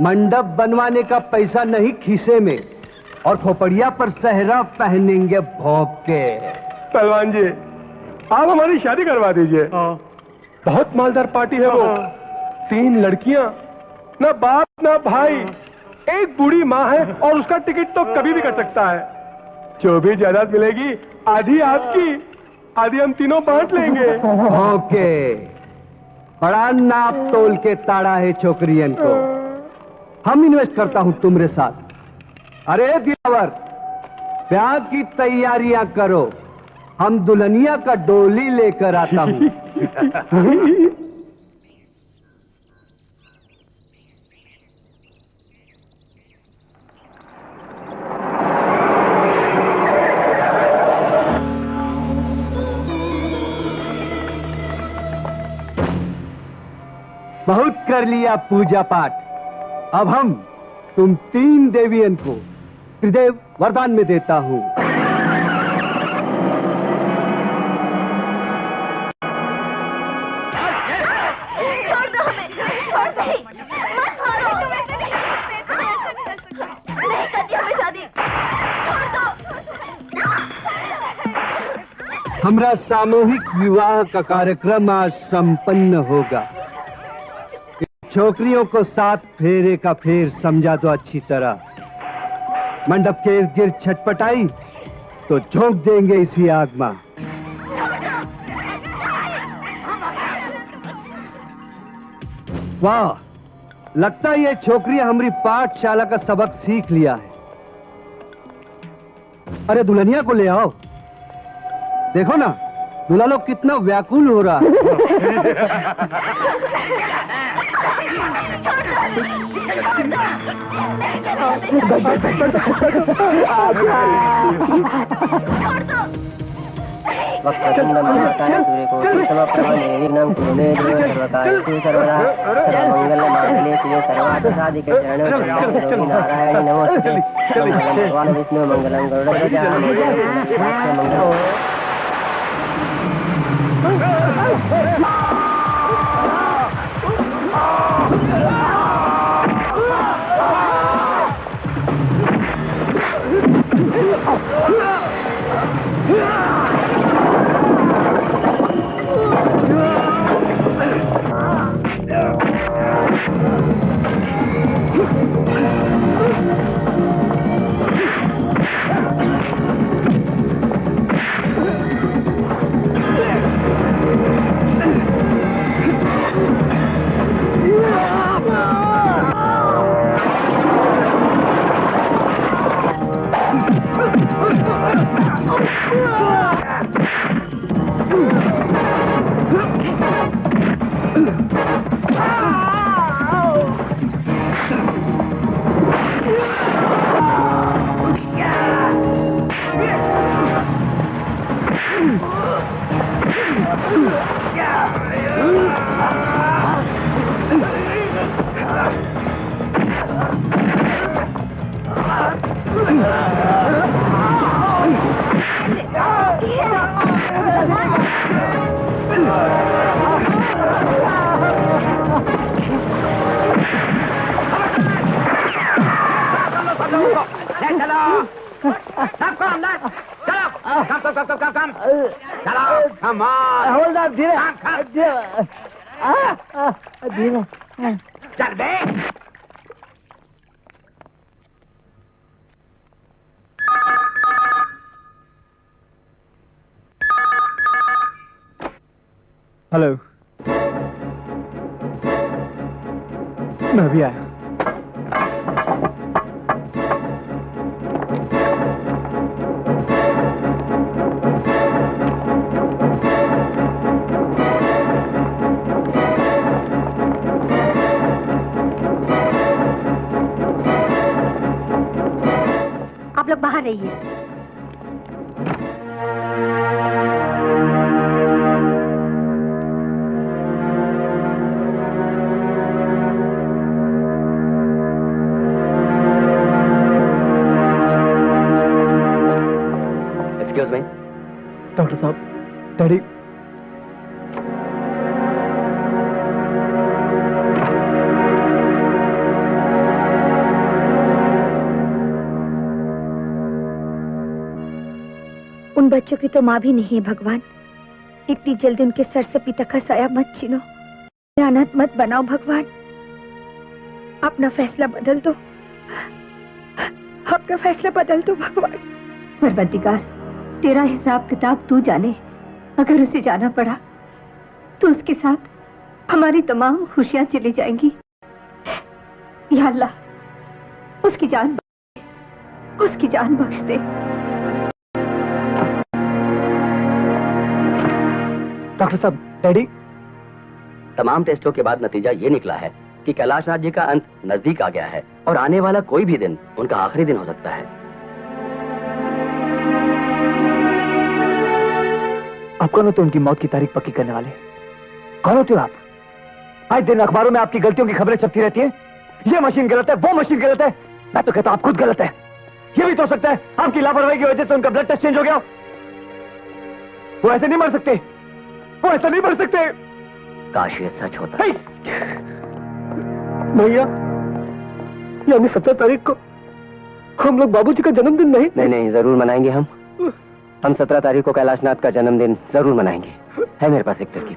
[SPEAKER 6] मंडप बनवाने का पैसा नहीं खीसे में, और खोपड़िया पर सहरा पहनेंगे भौंक के।
[SPEAKER 9] पहलवान जी, आप हमारी शादी करवा दीजिए। बहुत मालदार पार्टी है वो। 3 लड़कियां, ना बाप ना भाई, एक बूढ़ी माँ है और उसका टिकट तो कभी भी कर सकता है। जो भी जायदाद मिलेगी आधी आपकी, आधी हम तीनों बांट लेंगे।
[SPEAKER 6] ओके, बड़ा नाप तोल के ताड़ा है छोकरियन को। हम इन्वेस्ट करता हूं तुम्हारे साथ। अरे दिलावर, ब्याह की तैयारियां करो, हम दुल्हनिया का डोली लेकर आता हूं। बहुत कर लिया पूजा पाठ। अब हम तुम 3 देवियन को त्रिदेव वरदान में देता हूं।
[SPEAKER 7] छोड़ दो हमें, छोड़ दो, मत मारो। नहीं करती हमें शादी, छोड़ दो।
[SPEAKER 6] हमारा सामूहिक विवाह का कार्यक्रम आज संपन्न होगा। छोकरियों को 7 फेरे का फेर समझा दो अच्छी तरह। मंडप के इर्द गिर्द छटपटाई तो झोंक देंगे इसी आग में। वाह, लगता है ये छोकरियां हमारी पाठशाला का सबक सीख लिया है। अरे दुल्हनिया को ले आओ। देखो ना, दूल्हा लोग कितना व्याकुल हो रहा है।
[SPEAKER 11] वक्रतुंड महाकाय सूर्यकोटि समप्रभ निर्विघ्नं कुरु मे देव सर्वकार्येषु सर्वदा सर्वमंगलमांगल्ये शिवे सर्वार्थसाधिके शरण्ये त्र्यंबके नारायणे नमोस्तुते मंगलं भगवान् विष्णु मंगलं गरुडध्वजा मंगलं।
[SPEAKER 12] चल बे।
[SPEAKER 1] हेलो, मैं भी आया।
[SPEAKER 4] आप लोग बाहर रहिए।
[SPEAKER 2] Excuse me.
[SPEAKER 1] डॉक्टर साहब, डैडी
[SPEAKER 4] उन बच्चों की तो माँ भी नहीं है भगवान। इतनी जल्दी उनके सर से पिता का साया मत छीनो, अनाथ मत बनाओ भगवान। अपना फैसला बदल दो, अपना फैसला बदल दो भगवान।
[SPEAKER 7] परवरदिगार, तेरा हिसाब किताब तू जाने। अगर उसे जाना पड़ा तो उसके साथ हमारी तमाम खुशियां चली जाएंगी। या अल्लाह, उसकी जान बख्श दे।
[SPEAKER 1] डॉक्टर साहब, डैडी।
[SPEAKER 2] तमाम टेस्टों के बाद नतीजा ये निकला है कि कैलाशनाथ जी का अंत नजदीक आ गया है और आने वाला कोई भी दिन उनका आखिरी दिन हो सकता है।
[SPEAKER 1] आप कौन होते उनकी मौत की तारीख पक्की करने वाले? कौन होते हो आप? आज दिन अखबारों में आपकी गलतियों की खबरें छपती रहती हैं। ये मशीन गलत है, वो मशीन गलत है। मैं तो कहता हूं आप खुद गलत है। ये भी तो हो सकता है आपकी लापरवाही की वजह से उनका ब्लड टेस्ट चेंज हो गया। वो ऐसे नहीं मर सकते, वो ऐसा नहीं मर सकते।
[SPEAKER 2] काश ये सच होता।
[SPEAKER 6] भैया, यानी 17 तारीख को हम लोग बाबूजी का जन्मदिन नहीं?
[SPEAKER 2] नहीं, जरूर मनाएंगे हम 17 तारीख को कैलाशनाथ का जन्मदिन जरूर मनाएंगे। है मेरे पास एक तरकीब।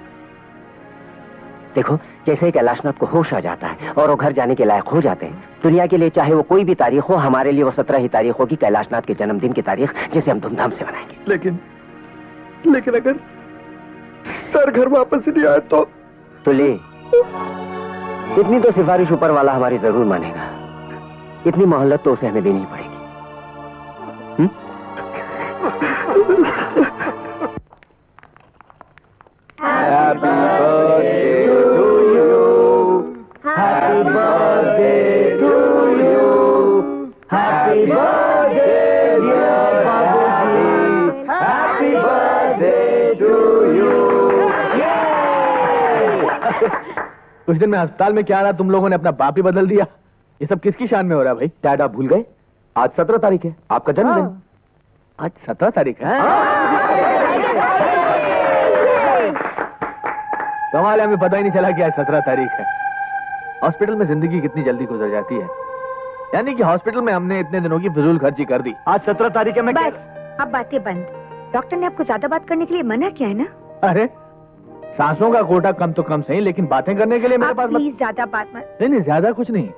[SPEAKER 2] देखो, जैसे ही कैलाशनाथ को होश आ जाता है और वो घर जाने के लायक हो जाते हैं, दुनिया के लिए चाहे वो कोई भी तारीख हो, हमारे लिए वो 17 ही तारीख होगी, कैलाशनाथ के जन्मदिन की तारीख, जिसे हम धूमधाम से मनाएंगे।
[SPEAKER 6] लेकिन अगर सर घर वापस नहीं आए तो
[SPEAKER 2] ले, इतनी तो सिफारिश ऊपर वाला हमारी जरूर मानेगा। इतनी मोहलत तो उसे हमें देनी पड़ेगी।
[SPEAKER 5] Happy birthday to you. Happy birthday to you. Happy birthday dear Babuji. Happy birthday to you.
[SPEAKER 3] उस दिन मैं अस्पताल में क्या रहा, तुम लोगों ने अपना बाप ही बदल दिया। ये सब किसकी शान में हो रहा है भाई?
[SPEAKER 13] डैड, आप भूल गए? आज 17 तारीख है, आपका जन्मदिन।
[SPEAKER 3] आज 17 तारीख है? कमाल है, हमें पता ही नहीं चला कि आज 17 तारीख है। हॉस्पिटल में जिंदगी कितनी जल्दी गुजर जाती है। यानी कि हॉस्पिटल में हमने इतने दिनों की फिजूल खर्ची कर दी।
[SPEAKER 1] आज 17 तारीख है। मैं
[SPEAKER 4] बस, अब बातें बंद। डॉक्टर ने आपको ज्यादा बात करने के लिए मना किया है ना?
[SPEAKER 3] अरे, सांसों का कोटा कम तो कम सही, लेकिन बातें करने के लिए मेरे पास
[SPEAKER 4] प्लीज ज्यादा बात मत।
[SPEAKER 3] नहीं, ज्यादा कुछ नहीं।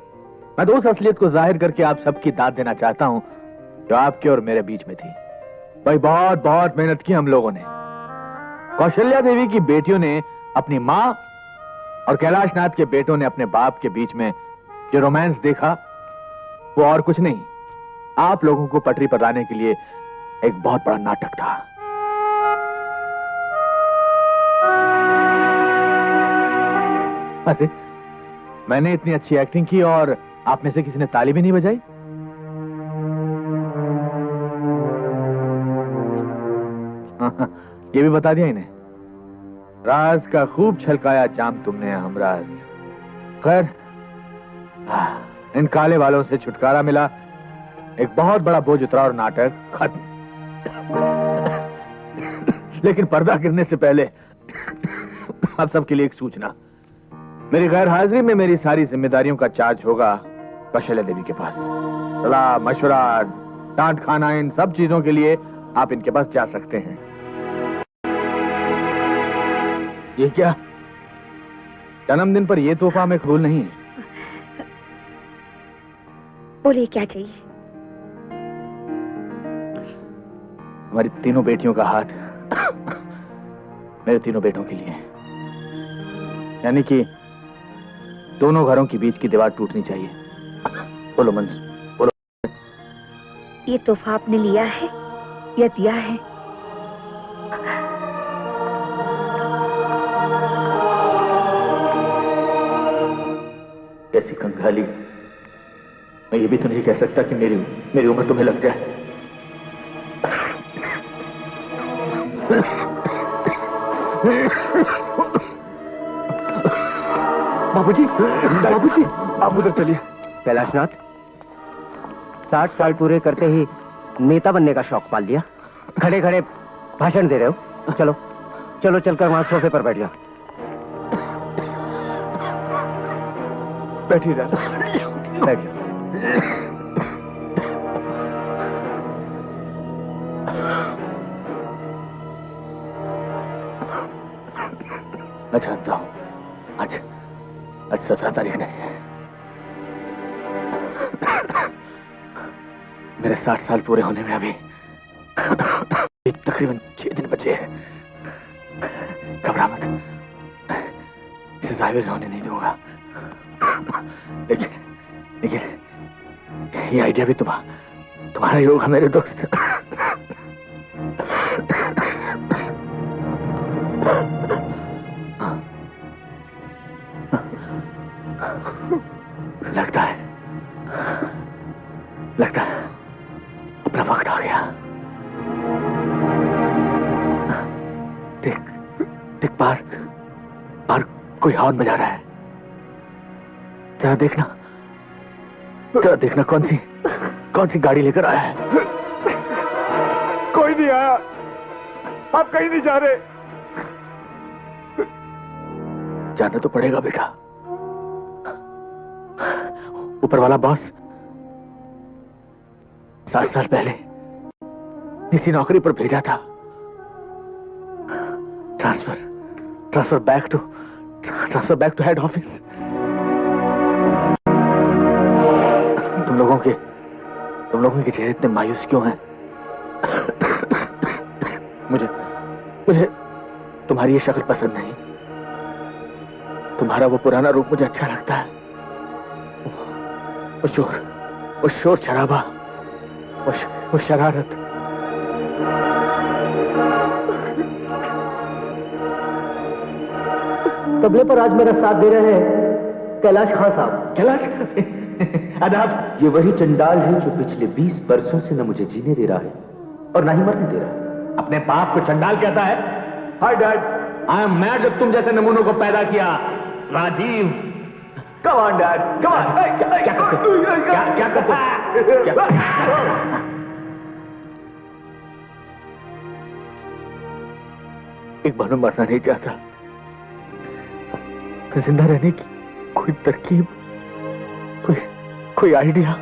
[SPEAKER 3] मैं तो उस असलियत को जाहिर करके आप सबकी दाद देना चाहता हूँ जो आपके और मेरे बीच में थी। भाई, बहुत बहुत मेहनत की हम लोगों ने। कौशल्या देवी की बेटियों ने अपनी माँ और कैलाशनाथ के बेटों ने अपने बाप के बीच में जो रोमांस देखा, वो और कुछ नहीं, आप लोगों को पटरी पर लाने के लिए एक बहुत बड़ा नाटक था। अरे, मैंने इतनी अच्छी एक्टिंग की और आप में से किसी ने ताली भी नहीं बजाई? ये भी बता दिया इन्हें। राज का खूब छलकाया जाम तुमने हमराज। खैर, इन काले वालों से छुटकारा मिला, एक बहुत बड़ा बोझ उतरा और नाटक खत्म। लेकिन पर्दा गिरने से पहले आप सबके लिए एक सूचना। मेरी गैर हाजिरी में मेरी सारी जिम्मेदारियों का चार्ज होगा कौशल्या देवी के पास। सलाह, मशवरा, डांट खाना, इन सब चीजों के लिए आप इनके पास जा सकते हैं। ये क्या? जन्मदिन पर यह तोहफा हमें कबूल नहीं है।
[SPEAKER 4] बोलिए, क्या चाहिए?
[SPEAKER 3] हमारी तीनों बेटियों का हाथ मेरे तीनों बेटों के लिए।
[SPEAKER 5] यानी कि दोनों घरों के बीच की दीवार टूटनी चाहिए। बोलो मंस, बोलो।
[SPEAKER 4] ये तोहफा आपने लिया है या दिया है?
[SPEAKER 5] कैसी कंगाली। मैं ये भी तो नहीं कह सकता कि मेरी उम्र तुम्हें लग जाए।
[SPEAKER 6] बाबूजी, बाबूजी, आप उधर चलिए। कैलाशनाथ, 60 साल पूरे करते ही नेता बनने का शौक पाल लिया। खड़े खड़े भाषण दे रहे हो। चलो चलो, चलकर वहां सोफे पर बैठ जाओ।
[SPEAKER 9] बैठिए दादा,
[SPEAKER 6] बैठ जाओ।
[SPEAKER 5] मैं जानता हूं आज 17 तारीख नहीं है। मेरे 60 साल पूरे होने में अभी तकरीबन 6 दिन बचे हैं। घबरा मत, इसे जाहिर होने नहीं दूंगा। लेकिन ये आइडिया भी तुम्हारा ही होगा मेरे दोस्त। लगता है अपना वक्त आ गया। देख बाहर कोई हॉर्न बजा रहा है। जरा देखना कौन सी गाड़ी लेकर आया है।
[SPEAKER 9] कोई नहीं आया, आप कहीं नहीं जा रहे।
[SPEAKER 5] जाना तो पड़ेगा बेटा। ऊपर वाला बॉस 60 साल पहले इसी नौकरी पर भेजा था। Transfer back to head office. तुम लोगों के चेहरे इतने मायूस क्यों हैं? मुझे तुम्हारी ये शक्ल पसंद नहीं। तुम्हारा वो पुराना रूप मुझे अच्छा लगता है। वो शोर शराबा, वो शरारत।
[SPEAKER 2] तबले पर आज मेरा साथ दे रहे हैं कैलाश खान साहब।
[SPEAKER 5] कैलाश आदाब।
[SPEAKER 13] ये वही चंडाल है जो पिछले 20 वर्षों से न मुझे जीने दे रहा है और ना ही मरने दे रहा है।
[SPEAKER 5] अपने बाप को चंडाल कहता है? Hi dad, I am mad जब तुम जैसे नमूनों को पैदा किया। Rajiv, come on dad, come on. क्या करते? एक बार मैं मरना नहीं चाहता। जिंदा रहने की कोई तरकीब, कोई आइडिया।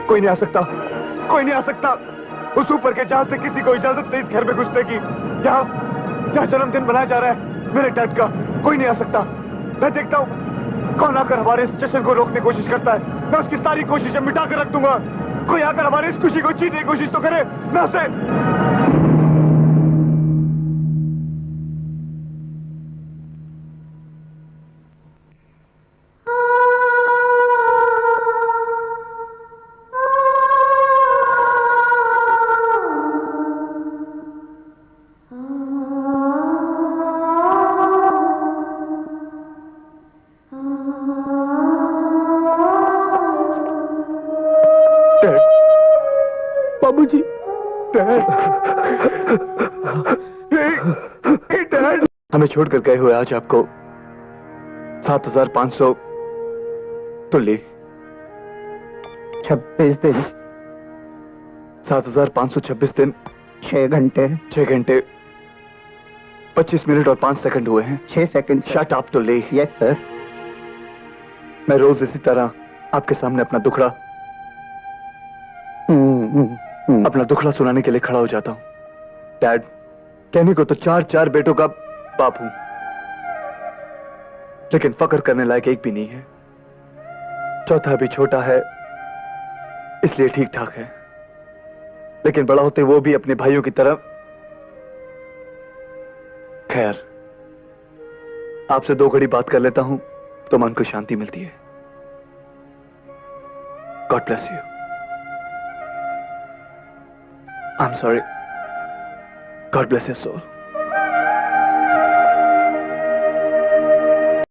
[SPEAKER 9] कोई नहीं आ सकता। उस ऊपर के जहाज से किसी को इजाजत नहीं इस घर में घुसने की। जहां जन्मदिन मनाया जा रहा है मेरे डैड का, कोई नहीं आ सकता। मैं देखता हूं कौन आकर हमारे इस जश्न को रोकने की कोशिश करता है। मैं उसकी सारी कोशिशें मिटा कर रख दूंगा। कोई आकर हमारी इस खुशी को छीनने की कोशिश तो करे, मैं उसे। बाबूजी, डैड, हमें छोड़कर गए हुए आज आपको 7500 तो ले
[SPEAKER 6] 26 दिन
[SPEAKER 9] 7526 दिन
[SPEAKER 6] 6 घंटे
[SPEAKER 9] 25 मिनट और 5 सेकंड हुए हैं।
[SPEAKER 6] 6 सेकंड।
[SPEAKER 9] शट अप तो ले।
[SPEAKER 6] Yes sir.
[SPEAKER 9] मैं रोज इसी तरह आपके सामने अपना दुखड़ा सुनाने के लिए खड़ा हो जाता हूं। डैड, कहने को तो 4 बेटों का बाप हूं, लेकिन फक्र करने लायक एक भी नहीं है। चौथा भी छोटा है, इसलिए ठीक ठाक है।
[SPEAKER 3] लेकिन बड़ा होते वो भी अपने भाइयों की तरह। खैर, आपसे 2 घड़ी बात कर लेता हूं तो मन को शांति मिलती है। God bless you. I am sorry. God bless your soul.